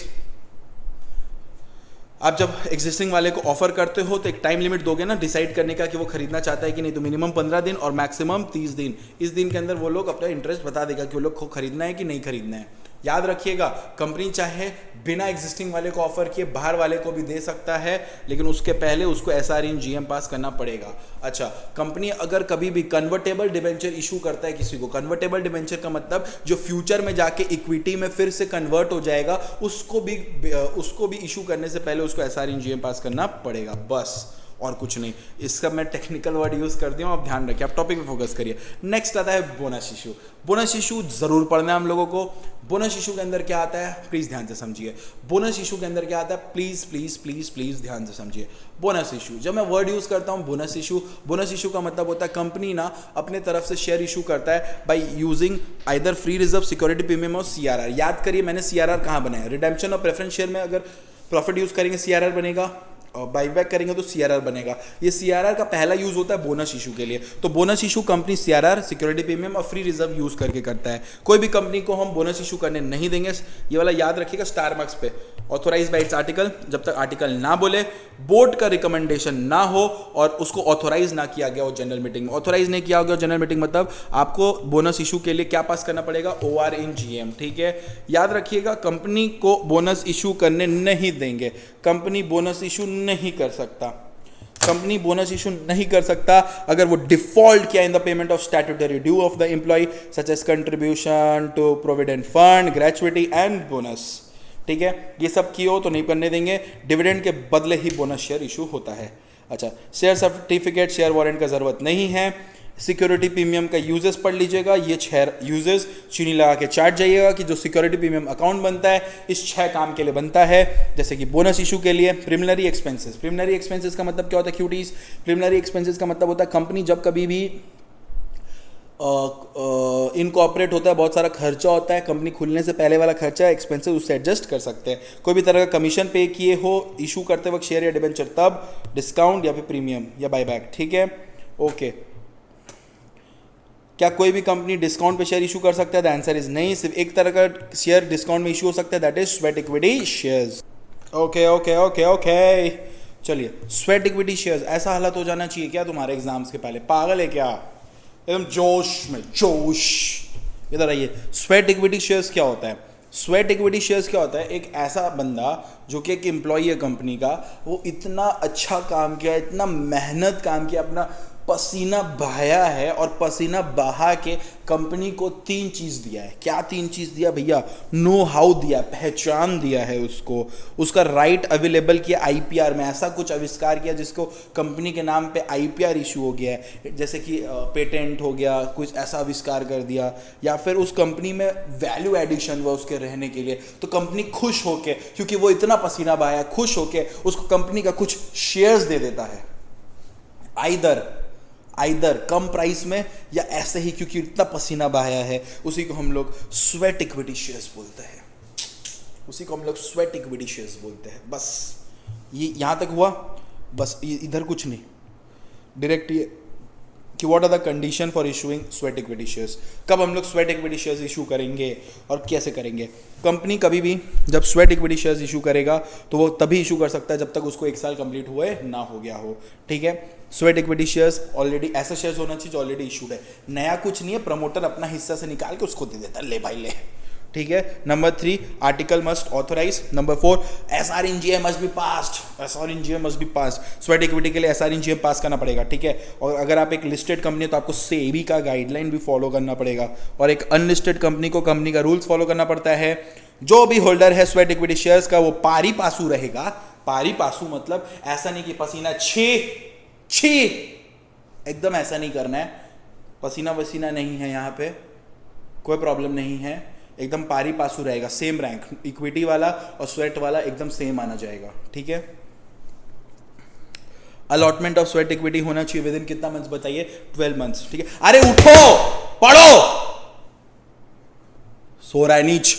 आप जब existing वाले को offer करते हो तो एक time limit दोगे ना डिसाइड करने का कि वो खरीदना चाहता है कि नहीं, तो मिनिमम 15 दिन और मैक्सिमम 30 दिन। इस दिन के अंदर वो लोग अपना इंटरेस्ट बता देगा कि वो लोग को खरीदना है कि नहीं खरीदना है। याद रखिएगा, कंपनी चाहे बिना एग्जिस्टिंग वाले को ऑफर किए बाहर वाले को भी दे सकता है, लेकिन उसके पहले उसको SR इन GM पास करना पड़ेगा। अच्छा, कंपनी अगर कभी भी कन्वर्टेबल डिबेंचर इशू करता है किसी को, कन्वर्टेबल डिबेंचर का मतलब जो फ्यूचर में जाके इक्विटी में फिर से कन्वर्ट हो जाएगा, उसको भी इशू करने से पहले उसको SR इन GM पास करना पड़ेगा। बस और कुछ नहीं। इसका मैं टेक्निकल वर्ड यूज़ कर दिया हूँ, आप ध्यान रखिए, आप टॉपिक पे फोकस करिए। नेक्स्ट आता है बोनस इशू। बोनस इशू ज़रूर पढ़ना है हम लोगों को। बोनस इशू के अंदर क्या आता है, प्लीज़ ध्यान से समझिए। बोनस इशू के अंदर क्या आता है, प्लीज़ प्लीज़ प्लीज़ प्लीज़ ध्यान से समझिए। बोनस इशू, जब मैं वर्ड यूज़ करता हूँ बोनस इशू का मतलब होता है कंपनी ना अपने तरफ से शेयर इशू करता है by using either free reserve, security premium और सीआरआर। याद करिए मैंने सीआरआर कहाँ बनाया, रिडेम्पशन और प्रेफरेंस शेयर में अगर प्रॉफिट यूज़ करेंगे सीआरआर बनेगा, और बाईबैक करेंगे तो सीआरआर बनेगा। ये सीआरआर का पहला यूज होता है बोनस इशू के लिए। तो bonus issue company CRR, security premium और फ्री रिजर्व यूज करके करता है। कोई भी कंपनी को हम बोनस इशू करने नहीं देंगे, ये वाला याद रखिएगा स्टार मार्क्स पे। ऑथोराइज बाय इट्स आर्टिकल, जब तक आर्टिकल ना बोले, बोर्ड का रिकमेंडेशन ना हो और उसको ऑथोराइज ना किया गया हो जनरल मीटिंग में। ऑथोराइज नहीं किया गया जनरल मीटिंग मतलब आपको बोनस इशू के लिए क्या पास करना पड़ेगा, ओआर इन जीएम। ठीक है, याद रखिएगा कंपनी को बोनस इशू करने नहीं देंगे। कंपनी बोनस इशू नहीं कर सकता, कंपनी बोनस इशू नहीं कर सकता अगर वो डिफॉल्ट किया in the payment of statutory due of the employee such as contribution to provident fund, gratuity and bonus. ठीक है, ये सब किए हो तो नहीं करने देंगे। डिविडेंड के बदले ही बोनस शेयर इशू होता है। अच्छा, शेयर सर्टिफिकेट, शेयर वारंट का जरूरत नहीं है। सिक्योरिटी प्रीमियम का यूजेस पढ़ लीजिएगा, ये 6 यूजेस चीनी लगा के चार्ट जाइएगा कि जो सिक्योरिटी प्रीमियम अकाउंट बनता है इस 6 काम के लिए बनता है। जैसे कि बोनस इशू के लिए प्रिलिमिनरी एक्सपेंसेस। प्रिलिमिनरी एक्सपेंसेस का मतलब क्या होता है क्यूटीज, प्रिलिमिनरी एक्सपेंसेस का मतलब होता है कंपनी जब कभी भी इनकॉर्पोरेट होता है, बहुत सारा खर्चा होता है, कंपनी खुलने से पहले वाला खर्चा एक्सपेंसेस उससे एडजस्ट कर सकते हैं। कोई भी तरह का कमीशन पे किए हो इशू करते वक्त शेयर या डिबेंचर, तब डिस्काउंट या फिर प्रीमियम या बायबैक। ठीक है, ओके। क्या कोई भी कंपनी डिस्काउंट पे शेयर इशू कर सकता है? द आंसर इज नहीं। सिर्फ एक तरह का शेयर डिस्काउंट में इशू हो सकता है, that is sweat equity shares. Okay okay okay okay, चलिए स्वेट इक्विटी शेयर्स। ऐसा हालत हो जाना चाहिए क्या तुम्हारे एग्जाम्स के पहले? पागल है क्या? एकदम जोश में, जोश। इधर आइए, स्वेट इक्विटी शेयर्स क्या होता है? स्वेट इक्विटी शेयर्स क्या होता है? एक ऐसा बंदा जो कि एक एम्प्लॉई है कंपनी का, वो इतना अच्छा काम किया, इतना मेहनत काम किया, अपना पसीना बहाया है और पसीना बहा के कंपनी को 3 चीज़ दिया है। क्या 3 चीज़ दिया भैया? नो हाउ दिया, पहचान दिया है उसको, उसका राइट अवेलेबल किया आईपीआर में, ऐसा कुछ आविष्कार किया जिसको कंपनी के नाम पे आईपीआर इशू हो गया है, जैसे कि पेटेंट हो गया, कुछ ऐसा आविष्कार कर दिया, या फिर उस कंपनी में वैल्यू एडिशन हुआ उसके रहने के लिए, तो कंपनी खुश होके, क्योंकि वो इतना पसीना बहाया, खुश होके उसको कंपनी का कुछ शेयर्स दे देता है, आइदर कम प्राइस में या ऐसे ही क्योंकि इतना पसीना बहाया है। उसी को हम लोग स्वेट इक्विटी शेयर्स बोलते हैं, उसी को हम लोग स्वेट इक्विटी शेयर्स बोलते हैं। बस ये यहाँ तक हुआ, बस इधर कुछ नहीं, डायरेक्ट ये कि what are the condition for issuing sweat equity shares. कब हम लोग स्वेट इक्विटी शेयर्स इशू करेंगे और कैसे करेंगे? कंपनी कभी भी जब स्वेट इक्विटी शेयर्स इशू करेगा तो वो तभी इशू कर सकता है जब तक उसको 1 साल कंप्लीट हुए ना हो गया हो। ठीक है, स्वेट इक्विटी शेयर्स ऑलरेडी ऐसा शेयर्स होना चाहिए जो ऑलरेडी इशूड है, नया कुछ नहीं है, प्रमोटर अपना हिस्सा से निकाल के उसको दे देता है, ले भाई ले। ठीक है, number 3 article must authorise. Number 4 SR in GM must be passed, SR in GM must be passed. Sweat equity के लिए एसआर इन जीएम पास करना पड़ेगा। ठीक है, और अगर आप एक लिस्टेड कंपनी है तो आपको सेबी का गाइडलाइन भी फॉलो करना पड़ेगा, और एक अनलिस्टेड कंपनी को कंपनी का रूल्स फॉलो करना पड़ता है। जो भी होल्डर है स्वेट इक्विटी शेयर्स का वो पारी पासू रहेगा। पारी पासू मतलब ऐसा नहीं कि पसीना छी एकदम ऐसा नहीं करना है, पसीना वसीना नहीं है यहाँ पे, कोई प्रॉब्लम नहीं है, एकदम पारी पासू रहेगा, सेम रैंक, इक्विटी वाला और स्वेट वाला एकदम सेम माना जाएगा। ठीक है, अलॉटमेंट ऑफ स्वेट इक्विटी होना चाहिए विद इन कितना मंथ्स बताइए? 12 मंथ्स। ठीक है, अरे उठो पढ़ो, सो रहा है नीच।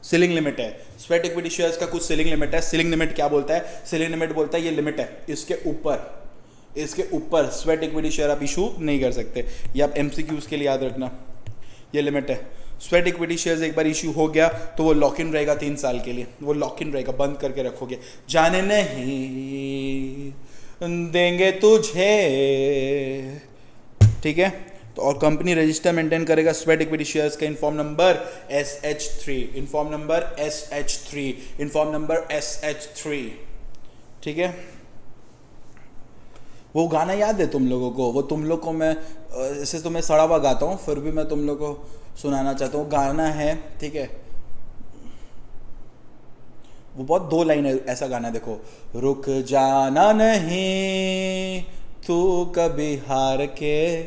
सीलिंग लिमिट है स्वेट इक्विटी शेयर्स का, कुछ सीलिंग लिमिट है। सीलिंग लिमिट क्या बोलता है? सीलिंग लिमिट बोलता है ये लिमिट है, इसके ऊपर स्वेट इक्विटी शेयर आप इशू नहीं कर सकते। ये आप एमसीक्यूज के लिए याद रखना, ये लिमिट है। स्वेट इक्विटी शेयर्स एक बार इशू हो गया तो वो लॉक इन रहेगा 3 साल के लिए, वो लॉक इन रहेगा, बंद करके रखोगे, जाने नहीं देंगे तुझे। ठीक है, तो और कंपनी रजिस्टर मेंटेन करेगा स्वेट इक्विटी शेयर्स का inform number SH3, inform number SH3, inform number SH3। ठीक है, वो गाना याद है तुम लोगों को? वो तुम लोग को मैं ऐसे तो मैं सड़ा हुआ गाता हूँ, फिर भी मैं तुम लोग को सुनाना चाहता हूँ। गाना है, ठीक है, वो बहुत 2 लाइन है ऐसा गाना है, देखो। रुक जाना नहीं तू कभी हार के,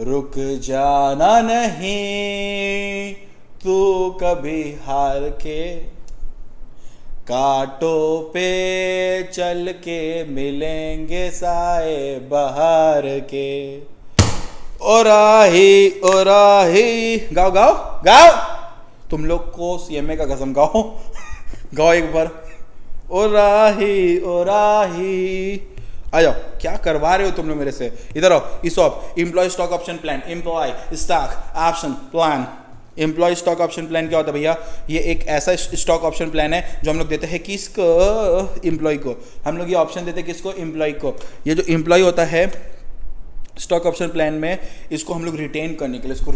रुक जाना नहीं तू कभी हार के, कांटों पे चल के मिलेंगे साए बहार के। ओ राही गाओ गाओ गाओ, तुम लोग को सीएमए का कसम गाओ गाओ एक बार। ओ राही आ जाओ, क्या करवा रहे हो तुम लोग मेरे से, इधर आओ। ESOP, employee stock option plan, employee stock option plan. Employee stock option plan क्या होता है भैया? ये एक ऐसा स्टॉक ऑप्शन प्लान है जो हम लोग देते हैं किसको? एम्प्लॉय को। हम लोग ये ऑप्शन देते हैं किसको? एम्प्लॉय को। ये जो एम्प्लॉय होता है स्टॉक ऑप्शन प्लान में, इसको हम लोग रिटेन करने के लिए, इसको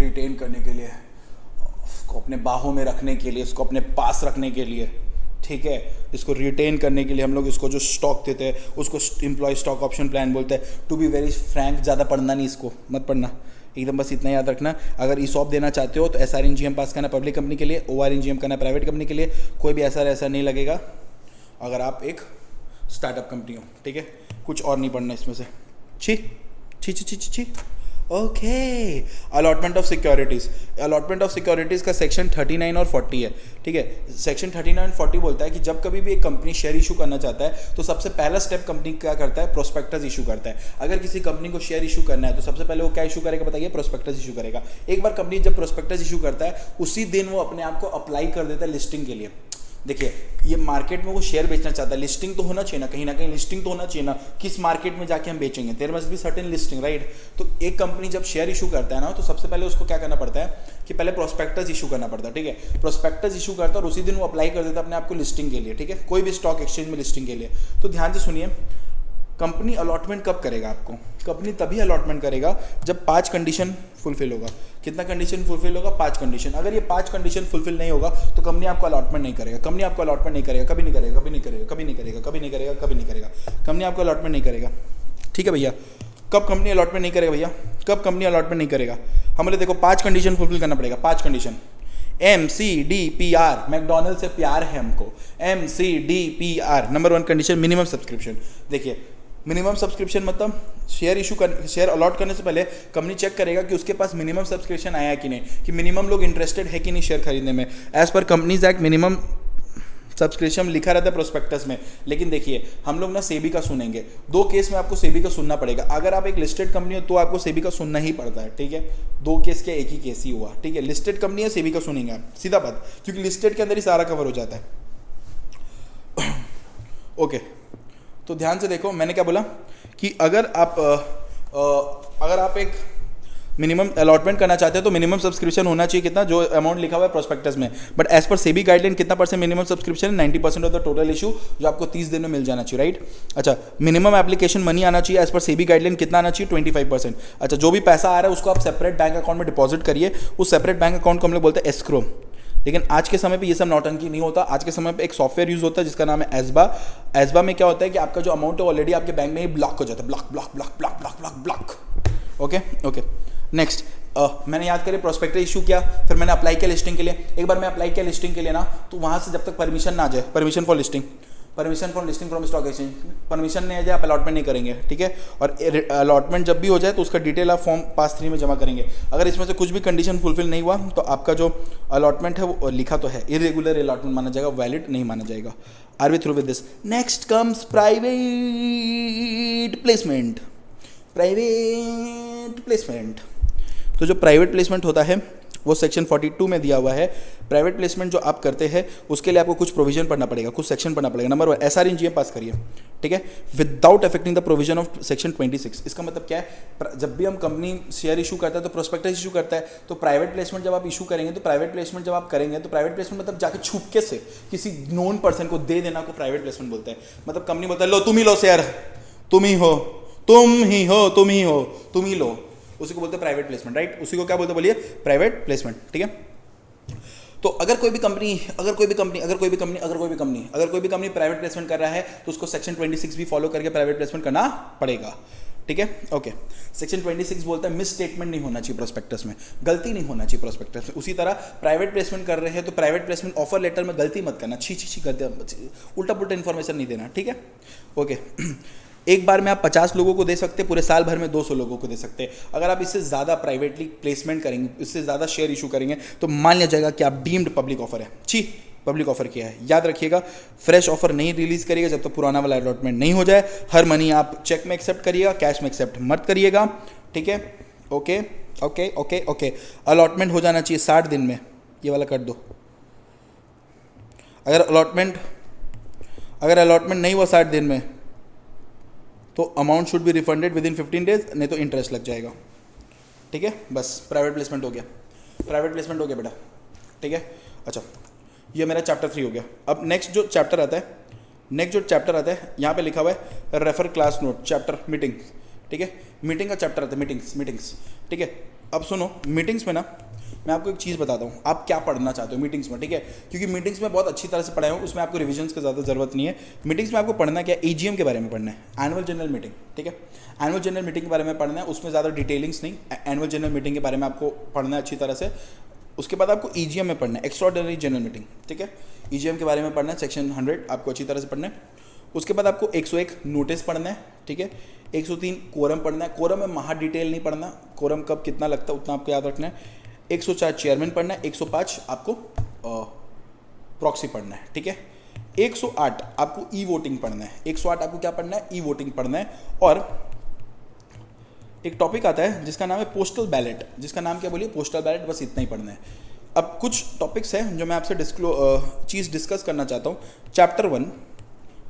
अपने बाहों में रखने के लिए, इसको अपने पास रखने के लिए, ठीक है, इसको रिटेन करने के लिए हम लोग इसको जो स्टॉक देते हैं उसको एम्प्लॉय स्टॉक ऑप्शन प्लान बोलते हैं। टू बी वेरी फ्रैंक, ज़्यादा पढ़ना नहीं, इसको मत पढ़ना, एकदम बस इतना याद रखना। अगर ईसॉप देना चाहते हो तो SRNGM पास करना पब्लिक कंपनी के लिए, ORNGM करना प्राइवेट कंपनी के लिए। कोई भी ऐसा नहीं लगेगा अगर आप एक स्टार्टअप कंपनी हो, ठीक है। कुछ और नहीं पढ़ना इसमें से। छी okay. Allotment of securities, allotment of securities का सेक्शन 39 और 40 है, ठीक है। सेक्शन 39 और 40 बोलता है कि जब कभी भी एक कंपनी शेयर इशू करना चाहता है तो सबसे पहला स्टेप कंपनी क्या करता है? प्रोस्पेक्टस इशू करता है। अगर किसी कंपनी को शेयर इशू करना है तो सबसे पहले वो क्या इशू करेगा बताइए? प्रोस्पेक्टस इशू करेगा। एक बार कंपनी जब प्रोस्पेक्टस इशू करता है उसी दिन वो अपने आप को अप्लाई कर देता है लिस्टिंग के लिए। देखिए, ये मार्केट में वो शेयर बेचना चाहता है, लिस्टिंग तो होना चाहिए ना, कहीं ना कहीं लिस्टिंग तो होना चाहिए ना, किस मार्केट में जाके हम बेचेंगे, there must be certain listing, right. तो एक कंपनी जब शेयर इशू करता है ना तो सबसे पहले उसको क्या करना पड़ता है कि पहले प्रोस्पेक्टस इशू करना पड़ता है, ठीक है। प्रोस्पेक्टस इशू करता है और उसी दिन वो अप्लाई कर देता है अपने आप को लिस्टिंग के लिए, ठीक है, कोई भी स्टॉक एक्सचेंज में लिस्टिंग के लिए। तो ध्यान से सुनिए, कंपनी अलॉटमेंट कब करेगा आपको? कंपनी तभी अलॉटमेंट करेगा जब 5 कंडीशन फुलफिल होगा। कितना कंडीशन फुलफिल होगा? 5 कंडीशन। अगर ये 5 कंडीशन फुलफिल नहीं होगा तो कंपनी आपको अलॉटमेंट नहीं करेगा। कंपनी आपको अलॉटमेंट नहीं करेगा, कभी नहीं करेगा, कभी नहीं करेगा, कभी नहीं करेगा, कभी नहीं करेगा, कभी नहीं करेगा। कंपनी आपको अलॉटमेंट नहीं करेगा, ठीक है भैया। कब कंपनी अलॉटमेंट नहीं करेगा भैया? कब कंपनी अलॉटमेंट नहीं करेगा? हमें देखो 5 कंडीशन फुलफिल करना पड़ेगा, 5 कंडीशन। MCDPR, मैकडोनल्ड से प्यार है हमको। MCDPR number 1 condition, minimum subscription. देखिए, मिनिमम सब्सक्रिप्शन मतलब शेयर अलॉट करने से पहले कंपनी चेक करेगा कि उसके पास मिनिमम सब्सक्रिप्शन आया कि नहीं, कि मिनिमम लोग इंटरेस्टेड है कि नहीं शेयर खरीदने में। As per companies act minimum subscription लिखा रहता है प्रोस्पेक्टस में। लेकिन देखिए, हम लोग ना सेबी का सुनेंगे। 2 केस में आपको सेबी का सुनना पड़ेगा। अगर आप एक लिस्टेड कंपनी हो तो आपको सेबी का सुनना ही पड़ता है, ठीक है। 2 केस के एक ही केस ही हुआ, ठीक है। लिस्टेड कंपनी है, सेबी का सुनेंगे आप, सीधा बात, क्योंकि लिस्टेड के अंदर ही सारा कवर हो जाता है। ओके, तो ध्यान से देखो, मैंने क्या बोला कि अगर आप एक मिनिमम अलॉटमेंट करना चाहते हैं तो मिनिमम सब्सक्रिप्शन होना चाहिए कितना, जो अमाउंट लिखा हुआ है प्रोस्पेक्टस में। But as per SEBI guideline कितना % minimum subscription? 90% of the total issue, जो आपको 30 दिन में मिल जाना चाहिए, राइट। अच्छा, मिनिमम एप्लीकेशन मनी आना चाहिए एज पर सेबी गाइडलाइन कितना आना चाहिए? 25%। अच्छा, जो भी पैसा आ रहा है उसको आप सेपरेट बैंक अकाउंट में डिपॉजिट करिए। उस सेपरेट बैंक अकाउंट को हम लोग बोलते हैं एस्क्रो। लेकिन आज के समय पे ये सब नौटंकी नहीं होता। आज के समय पे एक सॉफ्टवेयर यूज होता है जिसका नाम है एस्बा। एस्बा में क्या होता है कि आपका जो अमाउंट है ऑलरेडी आपके बैंक में ही ब्लॉक हो जाता है, ब्लॉक। ओके। नेक्स्ट, मैंने याद करें प्रोस्पेक्टस इशू किया, फिर मैंने अप्लाई किया लिस्टिंग के लिए। एक बार मैं अप्लाई किया लिस्टिंग के लिए ना, तो वहाँ से जब तक परमिशन ना आ जाए, permission for listing from stock exchange, permission नहीं आ जाए आप अलॉटमेंट नहीं करेंगे, ठीक है। और अलॉटमेंट जब भी हो जाए तो उसका डिटेल आप फॉर्म पास 3 में जमा करेंगे। अगर इसमें से कुछ भी कंडीशन फुलफिल नहीं हुआ तो आपका जो अलॉटमेंट है वो लिखा तो है इरेगुलर अलॉटमेंट माना जाएगा, वैलिड नहीं माना जाएगा। Are we through with this? Next comes private placement. तो जो प्राइवेट प्लेसमेंट होता है वो सेक्शन 42 में दिया हुआ है। प्राइवेट प्लेसमेंट जो आप करते हैं उसके लिए आपको कुछ प्रोविजन पढ़ना पड़ेगा, कुछ सेक्शन पढ़ना पड़ेगा। नंबर 1, SRNGM पास करिए, ठीक है, without affecting the provision of section 26। इसका मतलब क्या है? जब भी हम कंपनी शेयर इशू करता है तो प्रोस्पेक्टस इशू करता है, तो प्राइवेट प्लेसमेंट जब आप इशू करेंगे तो प्राइवेट प्लेसमेंट मतलब जाके छुपके से किसी नोन पर्सन को दे देना को प्राइवेट प्लेसमेंट बोलते हैं। मतलब कंपनी बोलता है लो तुम ही लो शेयर, तुम ही लो, उसी को बोलते हैं प्राइवेट प्लेसमेंट, राइट। उसी को क्या बोलते हैं बोलिए? प्राइवेट प्लेसमेंट, ठीक है। तो अगर कोई भी कंपनी प्राइवेट प्लेसमेंट कर रहा है तो उसको सेक्शन 26 भी फॉलो करके प्राइवेट प्लेसमेंट करना पड़ेगा। ठीक है, ओके। सेक्शन 26 बोलता है मिस स्टेटमेंट नहीं होना चाहिए प्रोस्पेक्टस में, गलती नहीं होना चाहिए प्रोस्पेक्टस में। उसी तरह प्राइवेट प्लेसमेंट कर रहे हैं तो प्राइवेट प्लेसमेंट ऑफर लेटर में गलती मत करना, छी गलती, उल्टा पुल्टा इन्फॉर्मेशन नहीं देना, ठीक है, ओके। एक बार में आप 50 लोगों को दे सकते हैं, पूरे साल भर में 200 लोगों को दे सकते हैं। अगर आप इससे ज़्यादा प्राइवेटली प्लेसमेंट करेंगे, इससे ज़्यादा शेयर इशू करेंगे तो मान लिया जाएगा कि आप डीम्ड पब्लिक ऑफर है, छी पब्लिक ऑफर किया है। याद रखिएगा, फ्रेश ऑफर नहीं रिलीज करिएगा जब तक पुराना वाला अलॉटमेंट नहीं हो जाए। हर मनी आप चेक में एक्सेप्ट करिएगा, कैश में एक्सेप्ट मत करिएगा, ठीक है, okay okay okay okay. Allotment हो जाना चाहिए 60 दिन में, ये वाला कर दो। अगर अलॉटमेंट नहीं हुआ 60 दिन में तो amount should be refunded with in 15 days, नहीं तो इंटरेस्ट लग जाएगा, ठीक है। बस प्राइवेट प्लेसमेंट हो गया, प्राइवेट प्लेसमेंट हो गया बेटा, ठीक है। अच्छा, ये मेरा चैप्टर 3 हो गया। अब नेक्स्ट जो चैप्टर आता है, यहाँ पे लिखा हुआ है refer class note chapter meeting, ठीक है। मीटिंग का चैप्टर आता है, मीटिंग्स, ठीक है। अब सुनो, मीटिंग्स में ना मैं आपको एक चीज़ बताता हूँ, आप क्या पढ़ना चाहते हो मीटिंग्स में, ठीक है, क्योंकि मीटिंग्स में बहुत अच्छी तरह से पढ़ाया हूँ, उसमें आपको रिविजन्स की ज़्यादा ज़रूरत नहीं है। मीटिंग्स में आपको पढ़ना क्या है, AGM के बारे में पढ़ना है, एनुअल जनरल मीटिंग, ठीक है। एनुअल जनरल मीटिंग के बारे में पढ़ना है, उसमें ज़्यादा डिटेलिंग्स नहीं, एनुअल जनरल मीटिंग के बारे में आपको पढ़ना है अच्छी तरह से। उसके बाद आपको EGM में पढ़ना है, एक्स्ट्राऑर्डिनरी जनरल मीटिंग, ठीक है। EGM के बारे में पढ़ना है, सेक्शन 100 आपको अच्छी तरह से पढ़ना है। उसके बाद आपको 101 नोटिस पढ़ना है, ठीक है। 103 कोरम पढ़ना है, कोरम में महा डिटेल नहीं पढ़ना, कोरम कब कितना लगता है उतना आपको याद रखना है। 104 चेयरमैन पढ़ना है, 105 आपको प्रॉक्सी पढ़ना है, ठीक है। 108 आपको ई वोटिंग पढ़ना है, 108 आपको क्या पढ़ना है, ई वोटिंग पढ़ना है। और एक टॉपिक आता है जिसका नाम है पोस्टल बैलेट, जिसका नाम क्या बोलिए, पोस्टल बैलेट, बस इतना ही पढ़ना है। अब कुछ टॉपिक्स हैं जो मैं आपसे चीज़ डिस्कस करना चाहता हूँ। चैप्टर 1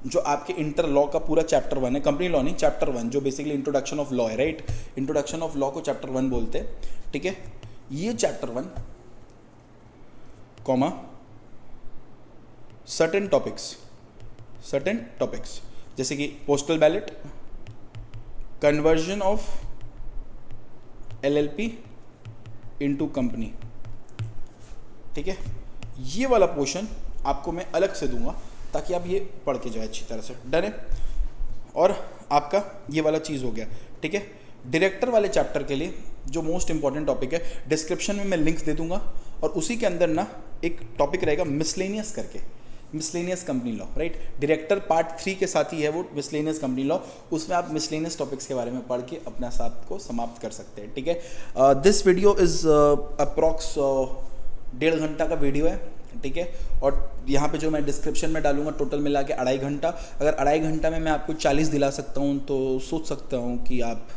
जो आपके इंटर लॉ का पूरा चैप्टर 1 है, कंपनी लॉ नहीं, चैप्टर 1 जो बेसिकली इंट्रोडक्शन ऑफ लॉ है, राइट। इंट्रोडक्शन ऑफ लॉ को चैप्टर 1 बोलते हैं, ठीक है। ये चैप्टर 1 कॉमा सर्टेन टॉपिक्स जैसे कि postal ballot, conversion of LLP into company, ठीक है। ये वाला पोर्शन आपको मैं अलग से दूंगा ताकि आप ये पढ़ के जाए अच्छी तरह से, डन है। और आपका ये वाला चीज़ हो गया, ठीक है। डायरेक्टर वाले चैप्टर के लिए जो मोस्ट इंपॉर्टेंट टॉपिक है, डिस्क्रिप्शन में मैं लिंक्स दे दूंगा, और उसी के अंदर ना एक टॉपिक रहेगा मिसलेनियस करके, miscellaneous company law, right. Director part 3 के साथ ही है वो मिसलेनियस कंपनी लॉ, उसमें आप मिसलेनियस टॉपिक्स के बारे में पढ़ के अपना साथ को समाप्त कर सकते हैं, ठीक है। दिस वीडियो इज़ अप्रॉक्स 1.5 घंटा का वीडियो है, ठीक है। और यहाँ पे जो मैं डिस्क्रिप्शन में डालूंगा टोटल मिला के 2.5 घंटा। अगर 2.5 घंटा में मैं आपको 40 दिला सकता हूँ तो सोच सकता हूँ कि आप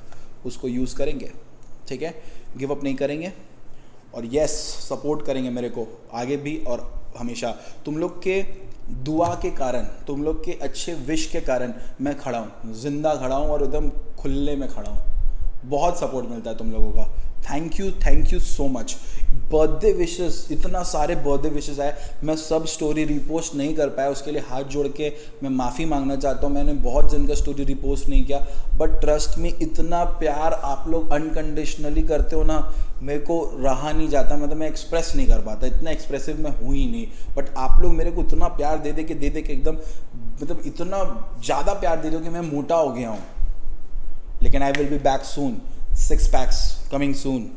उसको यूज़ करेंगे, ठीक है, गिव अप नहीं करेंगे, और यस सपोर्ट करेंगे मेरे को आगे भी और हमेशा। तुम लोग के दुआ के कारण, तुम लोग के अच्छे विश के कारण मैं खड़ा हूँ, जिंदा खड़ा हूँ और एकदम खुले में खड़ा हूँ। बहुत सपोर्ट मिलता है तुम लोगों का, thank you so much. Birthday wishes, इतना सारे बर्थडे विशेस आए, मैं सब स्टोरी रिपोस्ट नहीं कर पाया, उसके लिए हाथ जोड़ के मैं माफ़ी मांगना चाहता हूँ। मैंने बहुत जन का स्टोरी रिपोस्ट नहीं किया, बट ट्रस्ट में इतना प्यार आप लोग अनकंडीशनली करते हो ना, मेरे को रहा नहीं जाता, मतलब मैं एक्सप्रेस नहीं कर पाता, इतना एक्सप्रेसिव मैं हूँ ही नहीं। बट आप लोग मेरे को इतना प्यार दे दे के एकदम, मतलब इतना ज़्यादा प्यार दे दो कि मैं मोटा हो गया हूँ। लेकिन I will be back soon, 6 packs coming soon,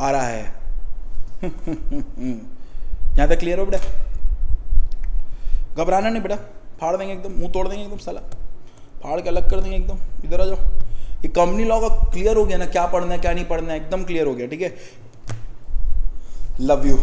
आ रहा है। यहाँ तक क्लियर हो बेटा, घबराना नहीं बेटा, फाड़ देंगे एकदम, मुंह तोड़ देंगे एकदम, साला फाड़ के अलग कर देंगे एकदम। इधर आ जाओ, ये कंपनी लॉ का क्लियर हो गया ना, क्या पढ़ना है क्या नहीं पढ़ना है, एकदम क्लियर हो गया, ठीक है। Love you.